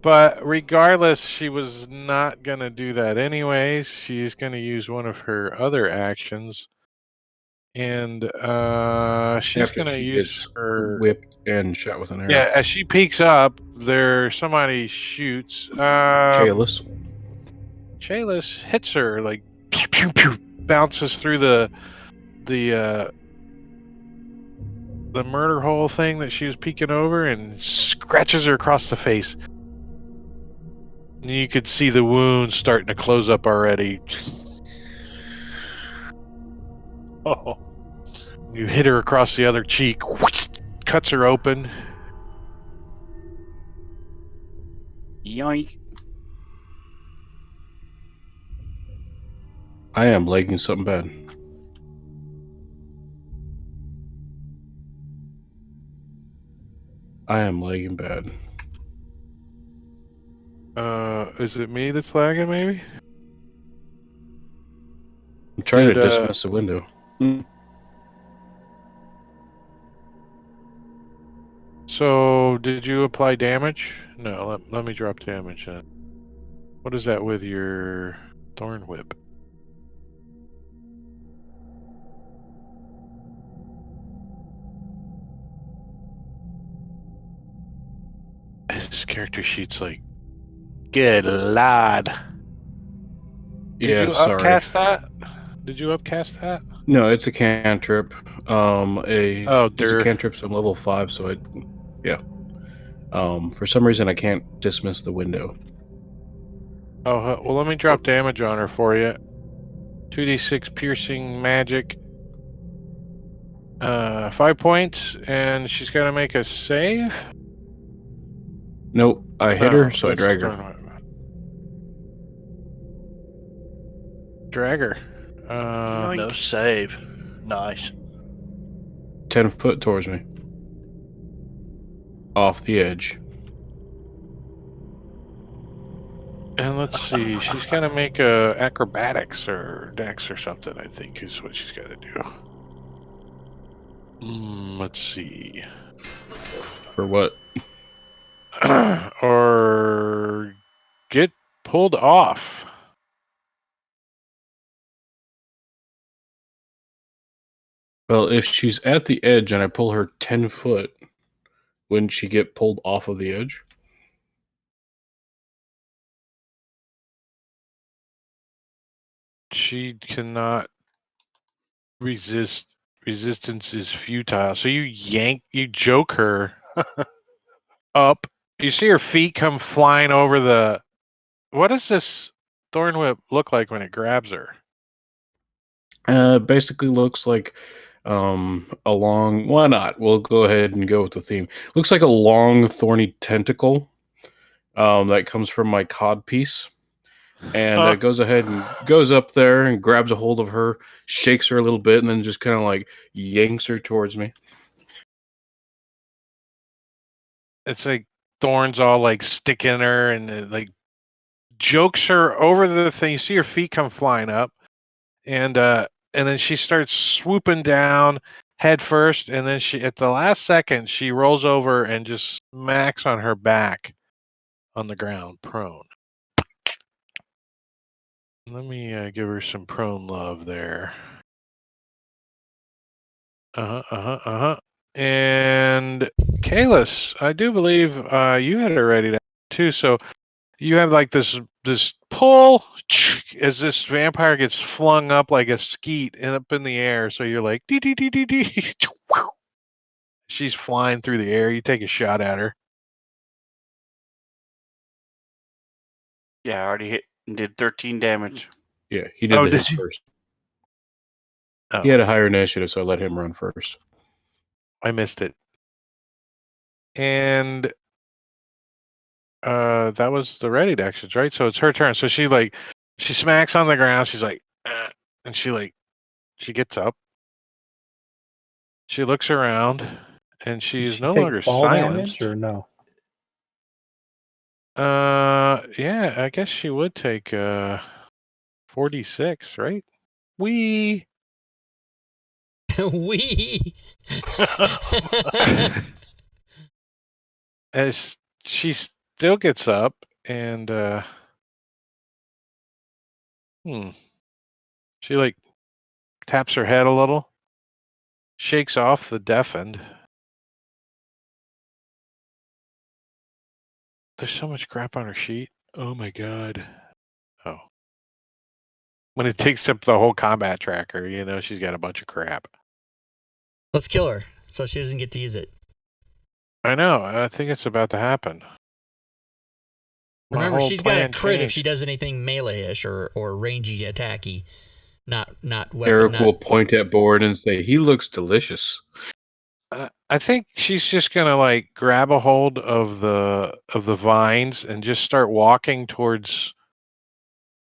Speaker 3: But regardless, she was not going to do that anyways. She's going to use one of her other actions. And she's
Speaker 1: After
Speaker 3: going to
Speaker 1: she
Speaker 3: use
Speaker 1: gets
Speaker 3: her.
Speaker 1: whipped and shot with an
Speaker 3: Yeah,
Speaker 1: arrow.
Speaker 3: as she peeks up, somebody shoots.
Speaker 1: Chalice.
Speaker 3: Chalice hits her, like, pew, pew, pew, bounces through the murder hole thing that she was peeking over and scratches her across the face. And you could see the wound starting to close up already. Oh. You hit her across the other cheek, whoosh, cuts her open.
Speaker 7: Yoink.
Speaker 1: I am lagging something bad. I am lagging bad.
Speaker 3: Is it me that's lagging, maybe?
Speaker 1: I'm trying to
Speaker 3: Did,
Speaker 1: dismiss the window.
Speaker 3: So, did you apply damage? No, let me drop damage then. What is that with your thorn whip? His character sheet's like, good lord. Did
Speaker 1: Yeah,
Speaker 3: you
Speaker 1: sorry.
Speaker 3: upcast that? Did you upcast that?
Speaker 1: No, it's a cantrip.
Speaker 3: Oh,
Speaker 1: It's a
Speaker 3: dear.
Speaker 1: cantrip, so I'm level 5, so yeah. For some reason I can't dismiss the window.
Speaker 3: Oh, well, let me drop damage on her for you. 2d6 piercing magic. 5 points, and she's got to make a save.
Speaker 1: Nope, I hit her, so I
Speaker 3: that's
Speaker 1: drag
Speaker 3: thorn
Speaker 1: her.
Speaker 3: whip. Drag her.
Speaker 4: No save. Nice.
Speaker 1: 10 foot towards me. Off the edge.
Speaker 3: And let's see, she's got to make a acrobatics or dex or something, I think is what she's got to do. Let's see.
Speaker 1: For what?
Speaker 3: Or get pulled off.
Speaker 1: Well, if she's at the edge and I pull her 10 foot, wouldn't she get pulled off of the edge?
Speaker 3: She cannot resist. Resistance is futile. So you joke her up. You see her feet come flying over the. What does this thorn whip look like when it grabs her?
Speaker 1: Basically looks like a long. Why not? We'll go ahead and go with the theme. Looks like a long, thorny tentacle that comes from my cod piece, and goes ahead and goes up there and grabs a hold of her, shakes her a little bit, and then just kind of like yanks her towards me.
Speaker 3: It's like thorns all like stick in her and like jokes her over the thing. You see her feet come flying up, and then she starts swooping down head first, and then she, at the last second, she rolls over and just smacks on her back on the ground, prone. Let me give her some prone love there. And Kalis, I do believe you had it ready to too. So you have like this pull as this vampire gets flung up like a skeet and up in the air. So you're like dee dee dee dee dee. She's flying through the air. You take a shot at her.
Speaker 7: Yeah, I already hit and did 13 damage.
Speaker 1: Yeah, he did
Speaker 3: Oh,
Speaker 1: the
Speaker 3: did
Speaker 1: hits
Speaker 3: you?
Speaker 1: first.
Speaker 3: Oh,
Speaker 1: He had a higher initiative, so I let him run first.
Speaker 3: I missed it. And that was the ready actions, right? So it's her turn. So she smacks on the ground. She's like, and she gets up. She looks around, and she's
Speaker 5: Did she
Speaker 3: no
Speaker 5: take
Speaker 3: longer
Speaker 5: fall
Speaker 3: silenced.
Speaker 5: damage or no?
Speaker 3: Yeah, I guess she would take 46, right? We
Speaker 2: We.
Speaker 3: as she still gets up and she like taps her head a little, shakes off the deafened. There's so much crap on her sheet. Oh my god. Oh. When it takes up the whole combat tracker, she's got a bunch of crap.
Speaker 2: Let's kill her so she doesn't get to use it.
Speaker 3: I know. I think it's about to happen.
Speaker 2: Remember, she's got a crit if
Speaker 3: changed.
Speaker 2: she does anything melee-ish or rangy attacky, not weapon.
Speaker 1: Eric will point at Board and say, "He looks delicious."
Speaker 3: I think she's just gonna like grab a hold of the vines and just start walking towards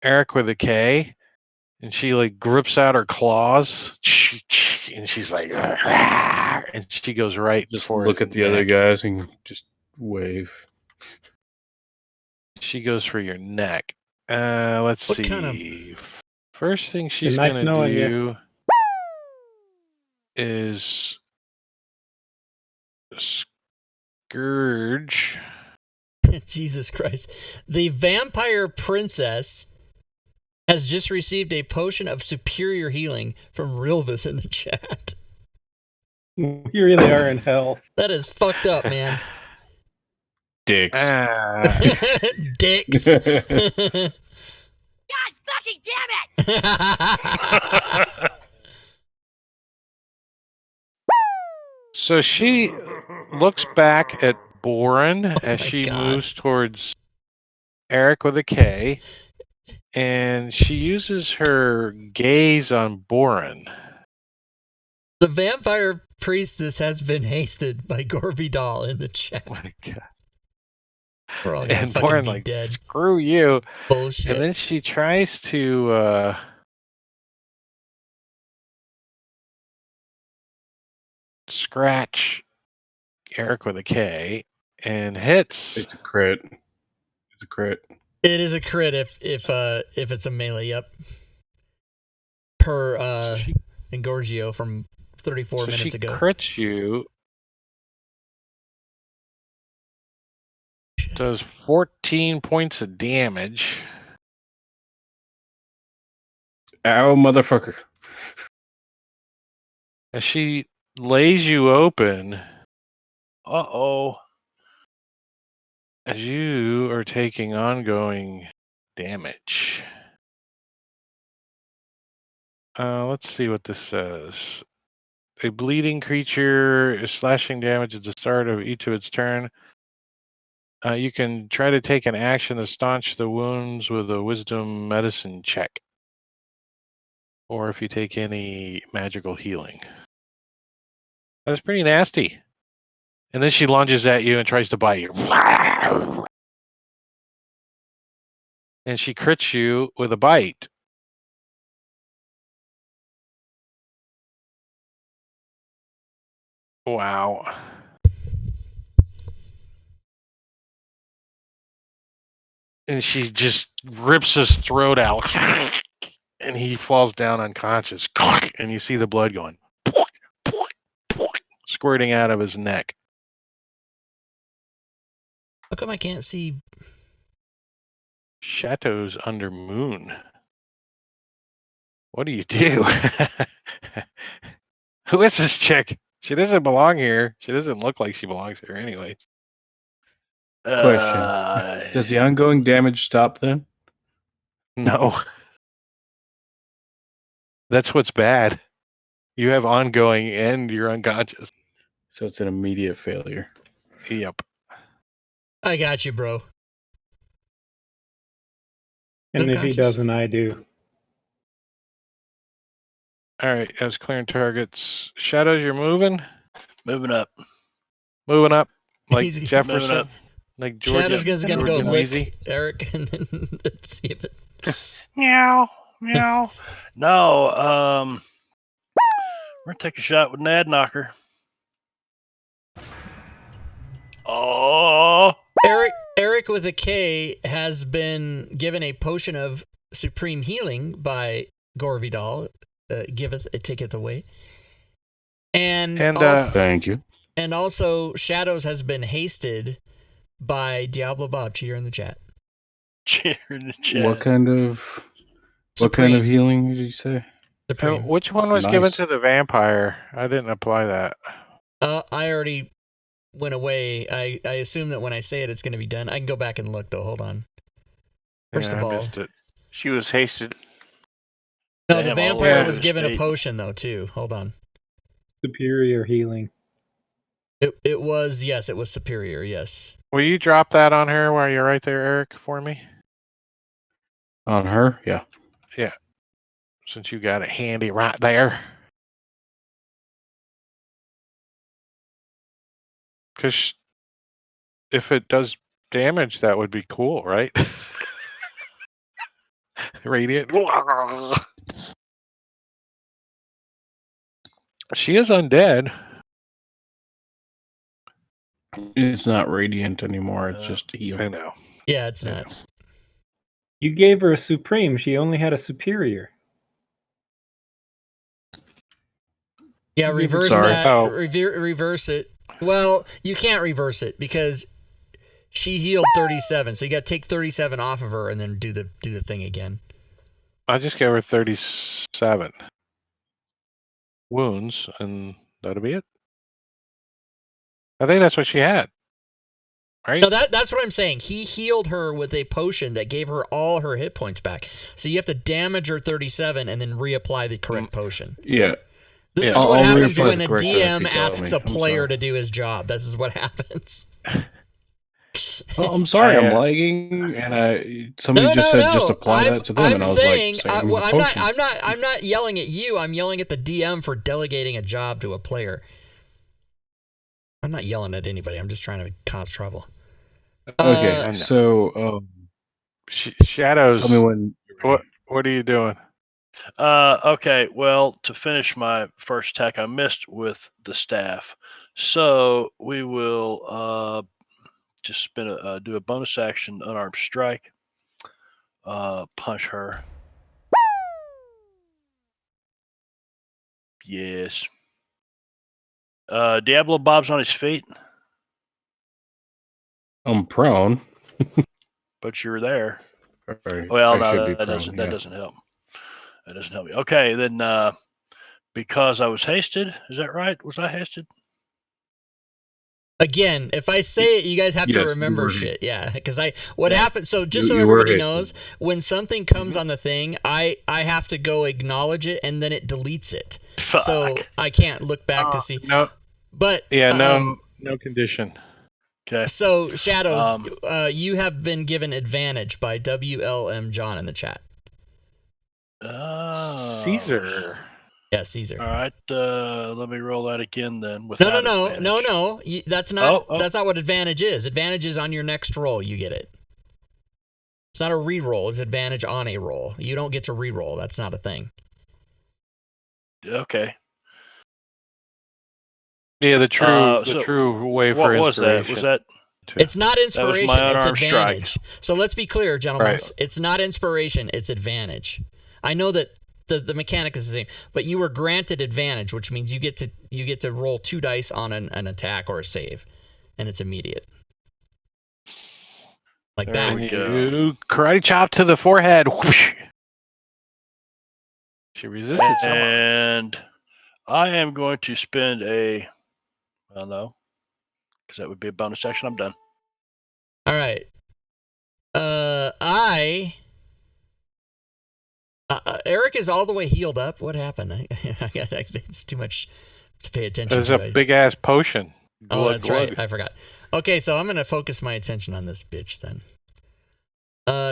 Speaker 3: Eric with a K, and she like grips out her claws, and she's like, and she goes right
Speaker 1: Just
Speaker 3: for
Speaker 1: look
Speaker 3: his
Speaker 1: at the other
Speaker 3: neck.
Speaker 1: guys and just wave.
Speaker 3: She goes for your neck. Let's
Speaker 2: What
Speaker 3: see.
Speaker 2: kind of-
Speaker 3: First thing she's
Speaker 5: nice
Speaker 3: gonna
Speaker 5: knowing you.
Speaker 3: do is scourge.
Speaker 2: Jesus Christ. The vampire princess has just received a potion of superior healing from Rilvis in the chat.
Speaker 5: We really are in hell.
Speaker 2: That is fucked up, man.
Speaker 1: Dicks.
Speaker 2: Dicks. God fucking damn it!
Speaker 3: So she looks back at Boren as she
Speaker 2: God.
Speaker 3: moves towards Eric with a K, and she uses her gaze on Boren.
Speaker 2: The vampire priestess has been hasted by Gorvidal in the chat.
Speaker 3: Oh my God.
Speaker 2: We're all gonna
Speaker 3: And
Speaker 2: fucking
Speaker 3: Boren
Speaker 2: be
Speaker 3: like,
Speaker 2: dead.
Speaker 3: screw you.
Speaker 2: Bullshit.
Speaker 3: And then she tries to scratch Eric with a K and hits.
Speaker 1: It's a crit. It's a crit.
Speaker 2: It is a crit if it's a melee. Yep. Per Engorgio from 34 minutes ago.
Speaker 3: She crits you. Does 14 points of damage.
Speaker 1: Ow, motherfucker.
Speaker 3: As she lays you open. Uh-oh. As you are taking ongoing damage. Let's see what this says. A bleeding creature is slashing damage at the start of each of its turn. You can try to take an action to staunch the wounds with a wisdom medicine check. Or if you take any magical healing. That's pretty nasty. And then she lunges at you and tries to bite you. And she crits you with a bite. Wow. And she just rips his throat out. and he falls down unconscious, and you see the blood going, squirting out of his neck.
Speaker 2: How come I can't see?
Speaker 3: Chateau's under moon. What do you do? Who is this chick? She doesn't belong here. She doesn't look like she belongs here anyway.
Speaker 1: Question. Does the ongoing damage stop then?
Speaker 3: No. That's what's bad. You have ongoing and you're unconscious.
Speaker 1: So it's an immediate failure.
Speaker 3: Yep.
Speaker 2: I got you, bro.
Speaker 5: And if he
Speaker 2: Unconscious.
Speaker 5: doesn't, I do.
Speaker 3: All right. I was clearing targets. Shadows, you're moving?
Speaker 4: Moving up.
Speaker 3: Moving up. Like
Speaker 2: He's moving
Speaker 3: Jefferson?
Speaker 4: up.
Speaker 3: Like Georgia?
Speaker 2: Shadow's gonna go
Speaker 3: Georgia
Speaker 2: lick
Speaker 3: Easy?
Speaker 2: Eric and then see if it.
Speaker 4: Meow, meow. No, we're gonna take a shot with Nad Knocker. Oh,
Speaker 2: Eric with a K has been given a potion of supreme healing by Gore Vidal. Giveth, it taketh away. And also,
Speaker 1: Thank you.
Speaker 2: and also Shadows has been hasted by Diablo Bob Cheer in the chat.
Speaker 4: cheer in the chat.
Speaker 1: What kind of
Speaker 2: Supreme.
Speaker 1: healing did you say?
Speaker 2: Supreme.
Speaker 3: Which one was
Speaker 1: Nice.
Speaker 3: given to the vampire? I didn't apply that.
Speaker 2: I already went away. I assume that when I say it, it's going to be done. I can go back and look though. Hold on. First
Speaker 3: Yeah,
Speaker 2: of
Speaker 3: I
Speaker 2: all,
Speaker 3: missed it.
Speaker 7: She was hasted.
Speaker 2: no, the
Speaker 4: Damn,
Speaker 2: vampire
Speaker 3: yeah.
Speaker 2: was given a
Speaker 4: State.
Speaker 2: potion though too. Hold on.
Speaker 5: Superior healing.
Speaker 2: It was, yes, it was superior, yes.
Speaker 3: Will you drop that on her while you're right there, Eric, for me?
Speaker 1: On her? Yeah.
Speaker 3: Since you got it handy right there. Because if it does damage, that would be cool, right? Radiant. She is undead.
Speaker 1: It's not radiant anymore. It's just heal.
Speaker 3: I know.
Speaker 2: Yeah, it's
Speaker 3: I
Speaker 2: not.
Speaker 3: know.
Speaker 5: You gave her a supreme. She only had a superior.
Speaker 2: Yeah,
Speaker 5: You gave her-
Speaker 2: reverse
Speaker 1: Sorry.
Speaker 2: that.
Speaker 3: Oh.
Speaker 2: Reverse it. Well, you can't reverse it because she healed 37, so you got to take 37 off of her and then do the thing again.
Speaker 3: I just gave her 37 wounds, and that'll be it. I think that's what she had. Right?
Speaker 2: No, that's what I'm saying. He healed her with a potion that gave her all her hit points back. So you have to damage her 37 and then reapply the correct potion.
Speaker 1: Yeah.
Speaker 2: This
Speaker 3: Yeah.
Speaker 2: is what
Speaker 1: I'll
Speaker 2: happens
Speaker 1: reapply
Speaker 2: when
Speaker 1: the
Speaker 2: a
Speaker 1: correct dose if
Speaker 2: DM
Speaker 1: you tell
Speaker 2: asks
Speaker 1: me.
Speaker 2: a
Speaker 1: I'm
Speaker 2: player
Speaker 1: sorry.
Speaker 2: to do his job. This is what happens.
Speaker 1: Oh, I'm sorry,
Speaker 3: I,
Speaker 1: I'm lagging, and somebody just said just apply that to them,
Speaker 2: I'm
Speaker 1: and I was
Speaker 2: saying,
Speaker 1: like, same
Speaker 2: well,
Speaker 1: with the
Speaker 2: I'm
Speaker 1: potion.
Speaker 2: not yelling at you. I'm yelling at the DM for delegating a job to a player. I'm not yelling at anybody. I'm just trying to cause trouble.
Speaker 1: Okay,
Speaker 3: know.
Speaker 1: so
Speaker 3: Shadows.
Speaker 1: tell me when.
Speaker 3: What are you doing?
Speaker 4: Okay, well, to finish my first attack, I missed with the staff. So we will just do a bonus action unarmed strike. Punch her. Yes. Diablo Bob's on his feet,
Speaker 1: I'm prone.
Speaker 4: but you're there.
Speaker 1: Or
Speaker 4: Well,
Speaker 1: I
Speaker 4: no,
Speaker 1: should be
Speaker 4: that
Speaker 1: prone.
Speaker 4: that doesn't help. That doesn't help me. Okay, then because I was hasted, is that right? Was I hasted?
Speaker 2: Again, if I say it, you guys have
Speaker 1: Yes,
Speaker 2: to
Speaker 1: you
Speaker 2: remember
Speaker 1: were
Speaker 2: shit. Yeah, because what happens? So just
Speaker 1: You-
Speaker 2: so
Speaker 1: you were
Speaker 2: everybody
Speaker 1: hit.
Speaker 2: knows, when something comes on the thing, I have to go acknowledge it, and then it deletes it.
Speaker 4: Fuck.
Speaker 2: So I can't look back to see.
Speaker 3: No.
Speaker 2: But
Speaker 3: Yeah. No condition.
Speaker 4: Okay.
Speaker 2: So Shadows, you have been given advantage by WLM John in the chat.
Speaker 3: Caesar.
Speaker 2: Yeah, Caesar.
Speaker 4: All right. Let me roll that again then.
Speaker 2: No.
Speaker 4: Without advantage.
Speaker 2: That's not.
Speaker 4: Oh.
Speaker 2: That's not what advantage is. Advantage is on your next roll. You get it. It's not a re-roll. It's advantage on a roll. You don't get to re-roll. That's not a thing.
Speaker 4: Okay.
Speaker 3: Yeah, the true
Speaker 4: So
Speaker 3: true way
Speaker 4: What
Speaker 3: for
Speaker 4: was that?
Speaker 3: inspiration.
Speaker 4: Was that?
Speaker 2: It's not inspiration.
Speaker 4: my
Speaker 2: It's
Speaker 4: unarmed strike.
Speaker 2: advantage. So let's be clear, gentlemen.
Speaker 3: Right.
Speaker 2: It's not inspiration. It's advantage. I know that the mechanic is the same, but you were granted advantage, which means you get to roll 2 dice on an attack or a save, and it's immediate. Like
Speaker 4: There
Speaker 2: that.
Speaker 4: we go.
Speaker 3: You karate chop to the forehead. Whoosh. She resisted somehow.
Speaker 4: And I am going to spend well, no, because that would be a bonus action. I'm done.
Speaker 2: All right. Eric is all the way healed up. What happened? I it's too much to pay attention
Speaker 3: There's
Speaker 2: to.
Speaker 3: a big ass potion.
Speaker 2: Oh,
Speaker 3: Glug,
Speaker 2: that's
Speaker 3: glug.
Speaker 2: right. I forgot. Okay, so I'm gonna focus my attention on this bitch then.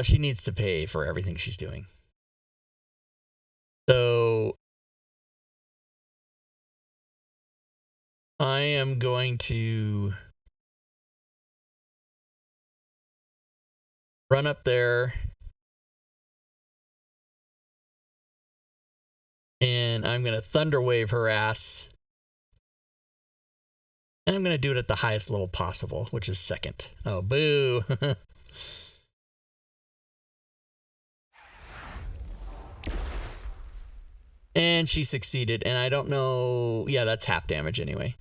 Speaker 2: She needs to pay for everything she's doing. So I am going to run up there and I'm gonna thunder wave her ass. And I'm gonna do it at the highest level possible, which is 2nd. Oh, boo. And she succeeded, and I don't know... Yeah, that's half damage anyway.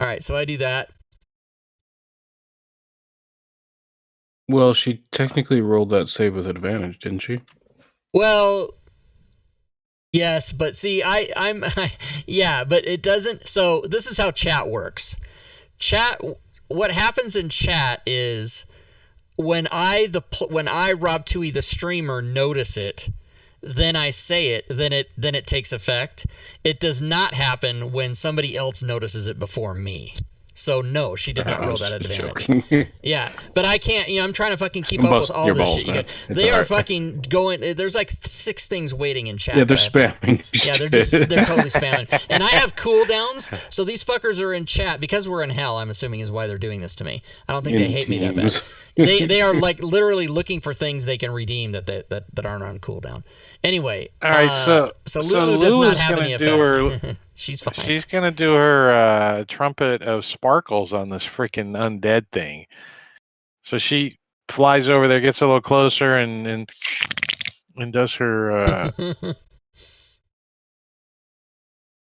Speaker 2: Alright, so I do that.
Speaker 1: Well, she technically rolled that save with advantage, didn't she?
Speaker 2: Well, yes, but see, yeah, but it doesn't... So, this is how chat works. What happens in chat is... When I Rob Tui the streamer notice it, then I say it, then it takes effect. It does not happen when somebody else notices it before me. So no, she did not roll that advantage. Yeah, but I can't. I'm trying to fucking keep up with all this shit. You guys, they are fucking going. There's like 6 things waiting in chat.
Speaker 1: Yeah, they're spamming.
Speaker 2: Yeah, they're totally spamming. And I have cooldowns, so these fuckers are in chat because we're in hell. I'm assuming is why they're doing this to me. I don't think they hate me that bad. They are like literally looking for things they can redeem that aren't on cooldown. Anyway,
Speaker 3: all right. So
Speaker 2: Lulu does not have any effect. She's fine.
Speaker 3: She's gonna do her trumpet of sparkles on this freaking undead thing. So she flies over there, gets a little closer, and does her.
Speaker 2: I'm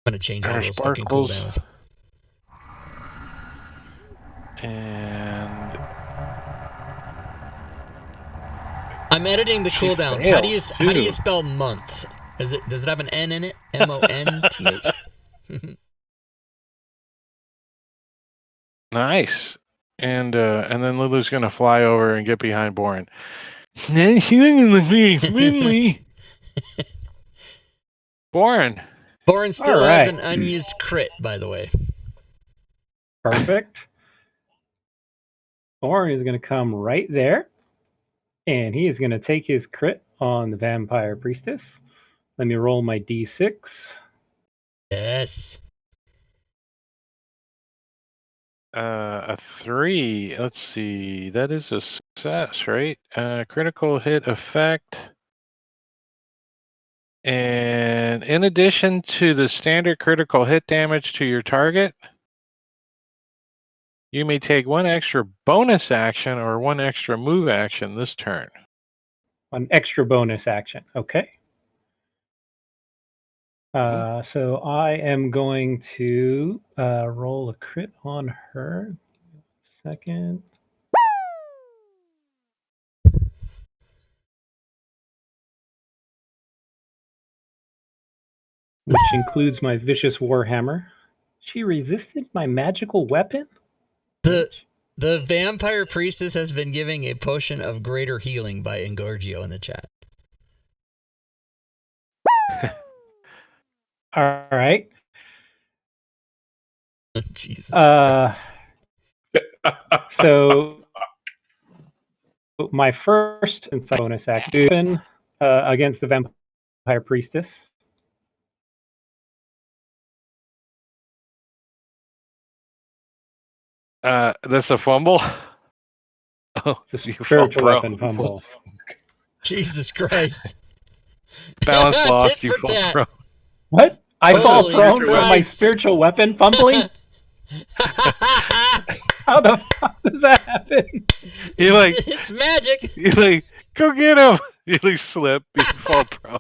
Speaker 2: gonna change all those fucking
Speaker 3: sparkles.
Speaker 2: cooldowns.
Speaker 3: And
Speaker 2: I'm editing the
Speaker 3: She
Speaker 2: cooldowns.
Speaker 3: fails,
Speaker 2: How do you
Speaker 3: too.
Speaker 2: spell month? Does it have an N in it? MONTH?
Speaker 3: nice. And then Lulu's gonna fly over and get behind Boren. She doesn't look very friendly. Boren.
Speaker 2: Boren still
Speaker 5: All
Speaker 2: has
Speaker 5: right.
Speaker 2: an unused crit, by the way.
Speaker 5: Perfect. Boren is going to come right there, and he is going to take his crit on the Vampire Priestess. Let me roll my d6.
Speaker 2: Yes.
Speaker 3: A 3. Let's see. That is a success, right? Critical hit effect. And in addition to the standard critical hit damage to your target, you may take 1 extra bonus action or 1 extra move action this turn.
Speaker 5: An extra bonus action. Okay. So I am going to roll a crit on her. Second. Which includes my vicious warhammer. She resisted my magical weapon?
Speaker 2: The Vampire Priestess has been giving a potion of greater healing by Engorgio in the chat.
Speaker 5: All right.
Speaker 2: Jesus Christ.
Speaker 5: So my first bonus action against the Vampire Priestess.
Speaker 3: That's a fumble. Oh,
Speaker 5: It's a
Speaker 3: you fall
Speaker 5: spiritual
Speaker 3: prone.
Speaker 5: weapon fumble.
Speaker 2: Jesus Christ.
Speaker 3: Balance lost.
Speaker 2: Tit
Speaker 3: You
Speaker 2: for
Speaker 3: fall
Speaker 2: tat.
Speaker 3: prone.
Speaker 5: What? I fall
Speaker 2: Holy
Speaker 5: prone from my
Speaker 2: Christ.
Speaker 5: spiritual weapon fumbling? How the fuck does that happen?
Speaker 3: You like,
Speaker 2: It's magic.
Speaker 3: you like, go get him. You like slip, you fall prone.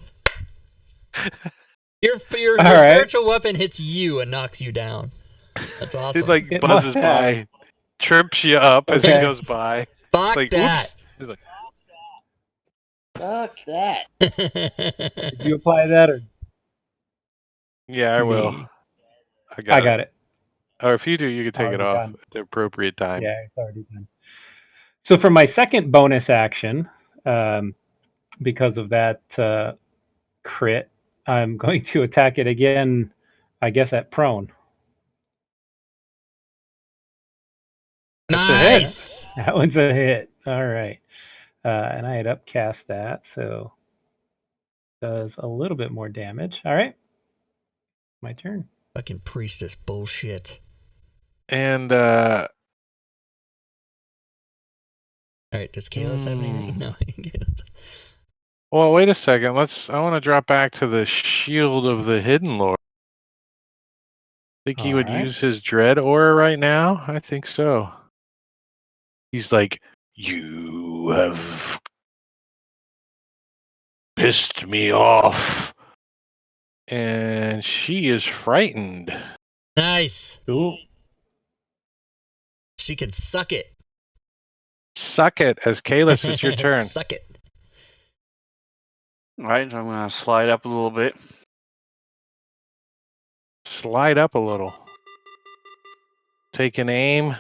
Speaker 2: Your
Speaker 5: All right.
Speaker 2: spiritual weapon hits you and knocks you down. That's awesome.
Speaker 3: It like
Speaker 5: It
Speaker 3: buzzes
Speaker 5: must have.
Speaker 3: by, trips you up as he
Speaker 5: Okay.
Speaker 3: goes by.
Speaker 2: Fuck
Speaker 3: Like,
Speaker 2: that.
Speaker 3: oops. He's like,
Speaker 8: Fuck that.
Speaker 5: Did you apply that or
Speaker 3: yeah, I will.
Speaker 5: me?
Speaker 3: I got
Speaker 5: it.
Speaker 3: Or if you do, you can take it
Speaker 5: Already
Speaker 3: off
Speaker 5: done.
Speaker 3: at the appropriate time.
Speaker 5: Yeah, it's already done. So for my second bonus action, because of that crit, I'm going to attack it again, I guess at prone.
Speaker 3: That's a hit.
Speaker 2: Nice.
Speaker 5: That one's a hit. All right. And I had upcast that, so does a little bit more damage. All right. My turn.
Speaker 2: Fucking priestess bullshit.
Speaker 3: And
Speaker 2: All right, does Kalos have anything? No.
Speaker 3: well, wait a second. I want to drop back to the shield of the hidden lord. Think he would
Speaker 5: Alright.
Speaker 3: use his dread aura right now? I think so. He's like, you have pissed me off. And she is frightened.
Speaker 2: Nice.
Speaker 5: Cool.
Speaker 2: She can suck it.
Speaker 3: Suck it, as Kalis, it's your turn.
Speaker 2: Suck it.
Speaker 7: All right, so I'm going to slide up a little bit.
Speaker 3: Slide up a little. Take an aim.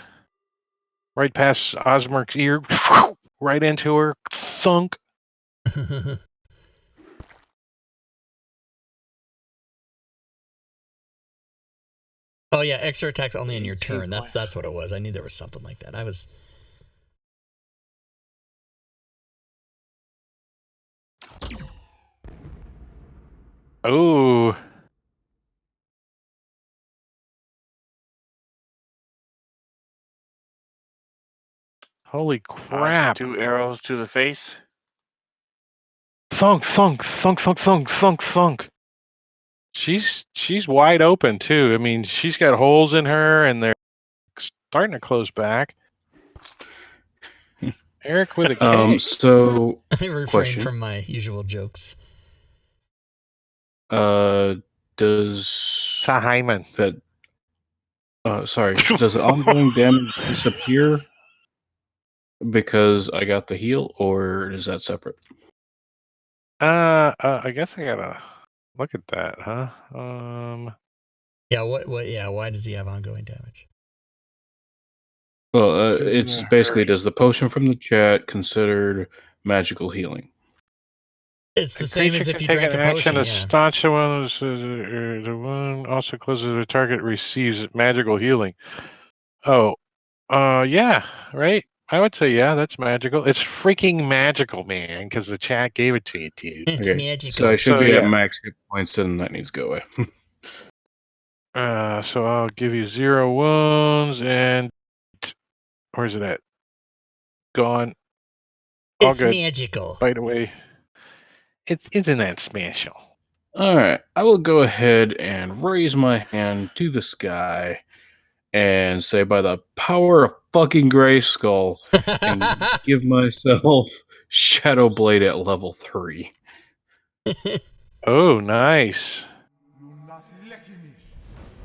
Speaker 3: Right past Osmeric's ear. Right into her. Thunk.
Speaker 2: Oh yeah, extra attacks only in your
Speaker 7: 18
Speaker 2: turn. That's what it was. I knew there was something like that. I was.
Speaker 3: Ooh. Holy crap.
Speaker 7: 2 arrows to the face.
Speaker 3: Thunk, thunk, thunk, thunk, thunk, thunk, thunk. She's wide open too. I mean, she's got holes in her, and they're starting to close back. Eric with a K.
Speaker 1: So
Speaker 2: I refrain
Speaker 1: question.
Speaker 2: from my usual jokes.
Speaker 1: Does
Speaker 3: Hyman.
Speaker 1: that? Sorry. Does ongoing damage disappear because I got the heal, or is that separate?
Speaker 3: I guess I gotta look at that, huh?
Speaker 2: Yeah. What? Yeah. Why does he have ongoing damage?
Speaker 1: Well, it's basically, does the potion from the chat considered magical healing?
Speaker 2: It's the same as if you drank a potion.
Speaker 3: To
Speaker 2: Yeah.
Speaker 3: staunch the wound. The wound also closes the target receives magical healing. Oh, yeah, right. I would say yeah, that's magical. It's freaking magical, man, because the chat gave it to you, dude.
Speaker 2: It's magical.
Speaker 1: So I should
Speaker 3: So,
Speaker 1: be
Speaker 3: yeah.
Speaker 1: at max hit points, and that needs to go away.
Speaker 3: So I'll give you 0 wounds, and where's it at? Gone. All
Speaker 2: It's
Speaker 3: good.
Speaker 2: magical.
Speaker 3: Bite away. Isn't that special?
Speaker 1: All right, I will go ahead and raise my hand to the sky and say, by the power of fucking Grayskull, and give myself Shadow Blade at level 3.
Speaker 3: Oh, nice.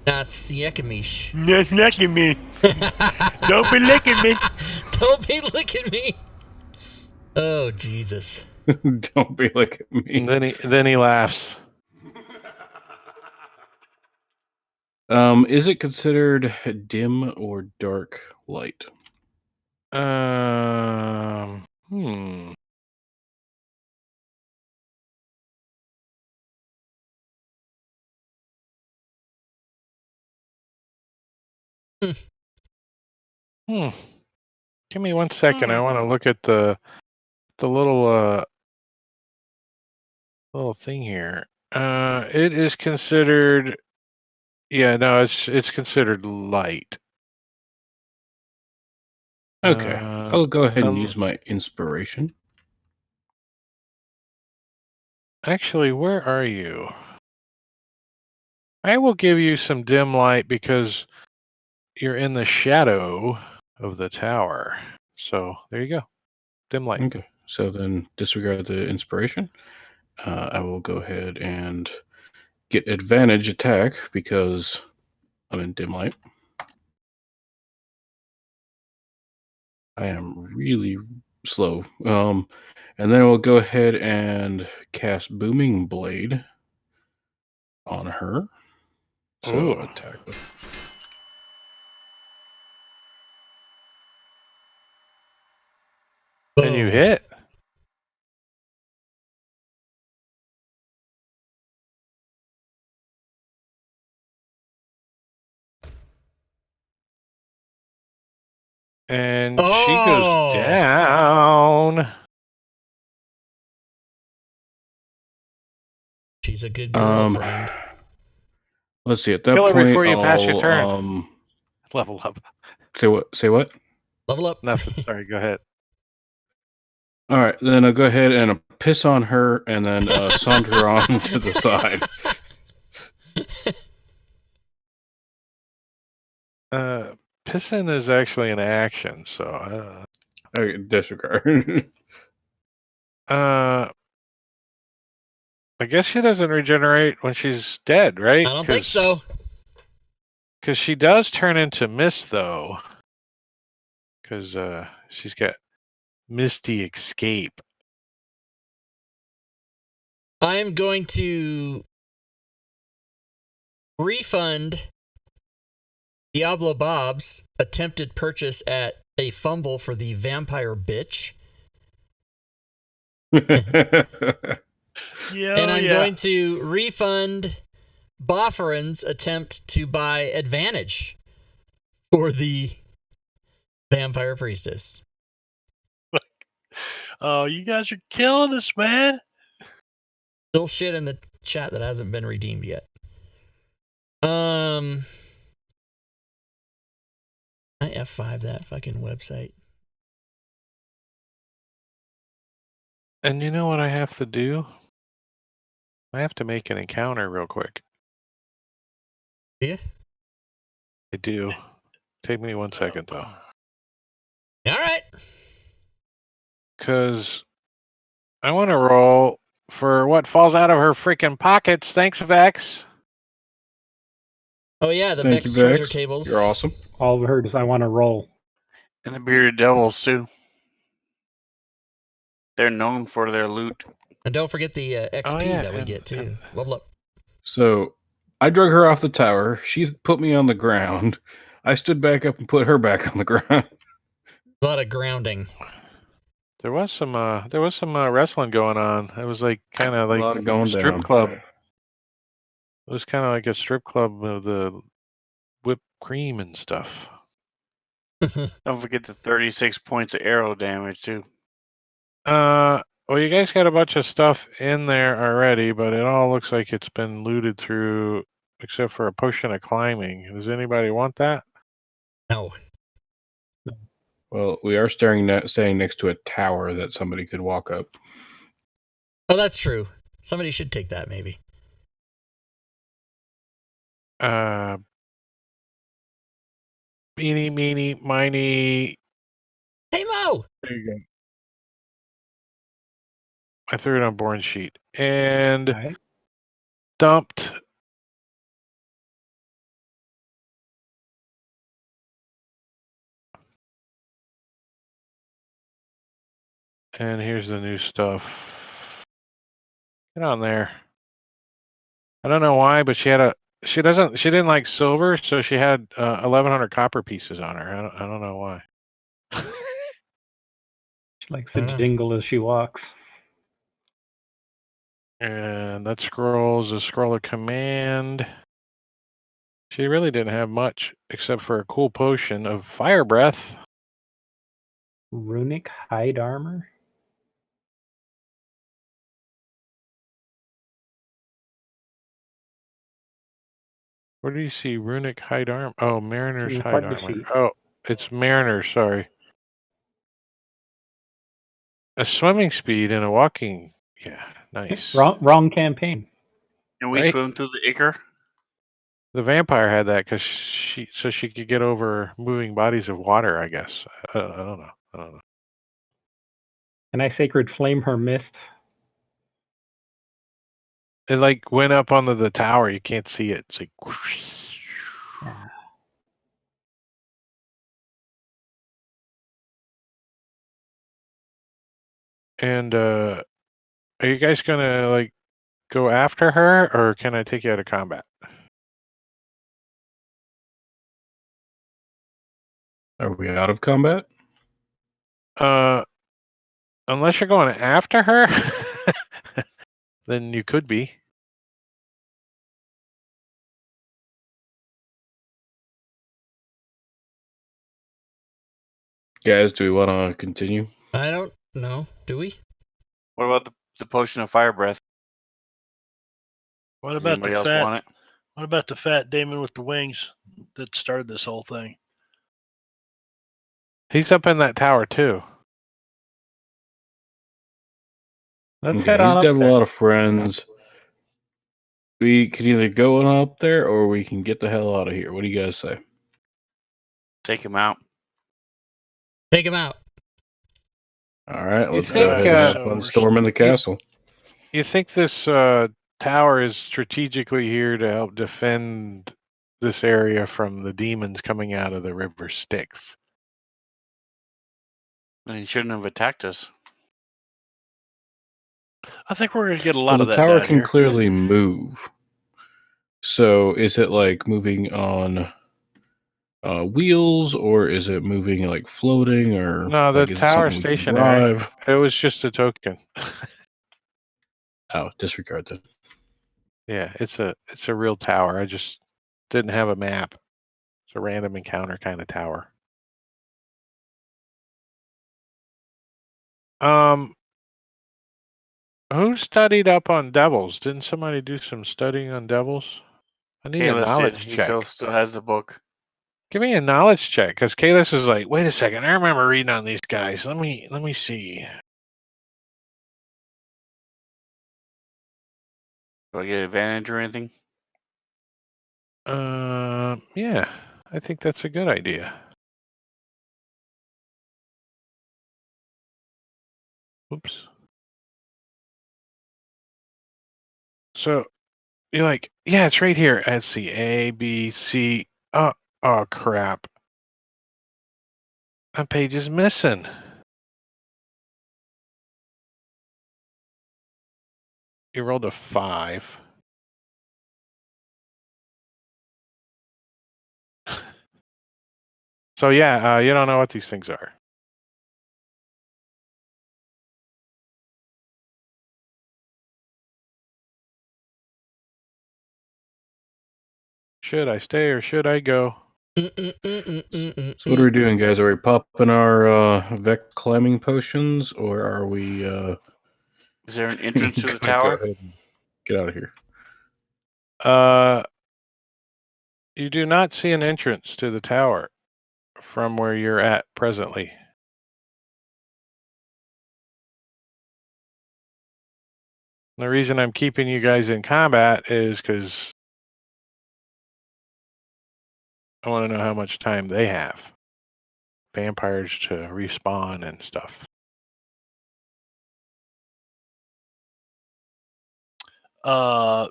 Speaker 2: That's Yakimish.
Speaker 4: That's licking me. Don't be licking me.
Speaker 2: Don't be licking me. Oh Jesus.
Speaker 1: Don't be like me.
Speaker 3: And then he laughs.
Speaker 1: Is it considered dim or dark light?
Speaker 3: Hmm. Give me 1 second. I want to look at the little thing here. It is considered. Yeah, no, it's considered light.
Speaker 1: Okay, I'll go ahead and use my inspiration.
Speaker 3: Actually, where are you? I will give you some dim light because you're in the shadow. of the tower. So there you go. Dim light.
Speaker 1: Okay. So then disregard the inspiration. I will go ahead and get advantage attack because I'm in dim light. I am really slow. And then we'll go ahead and cast Booming Blade on her. So
Speaker 3: Ooh.
Speaker 1: attack with.
Speaker 3: And you hit. And she goes down.
Speaker 2: She's a good girlfriend.
Speaker 1: Let's see. At that
Speaker 3: Kill her
Speaker 1: point,
Speaker 3: before you pass your
Speaker 1: I'll
Speaker 3: turn. Level up.
Speaker 1: say what? Say what?
Speaker 2: Level up.
Speaker 3: Nothing. Sorry. Go ahead.
Speaker 1: All right, then I'll go ahead and piss on her, and then saunter on to the side.
Speaker 3: Pissing is actually an action, so
Speaker 1: Okay, disregard.
Speaker 3: I guess she doesn't regenerate when she's dead, right?
Speaker 2: I don't think so.
Speaker 3: Because she does turn into mist, though. Because she's got misty escape.
Speaker 2: I'm going to refund Diablo Bob's attempted purchase at a fumble for the vampire bitch. And I'm going to refund Bofferin's attempt to buy advantage for the vampire priestess.
Speaker 4: Oh, you guys are killing us, man.
Speaker 2: Still shit in the chat that hasn't been redeemed yet. I F5 that fucking website.
Speaker 3: And you know what I have to do? I have to make an encounter real quick.
Speaker 2: Yeah?
Speaker 3: I do. Take me 1 second, though.
Speaker 2: Alright.
Speaker 3: Because I want to roll for what falls out of her freaking pockets. Thanks, Vex.
Speaker 2: Oh yeah, the
Speaker 1: Thank
Speaker 2: Vex
Speaker 1: you,
Speaker 2: treasure
Speaker 1: Vex.
Speaker 2: tables.
Speaker 1: You're awesome.
Speaker 5: All I've heard is I want to roll.
Speaker 7: And the bearded devils too. They're known for their loot.
Speaker 2: And don't forget the XP that we get too. Level up.
Speaker 1: So I drug her off the tower. She put me on the ground. I stood back up and put her back on the ground.
Speaker 2: A lot of grounding.
Speaker 3: There was some wrestling going on. It was like kind of
Speaker 1: A
Speaker 3: like
Speaker 1: lot of going
Speaker 3: strip
Speaker 1: down.
Speaker 3: club. It was kind of like a strip club of the whipped cream and stuff.
Speaker 7: Don't forget the 36 points of arrow damage too.
Speaker 3: Well, you guys got a bunch of stuff in there already, but it all looks like it's been looted through, except for a potion of climbing. Does anybody want that?
Speaker 2: No.
Speaker 1: Well, we are staying next to a tower that somebody could walk up.
Speaker 2: Oh, that's true. Somebody should take that, maybe.
Speaker 3: Meeny, meeny, miny.
Speaker 2: Hey, Mo!
Speaker 3: There you go. I threw it on Born's sheet. And
Speaker 5: Right.
Speaker 3: dumped. And here's the new stuff. Get on there. I don't know why, but she didn't like silver, so she had 1,100 copper pieces on her. I don't know why.
Speaker 5: She likes to jingle as she walks.
Speaker 3: And that scroll is a scroll of command. She really didn't have much except for a cool potion of fire breath.
Speaker 5: Runic hide armor.
Speaker 3: Where do you see runic hide armor? Oh, mariner's
Speaker 5: It's in
Speaker 3: hide
Speaker 5: part of the
Speaker 3: armor.
Speaker 5: sheet.
Speaker 3: Oh, it's mariner. Sorry. A swimming speed and a walking. Yeah, nice.
Speaker 5: Wrong campaign.
Speaker 7: Can we
Speaker 3: Right?
Speaker 7: swim through the ichor?
Speaker 3: The vampire had that because she could get over moving bodies of water. I guess. I don't know.
Speaker 5: Can I sacred flame her mist?
Speaker 3: It like went up onto the tower. You can't see it. It's like.
Speaker 5: Yeah.
Speaker 3: And are you guys gonna like go after her, or can I take you out of combat?
Speaker 1: Are we out of combat?
Speaker 3: Unless you're going after her, then you could be.
Speaker 1: Guys, do we want to continue?
Speaker 2: I don't know. Do we?
Speaker 7: What about the potion of fire breath?
Speaker 4: What
Speaker 7: Does
Speaker 4: about
Speaker 7: anybody
Speaker 4: the
Speaker 7: else
Speaker 4: fat?
Speaker 7: want it?
Speaker 4: What about the fat demon with the wings that started this whole thing?
Speaker 3: He's up in that tower too.
Speaker 5: Let's
Speaker 1: Okay,
Speaker 5: head
Speaker 1: he's
Speaker 5: on
Speaker 1: got
Speaker 5: up
Speaker 1: a
Speaker 5: there.
Speaker 1: lot of friends. We can either go on up there or we can get the hell out of here. What do you guys say?
Speaker 7: Take him out.
Speaker 2: Take him out.
Speaker 1: All right,
Speaker 3: You
Speaker 1: let's go
Speaker 3: think,
Speaker 1: ahead and have
Speaker 4: so
Speaker 1: fun
Speaker 4: we're
Speaker 1: storming the castle.
Speaker 3: You think this tower is strategically here to help defend this area from the demons coming out of the river Styx?
Speaker 7: And he shouldn't have attacked us.
Speaker 4: I think we're going to get a
Speaker 1: Well,
Speaker 4: lot
Speaker 1: the
Speaker 4: of that
Speaker 1: tower
Speaker 4: down
Speaker 1: can
Speaker 4: here.
Speaker 1: clearly move. So is it like moving on wheels, or is it moving like floating, or
Speaker 3: No, the
Speaker 1: like is it
Speaker 3: tower
Speaker 1: something we can
Speaker 3: stationary.
Speaker 1: drive?
Speaker 3: It was just a token.
Speaker 1: Oh, disregard that.
Speaker 3: Yeah, it's a real tower. I just didn't have a map. It's a random encounter kind of tower. Who studied up on devils? Didn't somebody do some studying on devils? I need a
Speaker 7: Kalis did.
Speaker 3: knowledge
Speaker 7: He
Speaker 3: check.
Speaker 7: still has the book.
Speaker 3: Give me a knowledge check, because Kalis is like, wait a second, I remember reading on these guys. Let me see.
Speaker 7: Do I get advantage or anything?
Speaker 3: Yeah, I think that's a good idea. Oops. So you're like, yeah, it's right here. Let's see, A, B, C. Oh crap. That page is missing. You rolled a 5. So yeah, you don't know what these things are. Should I stay or should I go?
Speaker 1: So what are we doing, guys? Are we popping our Vex climbing potions, or are we
Speaker 7: Is there an entrance to the
Speaker 1: gonna go
Speaker 7: tower?
Speaker 1: ahead and get out of here?
Speaker 3: You do not see an entrance to the tower from where you're at presently. The reason I'm keeping you guys in combat is because I want to know how much time they have. Vampires to respawn and stuff.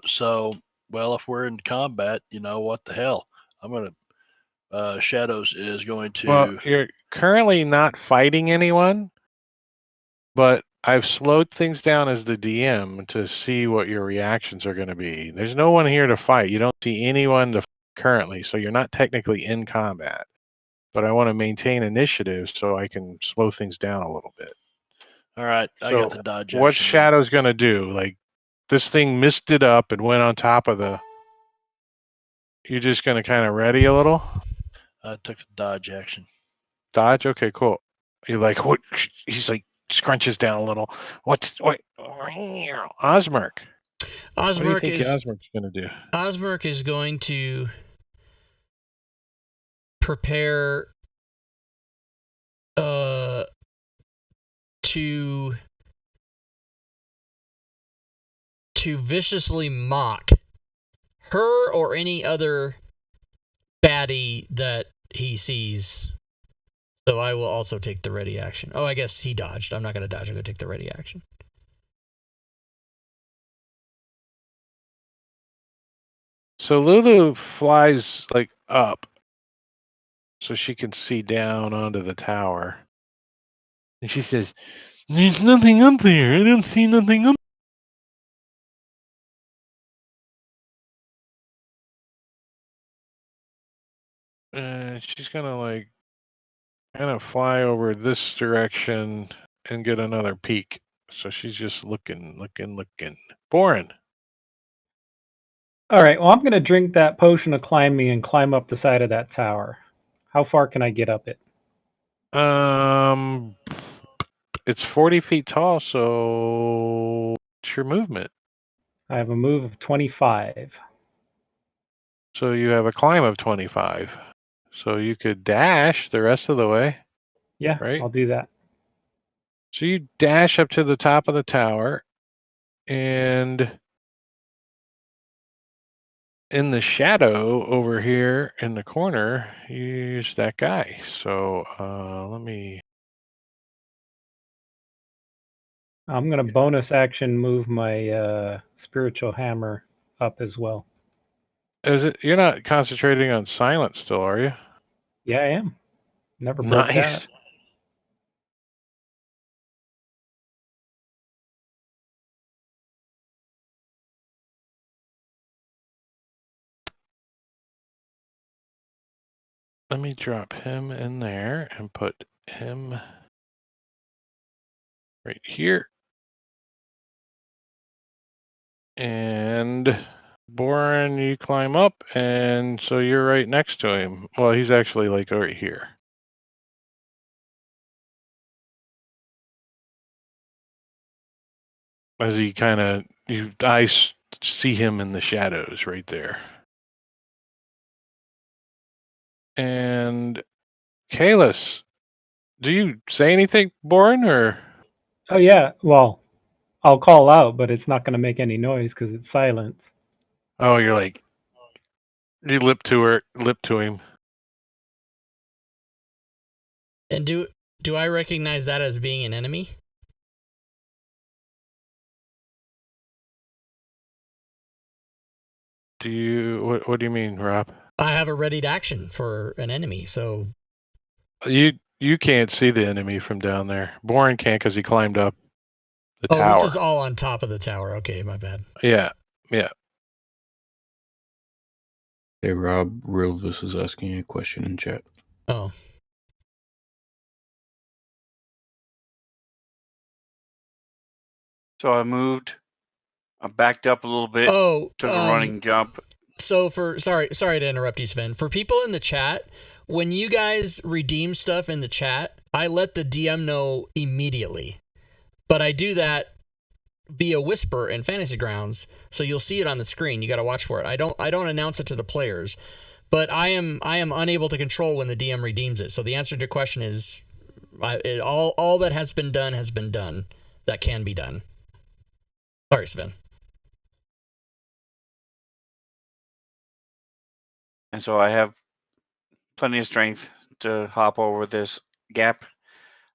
Speaker 4: So, well, if we're in combat, you know, what the hell? I'm going to, Shadows is going to.
Speaker 3: Well, you're currently not fighting anyone, but I've slowed things down as the DM to see what your reactions are going to be. There's no one here to fight. You don't see anyone to currently, so you're not technically in combat. But I want to maintain initiative so I can slow things down a little bit.
Speaker 4: All right, I
Speaker 3: So
Speaker 4: got the dodge
Speaker 3: what's
Speaker 4: action.
Speaker 3: Shadow's going to do? Like, this thing misted up and went on top of the... You're just going to kind of ready a little?
Speaker 4: I took the dodge action.
Speaker 3: Dodge? Okay, cool. You're like, what? He's like, scrunches down a little. What? Osmerk. What do you think Osmerk's going to do?
Speaker 2: Osmerk is going to prepare to viciously mock her or any other baddie that he sees. So I will also take the ready action. Oh, I guess he dodged. I'm not going to dodge. I'm going to take the ready action.
Speaker 3: So Lulu flies like up so she can see down onto the tower. And she says, "There's nothing up there. I don't see nothing up." She's gonna like kind of fly over this direction and get another peek. So she's just looking. Boring.
Speaker 5: All right. Well, I'm going to drink that potion of climbing and climb up the side of that tower. How far can I get up it?
Speaker 3: It's 40 feet tall, so what's your movement?
Speaker 5: I have a move of 25.
Speaker 3: So you have a climb of 25. So you could dash the rest of the way,
Speaker 5: Yeah,
Speaker 3: right?
Speaker 5: I'll do that.
Speaker 3: So you dash up to the top of the tower, and in the shadow over here in the corner, you use that guy. So let me.
Speaker 5: I'm going to bonus action move my spiritual hammer up as well.
Speaker 3: Is it? You're not concentrating on silence still, are you?
Speaker 5: Yeah, I am. Never broke that.
Speaker 3: Nice. Let me drop him in there and put him right here. And Boren, you climb up, and so you're right next to him. Well, he's actually like right here. As he kind of, I see him in the shadows right there. And Kalis, do you say anything, Boren, or?
Speaker 5: Oh, yeah. Well, I'll call out, but it's not going to make any noise because it's silence.
Speaker 3: Oh, you're like, you lip to him.
Speaker 2: And do I recognize that as being an enemy?
Speaker 3: Do you, what do you mean, Rob?
Speaker 2: I have a readied action for an enemy, so
Speaker 3: You can't see the enemy from down there. Boren can't because he climbed up the tower.
Speaker 2: this is all on top of the tower. Okay, my bad.
Speaker 3: Yeah.
Speaker 1: Hey, Rob, Rilvis is asking a question in chat.
Speaker 2: Oh.
Speaker 7: So I backed up a little bit, took a running jump.
Speaker 2: So sorry to interrupt you, Sven. For people in the chat, when you guys redeem stuff in the chat, I let the DM know immediately. But I do that via whisper in Fantasy Grounds, so you'll see it on the screen. You got to watch for it. I don't announce it to the players, but I am unable to control when the DM redeems it. So the answer to your question is, all that has been done. That can be done. Sorry, Sven.
Speaker 7: And so I have plenty of strength to hop over this gap.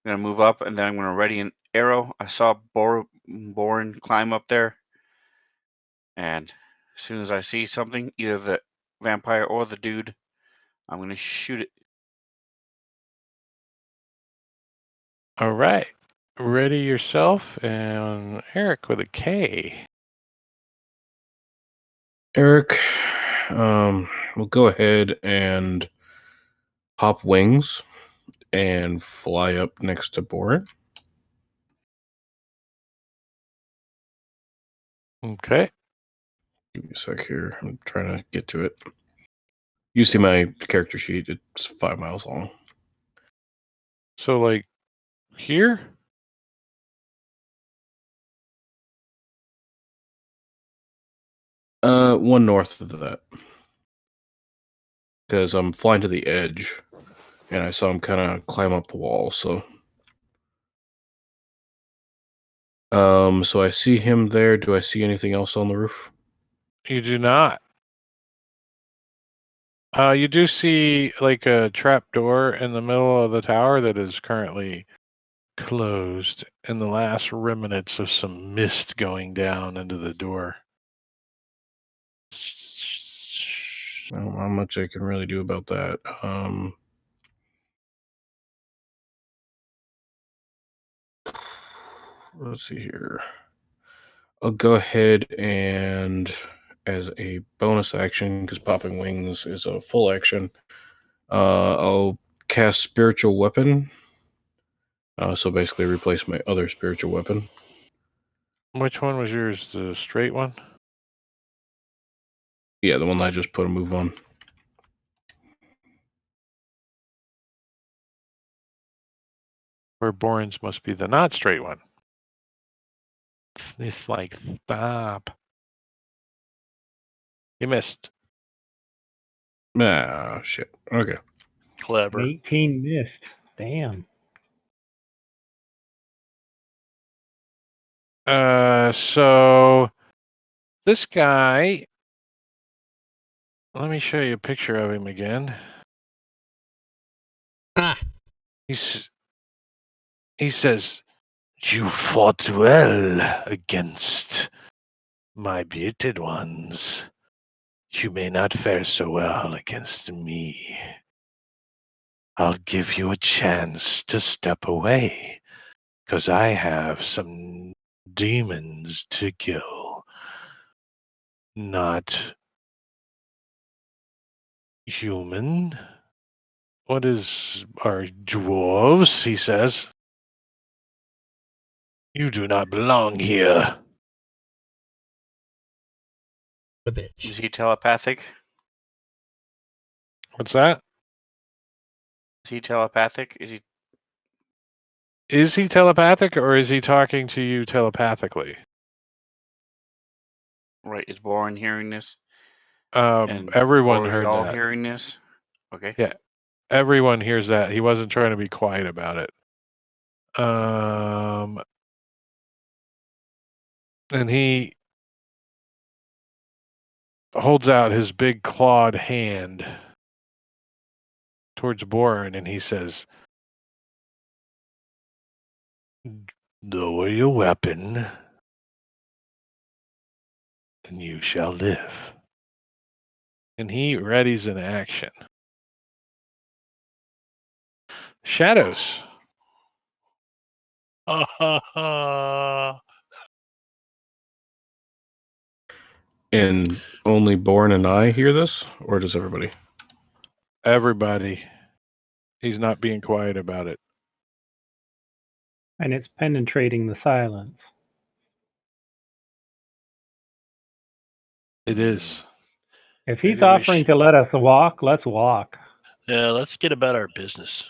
Speaker 7: I'm going to move up, and then I'm going to ready an arrow. I saw Boren climb up there. And as soon as I see something, either the vampire or the dude, I'm going to shoot it.
Speaker 3: All right. Ready yourself, and Eric with a K.
Speaker 1: Eric, we'll go ahead and pop wings and fly up next to Boren.
Speaker 3: Okay.
Speaker 1: Give me a sec here. I'm trying to get to it. You see my character sheet. It's 5 miles long.
Speaker 3: So, like, here?
Speaker 1: One north of that. Because I'm flying to the edge, and I saw him kind of climb up the wall, so... So I see him there. Do I see anything else on the roof?
Speaker 3: You do not. You do see like a trap door in the middle of the tower that is currently closed, and the last remnants of some mist going down into the door.
Speaker 1: Well, not much I can really do about that. Let's see here. I'll go ahead and, as a bonus action, because popping wings is a full action, I'll cast Spiritual Weapon. So basically replace my other spiritual weapon.
Speaker 3: Which one was yours? The straight one?
Speaker 1: Yeah, the one that I just put a move on.
Speaker 3: Where Boren's must be the not straight one. It's like, stop. You missed.
Speaker 1: Ah, shit. Okay.
Speaker 4: Clever.
Speaker 5: 18 missed. Damn.
Speaker 3: So this guy, let me show you a picture of him again.
Speaker 2: Ah,
Speaker 3: He says, "You fought well against my bearded ones. You may not fare so well against me. I'll give you a chance to step away, 'cause I have some demons to kill. Not human. What are dwarves?" he says. "You do not belong here."
Speaker 2: the bitch.
Speaker 7: Is he telepathic?
Speaker 3: What's that?
Speaker 7: Is he telepathic?
Speaker 3: Is he telepathic, or is he talking to you telepathically?
Speaker 7: Right? Is Boren hearing this? And
Speaker 3: Everyone
Speaker 7: are we
Speaker 3: heard
Speaker 7: all
Speaker 3: that.
Speaker 7: hearing this? Okay.
Speaker 3: Yeah, everyone hears that. He wasn't trying to be quiet about it. And he holds out his big clawed hand towards Boren, and he says, "Lower your weapon, and you shall live." And he readies an action. Shadows.
Speaker 1: And only Born and I hear this, or does everybody?
Speaker 3: Everybody. He's not being quiet about it.
Speaker 5: And it's penetrating the silence.
Speaker 3: It is.
Speaker 5: If he's
Speaker 4: Maybe we
Speaker 5: offering to let us walk, let's walk.
Speaker 4: Yeah, let's get about our business.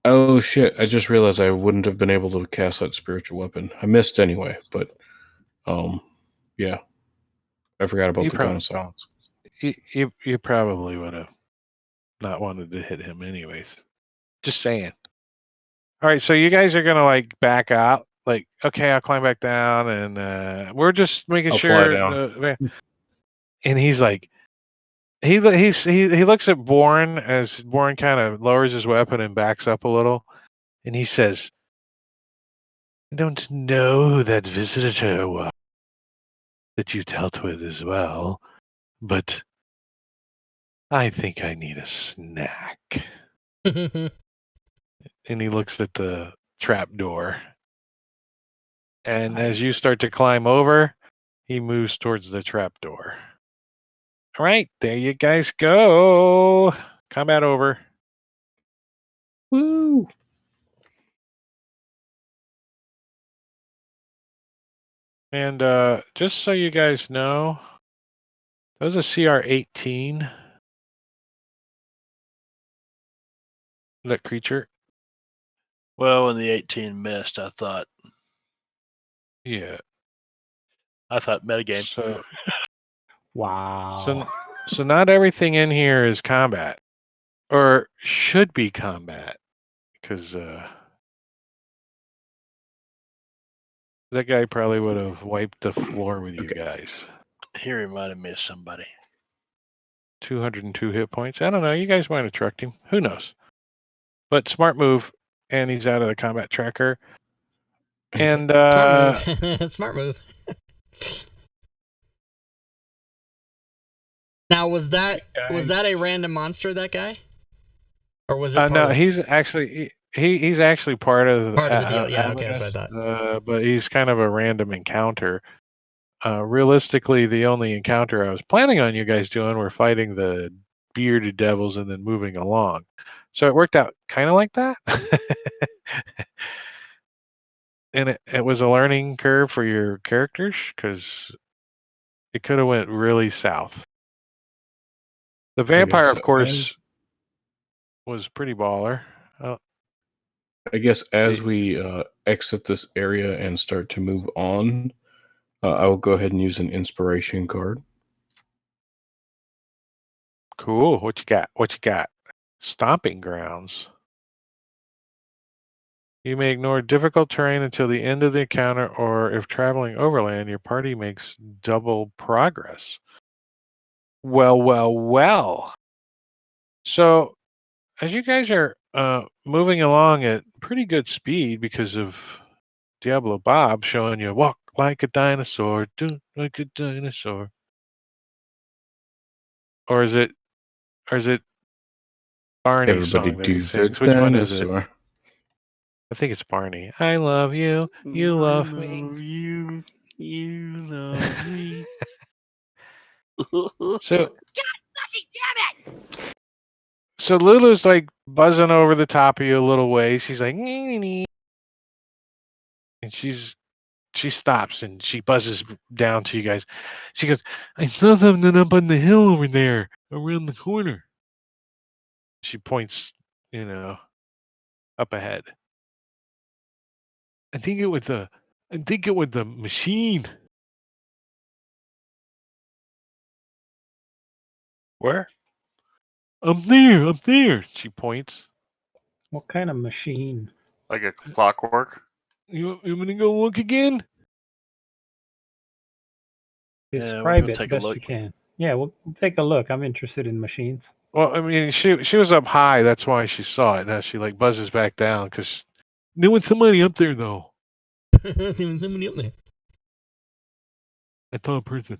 Speaker 1: Oh shit! I just realized I wouldn't have been able to cast that spiritual weapon. I missed anyway, but yeah, I forgot about
Speaker 3: You
Speaker 1: the
Speaker 3: prob-
Speaker 1: cone of silence.
Speaker 3: You probably would have not wanted to hit him anyways. Just saying. All right, so you guys are gonna like back out. Like, okay, I'll climb back down, and we're just making
Speaker 1: I'll fly
Speaker 3: sure.
Speaker 1: down.
Speaker 3: And he's like, he looks at Bourne as Bourne kind of lowers his weapon and backs up a little, and he says, "I don't know who that visitor was that you dealt with as well, but I think I need a snack." And he looks at the trap door. And as you
Speaker 5: Nice.
Speaker 3: start to climb over, he moves towards the trap door. All right, there you guys go. Combat over.
Speaker 1: Woo!
Speaker 3: And just so you guys know, that was a CR 18. That creature.
Speaker 4: Well, when the 18 missed, I thought
Speaker 3: Yeah.
Speaker 4: metagame.
Speaker 5: Wow.
Speaker 3: So not everything in here is combat, or should be combat, because That guy probably would have wiped the floor with you
Speaker 1: Okay.
Speaker 3: guys.
Speaker 4: He reminded me of somebody.
Speaker 3: 202 hit points. I don't know. You guys might have trucked him. Who knows? But smart move, and he's out of the combat tracker. And
Speaker 2: Smart move. Smart move. Now, was that a random monster? That guy, or was it?
Speaker 3: No, he's actually he's actually part of
Speaker 2: the deal? Yeah, okay, that's what I
Speaker 3: thought. But he's kind of a random encounter. Realistically, the only encounter I was planning on you guys doing were fighting the bearded devils and then moving along. So it worked out kind of like that. And it was a learning curve for your characters because it could have went really south. The vampire, of course, was pretty baller.
Speaker 1: I guess as we exit this area and start to move on, I will go ahead and use an inspiration card.
Speaker 3: Cool. What you got? What you got? Stomping grounds. You may ignore difficult terrain until the end of the encounter, or if traveling overland, your party makes double progress. Well. So, as you guys are moving along at pretty good speed because of Diablo Bob showing you walk like a dinosaur, do like a dinosaur. Or is it Barney's
Speaker 1: Everybody
Speaker 3: song that he
Speaker 1: do the
Speaker 3: sings? Which one is it?
Speaker 1: dinosaur.
Speaker 3: I think it's Barney. I love you. You love me.
Speaker 4: You love me.
Speaker 3: So So Lulu's like buzzing over the top of you a little ways. She's like, nee. And she stops and she buzzes down to you guys. She goes, I saw something up on the hill over there, around the corner. She points, up ahead. I think it was the machine.
Speaker 4: Where?
Speaker 3: Up there. She points.
Speaker 5: What kind of machine?
Speaker 7: Like a clockwork?
Speaker 3: You want to go look again?
Speaker 5: Describe
Speaker 4: we'll
Speaker 5: it
Speaker 4: take a
Speaker 5: best
Speaker 4: look.
Speaker 5: you can. Yeah, we'll take a look. I'm interested in machines.
Speaker 3: Well, I mean, she was up high. That's why she saw it. Now she like buzzes back down because there was somebody up there though.
Speaker 2: Somebody up there.
Speaker 3: I saw a person.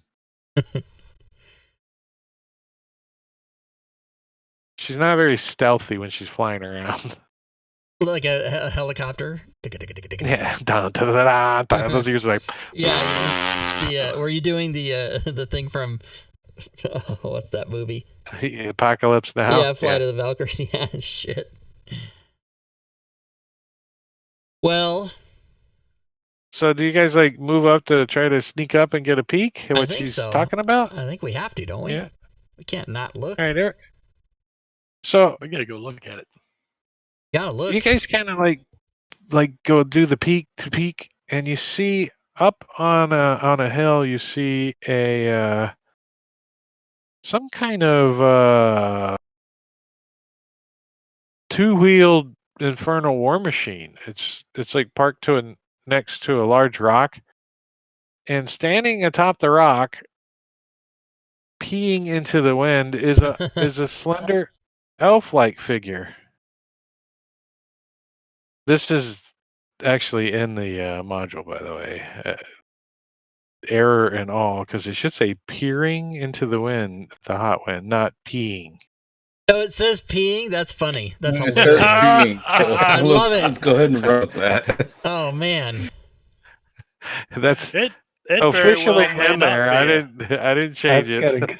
Speaker 3: She's not very stealthy when she's flying around.
Speaker 2: Like a helicopter.
Speaker 3: Yeah, those ears are like.
Speaker 2: Yeah. Were you doing the thing from what's that movie?
Speaker 3: Apocalypse Now.
Speaker 2: Yeah, Flight of the Valkyries. Yeah, shit. Well.
Speaker 3: So do you guys like move up to try to sneak up and get a peek at what she's talking about?
Speaker 2: I think we have to, don't we?
Speaker 3: Yeah.
Speaker 2: We can't not look.
Speaker 3: All right, Eric. So
Speaker 4: we gotta go look at it.
Speaker 2: Gotta look.
Speaker 3: You guys kind of like go do the peek to peek, and you see up on a hill. You see a some kind of two-wheeled infernal war machine. It's like parked next to a large rock, and standing atop the rock, peeing into the wind, is a slender elf-like figure. This is actually in the module, by the way. Error and all, because it should say peering into the wind, the hot wind, not peeing.
Speaker 2: Oh, it says peeing? That's funny. That's hilarious.
Speaker 1: I love it. Let's go ahead and run with that.
Speaker 2: Oh, man.
Speaker 3: That's
Speaker 4: it
Speaker 3: officially in there. I didn't change it.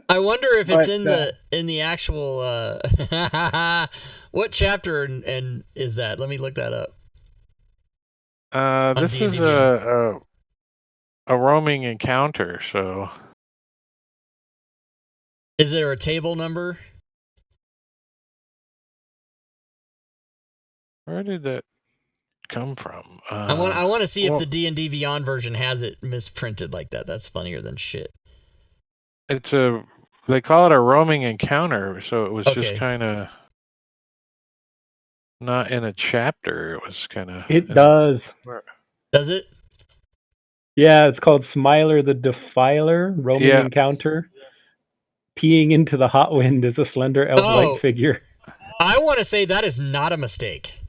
Speaker 2: I wonder if it's in the actual what chapter and is that? Let me look that up.
Speaker 3: This is a roaming encounter, so
Speaker 2: is there a table number?
Speaker 3: Where did that come from?
Speaker 2: I want to see if the D&D Beyond version has it misprinted like that. That's funnier than shit.
Speaker 3: They call it a roaming encounter, so it was just kind of not in a chapter. It was kind of.
Speaker 5: It does.
Speaker 2: Does it?
Speaker 5: Yeah, it's called Smiler the Defiler, roaming
Speaker 3: Yeah.
Speaker 5: encounter. Peeing into the hot wind is a slender elf-like
Speaker 2: Oh.
Speaker 5: figure.
Speaker 2: I want to say that is not a mistake.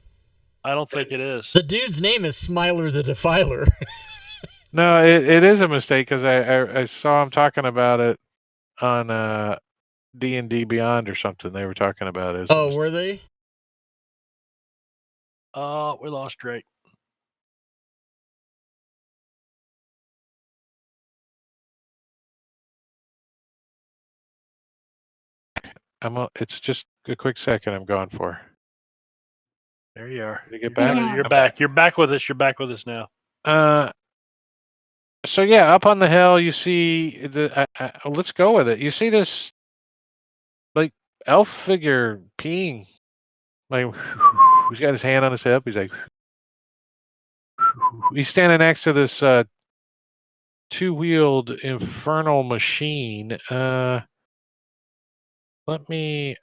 Speaker 4: I don't think it is.
Speaker 2: The dude's name is Smiler the Defiler.
Speaker 3: No, it is a mistake because I saw him talking about it on D&D Beyond or something. They were talking about it.
Speaker 2: Oh, were they?
Speaker 4: We lost Drake.
Speaker 3: It's just a quick second I'm going for.
Speaker 4: There you are.
Speaker 3: Did you get back?
Speaker 4: You're back. You're back with us. You're back with us now.
Speaker 3: So yeah, up on the hill you see the. Let's go with it. You see this, like, elf figure peeing. Like, he's got his hand on his hip. He's like, he's standing next to this two-wheeled infernal machine. Let me
Speaker 4: Is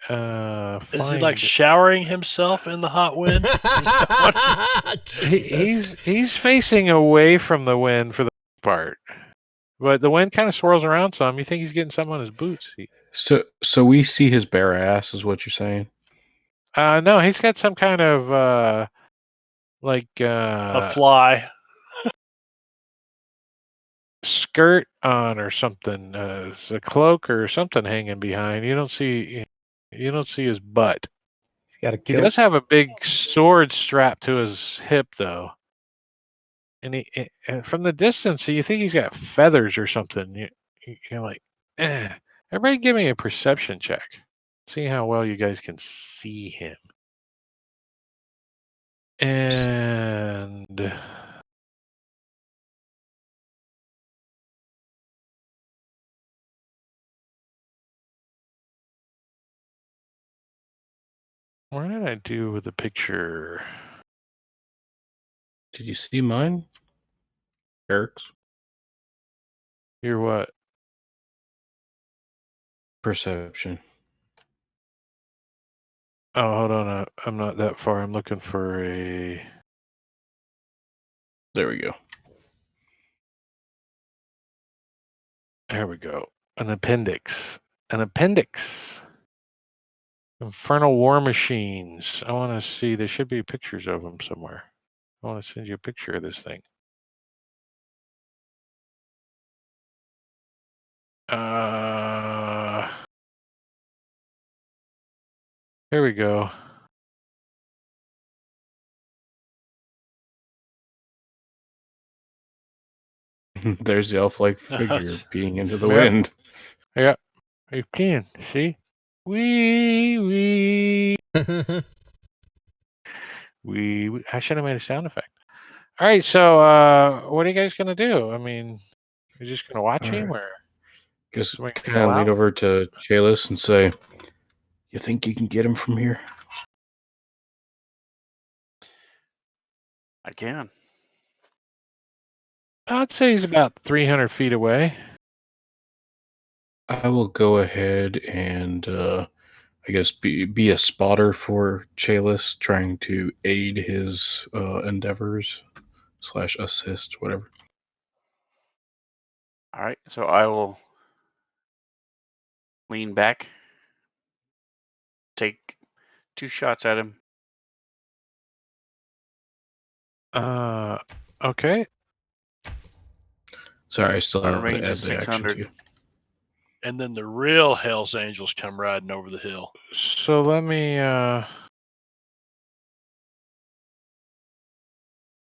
Speaker 4: he
Speaker 3: find.
Speaker 4: like showering himself in the hot wind?
Speaker 3: He's facing away from the wind for the most part, but the wind kind of swirls around some. You think he's getting something on his boots?
Speaker 1: So we see his bare ass, is what you're saying?
Speaker 3: No, he's got some kind of
Speaker 4: A fly.
Speaker 3: skirt on or something. It's a cloak or something hanging behind. You don't see his butt.
Speaker 5: He's got a
Speaker 3: He
Speaker 5: kilt.
Speaker 3: does have a big sword strapped to his hip, though. And from the distance, you think he's got feathers or something. You're like, eh. Everybody give me a perception check. See how well you guys can see him. And what did I do with the picture?
Speaker 1: Did you see mine? Eric's
Speaker 3: You're what?
Speaker 1: perception.
Speaker 3: Oh, hold on. I'm not that far. I'm looking for a.
Speaker 1: There we go.
Speaker 3: There we go. An appendix. An appendix. Infernal war machines. I want to see. There should be pictures of them somewhere. I want to send you a picture of this thing. Here we go.
Speaker 1: There's the elf-like figure peeing into the
Speaker 3: Yep.
Speaker 1: wind.
Speaker 3: Yeah, you can see. Wee wee wee. I should have made a sound effect. All right, so what are you guys gonna do? I mean, you're just gonna watch him, or
Speaker 1: Just
Speaker 3: somebody
Speaker 1: kind
Speaker 3: yell
Speaker 1: of lean
Speaker 3: out?
Speaker 1: over to Chalice and say, "You think you can get him from here?"
Speaker 7: I can.
Speaker 3: I'd say he's about 300 feet away.
Speaker 1: I will go ahead and I guess be a spotter for Chalice, trying to aid his endeavors / assist, whatever.
Speaker 7: All right, so I will lean back, take 2 shots at him.
Speaker 3: Okay.
Speaker 1: Sorry, I still
Speaker 7: Our
Speaker 1: have to
Speaker 7: range
Speaker 1: add
Speaker 7: is
Speaker 1: the action to
Speaker 7: 600.
Speaker 1: you.
Speaker 4: And then the real Hell's Angels come riding over the hill.
Speaker 3: So let me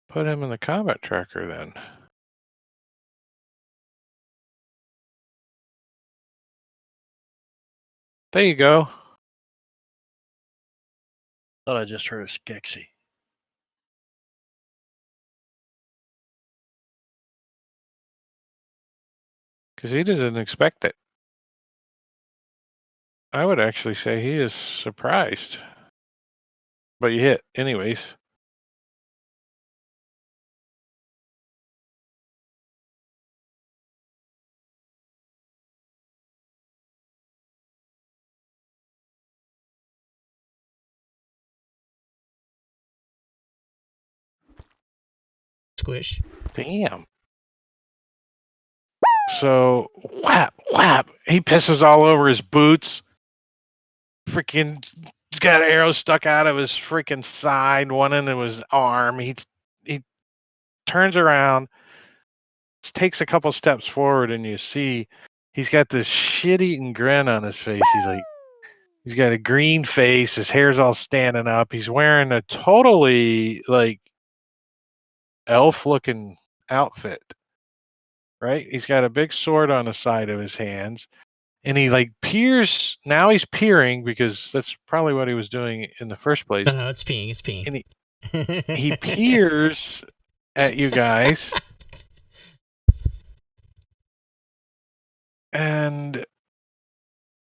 Speaker 3: put him in the combat tracker then. There you go.
Speaker 4: Thought I just heard a Skeksis.
Speaker 3: Because he doesn't expect it. I would actually say he is surprised. But you hit, anyways.
Speaker 2: Squish.
Speaker 3: Damn. So, whap, whap. He pisses all over his boots. Freaking, he's got arrows stuck out of his freaking side, one into his arm. He turns around, takes a couple steps forward, and you see he's got this shit-eating grin on his face. He's got a green face. His hair's all standing up. He's wearing a totally, like, elf-looking outfit. Right? He's got a big sword on the side of his hands. And he, like, peers. Now he's peering because that's probably what he was doing in the first place.
Speaker 2: No, it's peeing. It's peeing.
Speaker 3: And he peers at you guys. And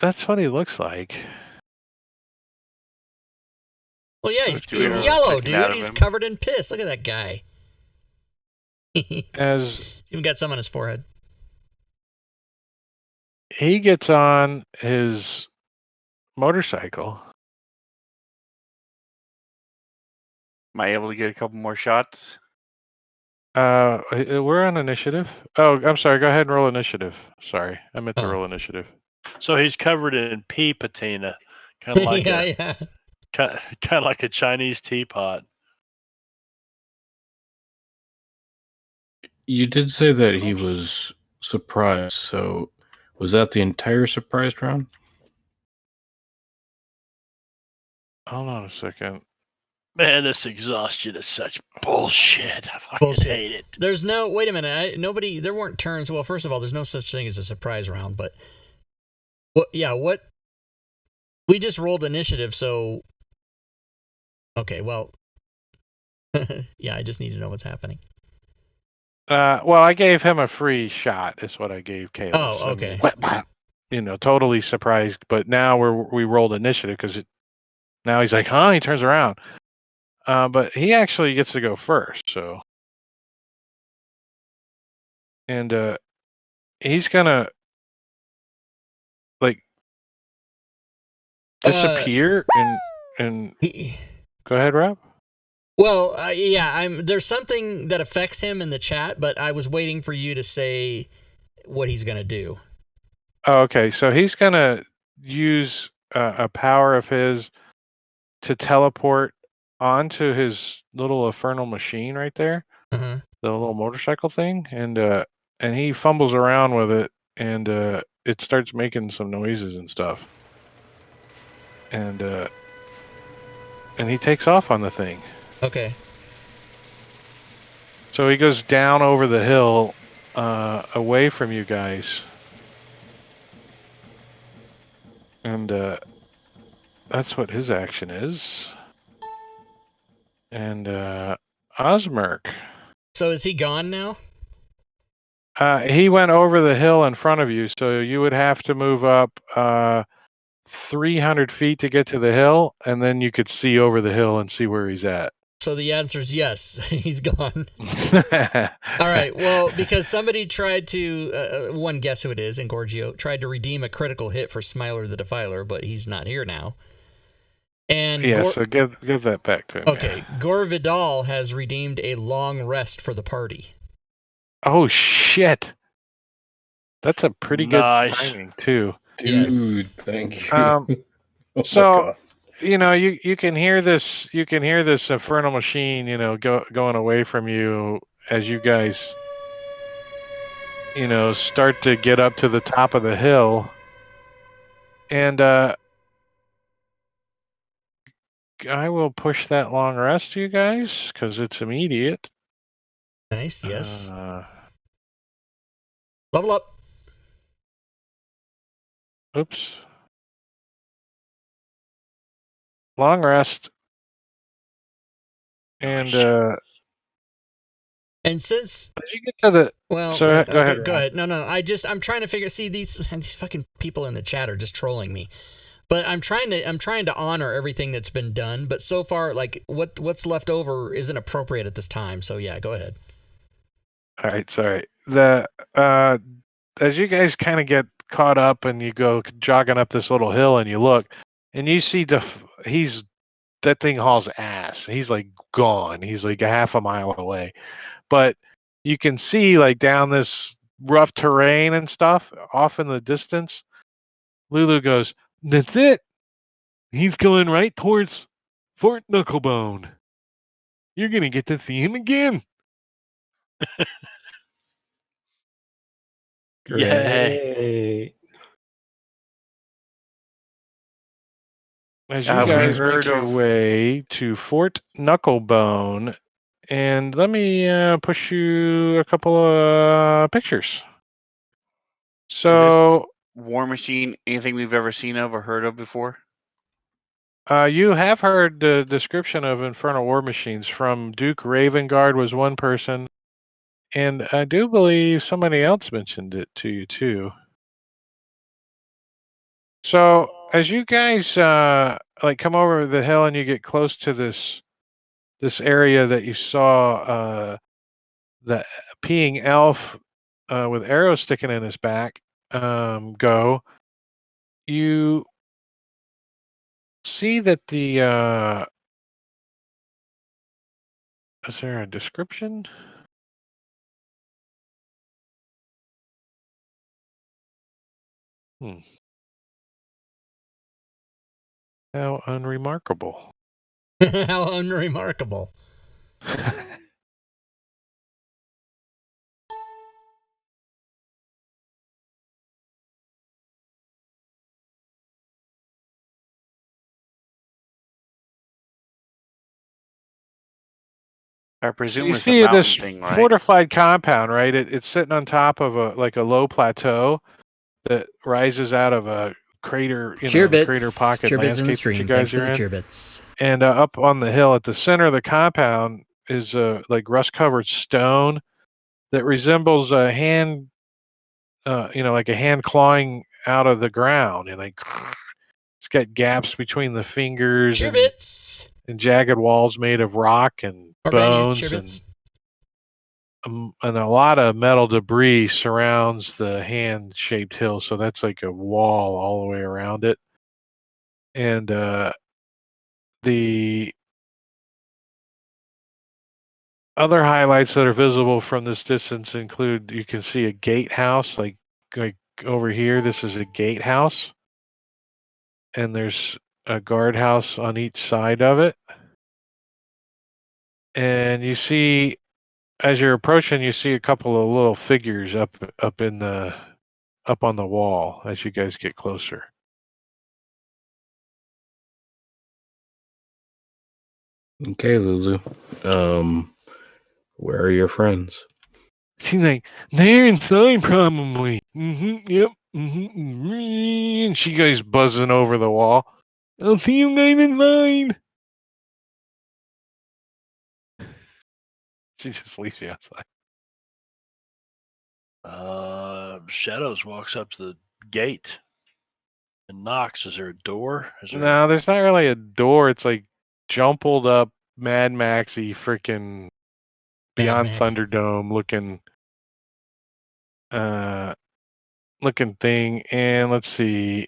Speaker 3: that's what he looks like.
Speaker 2: Well, yeah, he's
Speaker 7: Arrow
Speaker 2: yellow,
Speaker 7: sticking out
Speaker 2: dude.
Speaker 7: of
Speaker 2: He's
Speaker 7: him.
Speaker 2: covered in piss. Look at that guy.
Speaker 3: As
Speaker 2: Even got some on his forehead.
Speaker 3: he gets on his motorcycle.
Speaker 7: Am I able to get a couple more shots?
Speaker 3: We're on initiative. Oh, I'm sorry. Go ahead and roll initiative. Sorry, I meant to
Speaker 2: Oh.
Speaker 3: roll initiative.
Speaker 4: So he's covered in pea patina, kind of like
Speaker 2: yeah.
Speaker 4: kind of like a Chinese teapot.
Speaker 1: You did say that he was surprised, so was that the entire surprised round?
Speaker 3: Hold on a second.
Speaker 4: Man, this exhaustion is such bullshit. I fucking
Speaker 2: Bullshit.
Speaker 4: hate it.
Speaker 2: There's no. Wait a minute. There weren't turns. Well, first of all, there's no such thing as a surprise round. But what? Yeah. What? We just rolled initiative, so. Okay. Well. yeah. I just need to know what's happening.
Speaker 3: Well, I gave him a free shot. Is what I gave Caleb.
Speaker 2: Oh, okay.
Speaker 3: Totally surprised. But now we rolled initiative because now he's like, huh? He turns around. But he actually gets to go first. So, and he's gonna like disappear and go ahead, Rob.
Speaker 2: Well, yeah. There's something that affects him in the chat, but I was waiting for you to say what he's gonna do.
Speaker 3: Oh, okay, so he's gonna use a power of his to teleport onto his little infernal machine right there,
Speaker 2: Uh-huh.
Speaker 3: the little motorcycle thing, and he fumbles around with it, and it starts making some noises and stuff, and he takes off on the thing.
Speaker 2: Okay.
Speaker 3: So he goes down over the hill, away from you guys, and that's what his action is. And Osmerk.
Speaker 2: So is he gone now?
Speaker 3: He went over the hill in front of you, so you would have to move up 300 feet to get to the hill, and then you could see over the hill and see where he's at.
Speaker 2: So the answer is yes. He's gone. All right. Well, because somebody tried to, one guess who it is, Engorgio, tried to redeem a critical hit for Smiler the Defiler, but he's not here now. And
Speaker 3: yeah, so give that back to him.
Speaker 2: Okay,
Speaker 3: Yeah.
Speaker 2: Gore Vidal has redeemed a long rest for the party.
Speaker 3: Oh shit! That's a pretty
Speaker 4: Nice.
Speaker 3: good timing too.
Speaker 1: Dude,
Speaker 2: Yes.
Speaker 1: thank you.
Speaker 3: Um,
Speaker 1: Oh my
Speaker 3: so
Speaker 1: God.
Speaker 3: you can hear this infernal machine going away from you as you guys start to get up to the top of the hill, and I will push that long rest to you guys because it's immediate.
Speaker 2: Nice, yes.
Speaker 3: Uh,
Speaker 2: Level up.
Speaker 3: oops. Long rest. And
Speaker 2: And since
Speaker 3: did you get to the?
Speaker 2: well,
Speaker 3: So,
Speaker 2: okay,
Speaker 3: go ahead,
Speaker 2: go
Speaker 3: Rob.
Speaker 2: ahead. No, I'm trying to figure. See, these fucking people in the chat are just trolling me. But I'm trying to honor everything that's been done. But so far, like what's left over isn't appropriate at this time. So yeah, go ahead.
Speaker 3: All right, sorry. As you guys kind of get caught up and you go jogging up this little hill and you look and you see that thing hauls ass. He's like gone. He's like a half a mile away. but you can see like down this rough terrain and stuff off in the distance. Lulu goes, "That's it. He's going right towards Fort Knucklebone. You're gonna get to see him again."
Speaker 4: Yay.
Speaker 5: Great.
Speaker 3: As you
Speaker 7: Have we
Speaker 3: guys
Speaker 7: heard
Speaker 3: make your
Speaker 7: of-
Speaker 3: way to Fort Knucklebone, and let me push you a couple of pictures. So
Speaker 7: War Machine anything we've ever seen of or heard of before?
Speaker 3: you have heard the description of infernal war machines from Duke Ravengard was one person, and I do believe somebody else mentioned it to you too. So as you guys like come over the hill and you get close to this area that you saw the peeing elf with arrows sticking in his back go, you see that the is there a description? How unremarkable.
Speaker 2: How unremarkable.
Speaker 7: I
Speaker 3: So
Speaker 7: presume
Speaker 3: you
Speaker 7: it's a
Speaker 3: see
Speaker 7: mountain
Speaker 3: this
Speaker 7: thing, right?
Speaker 3: fortified compound, right? It's sitting on top of a low plateau that rises out of a crater, the crater pocket landscape that you guys are in. And up on the hill at the center of the compound is like rust-covered stone that resembles a hand, like a hand clawing out of the ground, and like it's got gaps between the fingers and jagged walls made of rock and bones and a lot of metal debris surrounds the hand-shaped hill, so that's like a wall all the way around it. And the other highlights that are visible from this distance include you can see a gatehouse, like over here. This is a gatehouse, and there's a guardhouse on each side of it. And you see, as you're approaching, you see a couple of little figures up on the wall as you guys get closer.
Speaker 1: Okay, Lulu. Where are your friends?
Speaker 3: She's like, they're inside probably. Yep. And she goes buzzing over the wall. I'll see you guys inside. She just leaves you outside.
Speaker 4: Shadows walks up to the gate and knocks. Is there a door?
Speaker 3: No, there's not really a door. It's like jumbled up Mad Maxy freaking Beyond Thunderdome looking thing. And let's see.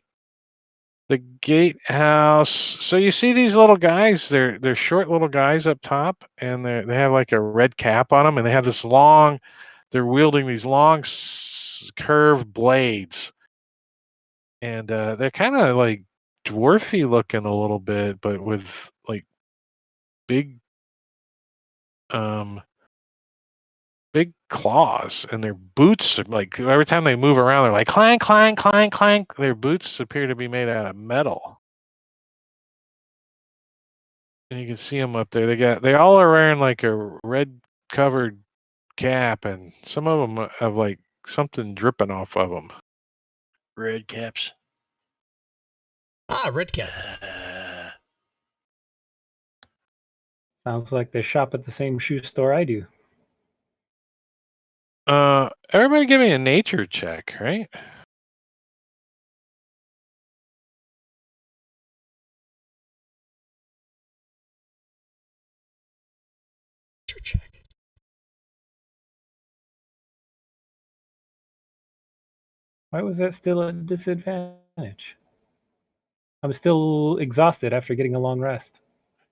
Speaker 3: The gatehouse. So you see these little guys? They're short little guys up top, and they have like a red cap on them, and they have this long. They're wielding these long curved blades, and they're kind of like dwarfy looking a little bit, but with like big big claws, and their boots are like every time they move around, they're like clank, clank, clank, clank. Their boots appear to be made out of metal. And you can see them up there. They all are wearing like a red covered cap, and some of them have like something dripping off of them.
Speaker 4: Red caps.
Speaker 2: Red cap.
Speaker 5: Sounds like they shop at the same shoe store I do.
Speaker 3: Everybody give me a nature check, right?
Speaker 2: Check.
Speaker 5: Why was that still a disadvantage? I'm still exhausted after getting a long rest.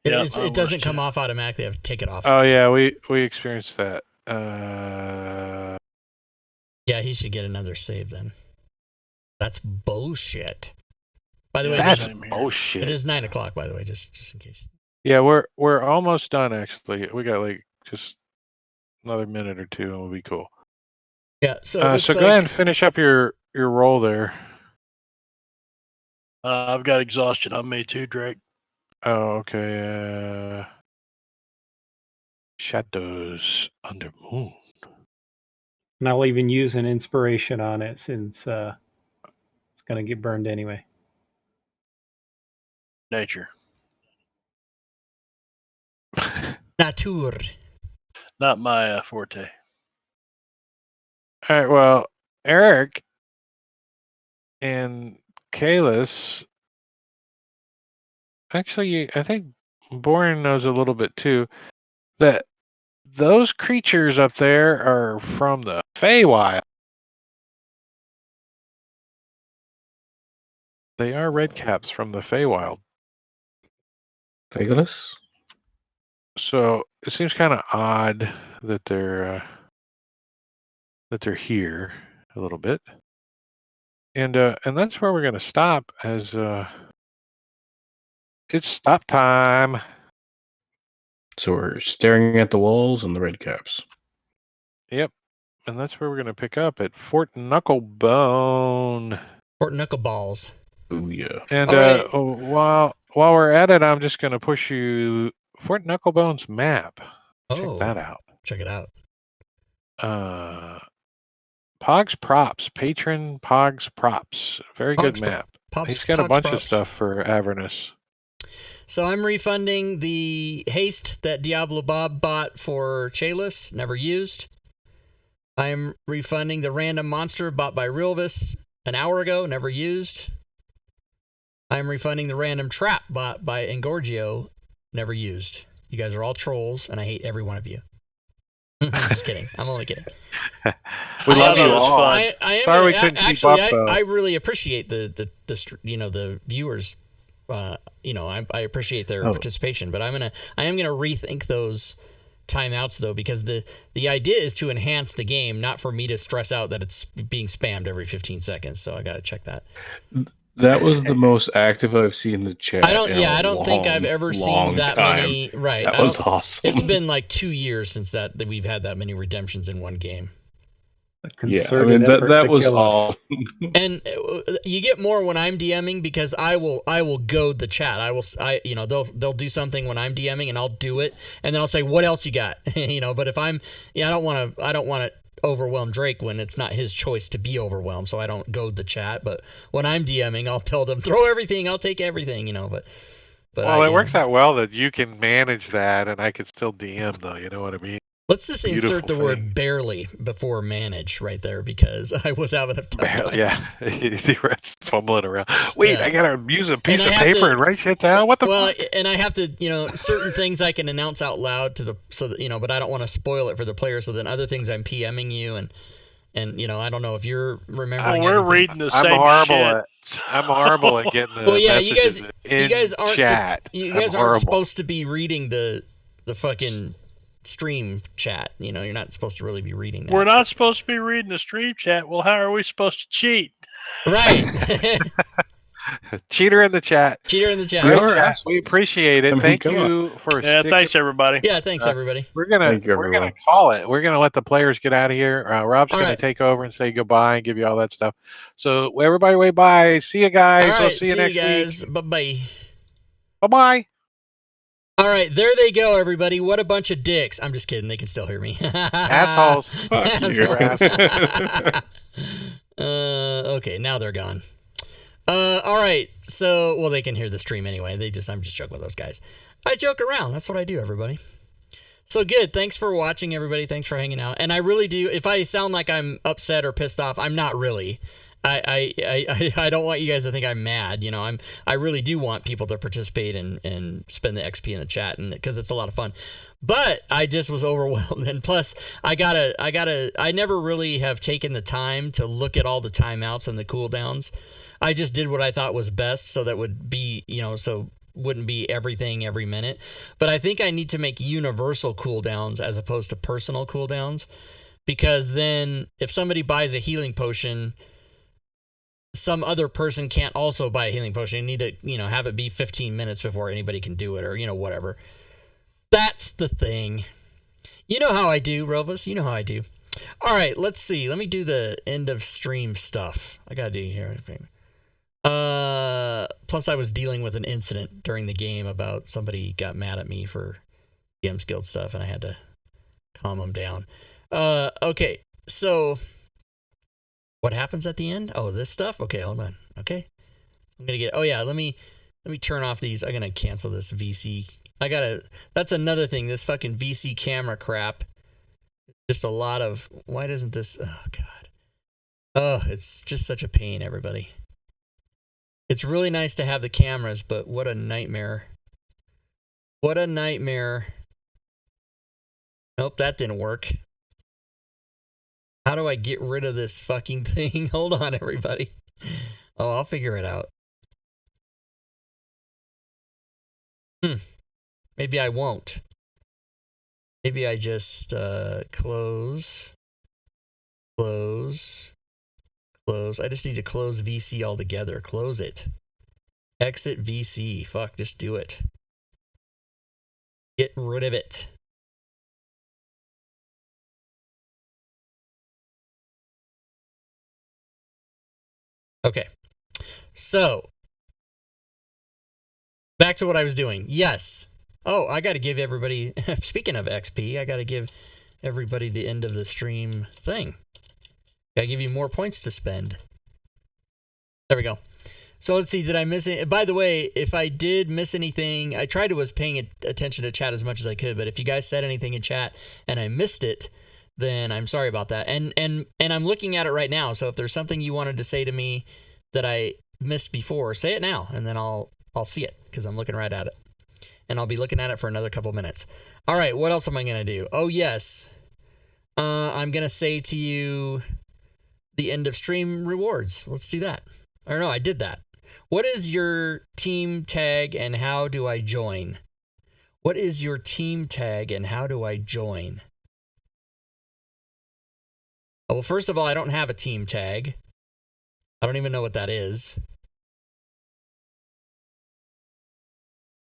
Speaker 2: It doesn't come off automatically. I have to take it off.
Speaker 3: Oh yeah, we experienced that.
Speaker 2: Yeah, he should get another save then. That's bullshit. By the way,
Speaker 3: That's
Speaker 2: it
Speaker 3: bullshit.
Speaker 2: is 9 o'clock. By the way, just in case.
Speaker 3: Yeah, we're almost done. Actually, we got like just another minute or two, and we'll be cool.
Speaker 2: Yeah. So
Speaker 3: So go ahead and finish up your roll there.
Speaker 4: I've got exhaustion on me too, Drake.
Speaker 3: Oh, okay. Shadows under moon.
Speaker 5: And I'll even use an inspiration on it since it's going to get burned anyway.
Speaker 4: Nature.
Speaker 2: Natur.
Speaker 4: Not my forte.
Speaker 3: All right. Well, Eric and Kalis. Actually, I think Boren knows a little bit too. That those creatures up there are from the Feywild. They are redcaps from the Feywild.
Speaker 1: Fageless?
Speaker 3: So it seems kind of odd that they're here a little bit, and that's where we're gonna stop. As it's stop time.
Speaker 1: So we're staring at the walls and the red caps.
Speaker 3: Yep, and that's where we're gonna pick up at Fort Knucklebone.
Speaker 2: Fort Knuckleballs.
Speaker 1: Ooh, yeah.
Speaker 3: And
Speaker 2: right.
Speaker 3: while we're at it, I'm just gonna push you Fort Knucklebone's map. Check that out.
Speaker 2: Check it out.
Speaker 3: Pogs Props, patron Pogs Props. Very good map. He's got a bunch of stuff for Avernus.
Speaker 2: So I'm refunding the haste that Diablo Bob bought for Chalice, never used. I'm refunding the random monster bought by Rilvis an hour ago, never used. I'm refunding the random trap bought by Engorgio, never used. You guys are all trolls, and I hate every one of you. I'm just kidding. I'm only kidding.
Speaker 7: We love you all.
Speaker 2: I really appreciate the viewers. I appreciate their participation, but I am gonna rethink those timeouts though, because the idea is to enhance the game, not for me to stress out that it's being spammed every 15 seconds. So I gotta check that.
Speaker 1: That was the most active I've seen the chat.
Speaker 2: I don't think I've ever seen that many. Right,
Speaker 1: that was awesome.
Speaker 2: It's been like 2 years since that we've had that many redemptions in one game.
Speaker 1: Yeah, I mean that was all.
Speaker 2: And you get more when I'm DMing, because I will goad the chat. They'll do something when I'm DMing and I'll do it, and then I'll say, what else you got? But if I don't want to overwhelm Drake when it's not his choice to be overwhelmed, so I don't goad the chat. But when I'm DMing, I'll tell them, throw everything, I'll take everything, but
Speaker 3: it works out well that you can manage that and I can still DM though, you know what I mean?
Speaker 2: Let's just insert the word barely before manage right there, because I was having a tough time.
Speaker 3: Yeah, you were fumbling around. Wait, I gotta use a piece of paper and write shit down. What the fuck?
Speaker 2: And I have to, certain things I can announce out loud but I don't want to spoil it for the player. So then other things I'm PMing you, and I don't know if you're remembering.
Speaker 4: We're reading the same shit.
Speaker 3: I'm horrible at getting the messages in chat.
Speaker 2: You guys aren't supposed to be reading the fucking stream chat. You're not supposed to really be reading that.
Speaker 4: We're not supposed to be reading the stream chat. Well, how are we supposed to cheat?
Speaker 2: Right.
Speaker 3: Cheater in the chat. We appreciate it. Thank you for
Speaker 4: thanks everybody.
Speaker 2: Yeah, thanks everybody.
Speaker 3: We're gonna call it. We're gonna let the players get out of here. Rob's gonna take over and say goodbye and give you all that stuff. So everybody wave bye. See you guys.
Speaker 2: All right,
Speaker 3: we'll see you next week.
Speaker 2: Bye bye.
Speaker 3: Bye bye.
Speaker 2: All right, there they go, everybody. What a bunch of dicks. I'm just kidding. They can still hear me.
Speaker 3: Assholes. Fuck you.
Speaker 2: Okay, now they're gone. All right. So, they can hear the stream anyway. I'm just joking with those guys. I joke around. That's what I do, everybody. So good. Thanks for watching, everybody. Thanks for hanging out. And I really do. If I sound like I'm upset or pissed off, I'm not really. I don't want you guys to think I'm mad. I really do want people to participate and spend the XP in the chat, and because it's a lot of fun. But I just was overwhelmed, and plus I never really have taken the time to look at all the timeouts and the cooldowns. I just did what I thought was best, so that would be, so wouldn't be everything every minute. But I think I need to make universal cooldowns as opposed to personal cooldowns, because then if somebody buys a healing potion, some other person can't also buy a healing potion. You need to, have it be 15 minutes before anybody can do it, or, whatever. That's the thing. You know how I do, Rovus. You know how I do. All right, let's see. Let me do the end of stream stuff. I gotta do here. Plus I was dealing with an incident during the game about somebody got mad at me for DM's Guild stuff, and I had to calm them down. Okay, so what happens at the end? Oh, this stuff? Okay, hold on. Okay. I'm gonna get, oh yeah, let me turn off these. I'm gonna cancel this VC. That's another thing, this fucking VC camera crap. Just a lot of, why doesn't this, oh god. Oh, it's just such a pain, everybody. It's really nice to have the cameras, but what a nightmare. What a nightmare. Nope, that didn't work. How do I get rid of this fucking thing? Hold on, everybody. Oh, I'll figure it out. Maybe I won't. Maybe I just close. I just need to close VC altogether. Close it. Exit VC. Fuck, just do it. Get rid of it. Okay. So, back to what I was doing. Yes. Oh, I got to give everybody, speaking of XP, I got to give everybody the end of the stream thing. Got to give you more points to spend. There we go. So let's see, did I miss it? By the way, if I did miss anything, I tried to was paying attention to chat as much as I could, but if you guys said anything in chat and I missed it, then I'm sorry about that. And I'm looking at it right now, so if there's something you wanted to say to me that I missed before, say it now, and then I'll see it, because I'm looking right at it. And I'll be looking at it for another couple minutes. All right, what else am I going to do? Oh, yes. I'm going to say to you the end of stream rewards. Let's do that. Or no, I did that. What is your team tag and how do I join? What is your team tag and how do I join? Oh, well, first of all, I don't have a team tag. I don't even know what that is.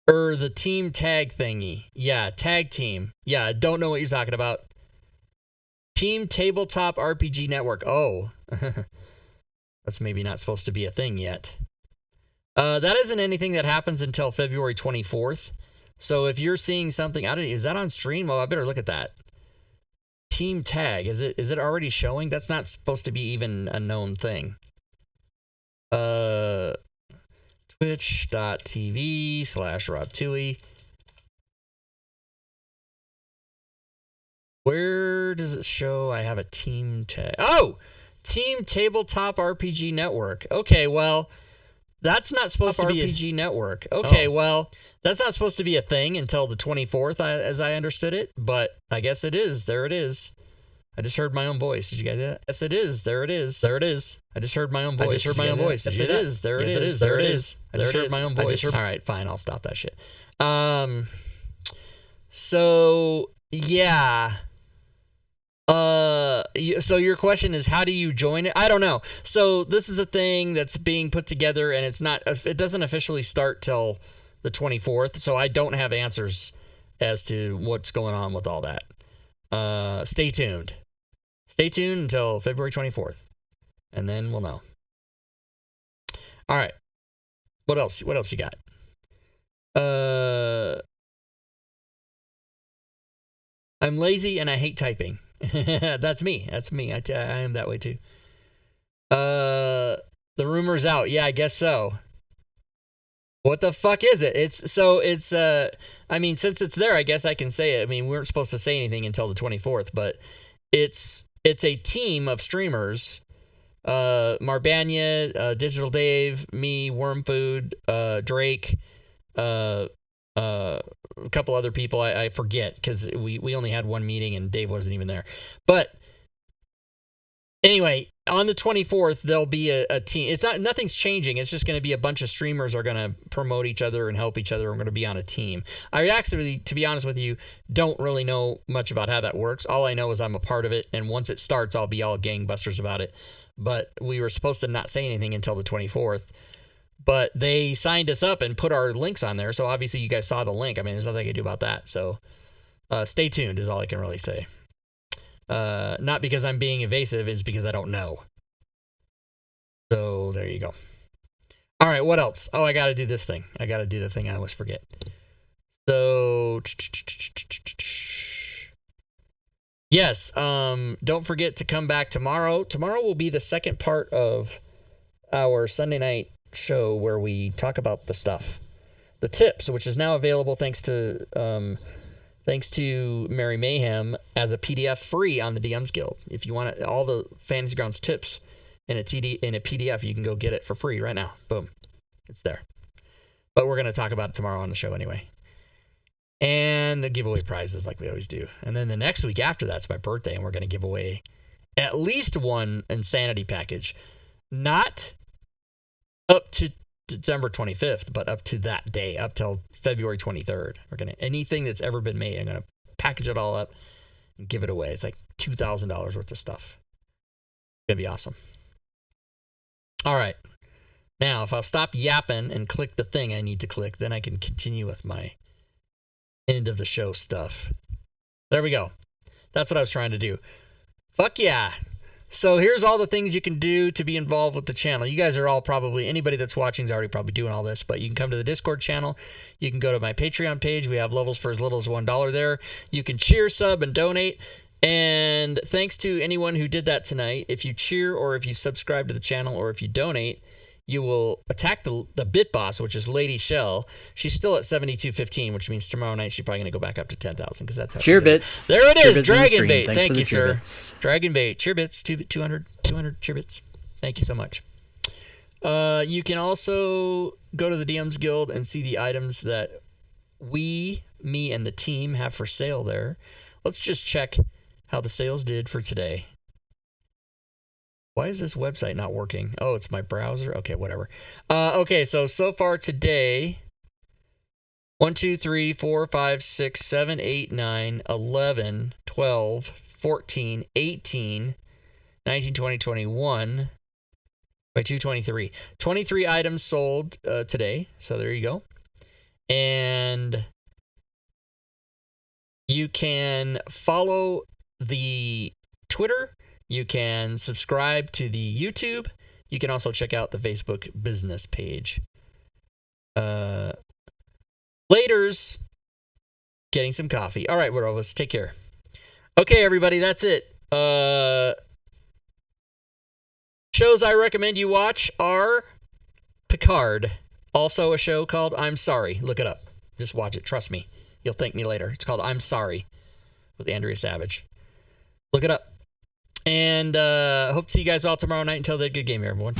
Speaker 2: The team tag thingy. Yeah, tag team. Yeah, I don't know what you're talking about. Team Tabletop RPG Network. Oh. That's maybe not supposed to be a thing yet. That isn't anything that happens until February 24th. So if you're seeing something, is that on stream? Oh, I better look at that. Team tag. Is it already showing? That's not supposed to be even a known thing. Twitch.tv/RobTui. Where does it show I have a team tag? Oh! Team Tabletop RPG Network. Okay, well, that's not supposed to be RPG Network. Okay, well, that's not supposed to be a thing until the 24th, as I understood it, but I guess it is. There it is. I just heard my own voice. Did you guys hear that? Yes, it is. There it is. There it is. I just heard my own voice. I just heard my own voice. Yes, it is. There it is. There it is. I just heard my own voice. All right, fine. I'll stop that shit. So, yeah. So your question is, how do you join it? I don't know. So this is a thing that's being put together, and it doesn't officially start till the 24th, so I don't have answers as to what's going on with all that. Stay tuned. Stay tuned until February 24th, and then we'll know. All right. What else? What else you got? I'm lazy and I hate typing. That's me. That's me. I am that way too. The rumor's out. Yeah, I guess so. What the fuck is it? It's I mean, since it's there, I guess I can say it. I mean, we weren't supposed to say anything until the 24th, but it's a team of streamers. Marbanya, Digital Dave, me, Wormfood, Drake, a couple other people I forget, because we only had one meeting and Dave wasn't even there. But Anyway, on the 24th, there'll be a team. Nothing's changing. It's just going to be a bunch of streamers are going to promote each other and help each other. We're going to be on a team. I actually, to be honest with you, don't really know much about how that works. All I know is I'm a part of it, and once it starts, I'll be all gangbusters about it. But we were supposed to not say anything until the 24th. But they signed us up and put our links on there, so obviously you guys saw the link. I mean, there's nothing I can do about that. So stay tuned is all I can really say. Not because I'm being evasive, it's because I don't know. So there you go. All right, what else? Oh, I got to do this thing. I got to do the thing I always forget. So yes, don't forget to come back tomorrow. Tomorrow will be the second part of our Sunday night show where we talk about the stuff, the tips, which is now available thanks to Mary Mayhem as a PDF free on the DMs Guild. If you want all the Fantasy Grounds tips in a PDF, you can go get it for free right now. Boom, it's there. But we're going to talk about it tomorrow on the show anyway, and give away prizes like we always do. And then the next week after that's my birthday, and we're going to give away at least one Insanity package, not up to December 25th, but up to that day, up till February 23rd. We're gonna anything that's ever been made, I'm gonna package it all up and give it away. It's like $2,000 worth of stuff. It's gonna be awesome. All right, now if I'll stop yapping and click the thing I need to click, then I can continue with my end of the show stuff. There we go. That's what I was trying to do. Fuck yeah. So here's all the things you can do to be involved with the channel. You guys are all probably, anybody that's watching is already probably doing all this, but you can come to the Discord channel. You can go to my Patreon page. We have levels for as little as $1 there. You can cheer, sub, and donate. And thanks to anyone who did that tonight. If you cheer or if you subscribe to the channel or if you donate, you will attack the bit boss, which is Lady Shell. She's still at 7215, which means tomorrow night she's probably going to go back up to 10,000 because that's how
Speaker 9: cheer bits.
Speaker 2: There it
Speaker 9: cheer
Speaker 2: is, Dragon Bait. Thank you, sir.
Speaker 9: Bits.
Speaker 2: Dragon Bait, cheer bits, 200 cheer bits. Thank you so much. You can also go to the DMs Guild and see the items that me and the team have for sale there. Let's just check how the sales did for today. Why is this website not working? Oh, it's my browser? Okay, whatever. Okay, so far today, 1, 2, 3, 4, 5, 6, 7, 8, 9, 11, 12, 14, 18, 19, 20, 21, by 223. 23 items sold today, so there you go. And you can follow the Twitter. You can subscribe to the YouTube. You can also check out the Facebook business page. Laters. Getting some coffee. All right, Rodovas, take care. Okay, everybody, that's it. Shows I recommend you watch are Picard. Also a show called I'm Sorry. Look it up. Just watch it. Trust me. You'll thank me later. It's called I'm Sorry with Andrea Savage. Look it up. And hope to see you guys all tomorrow night. Until then, good game, everyone.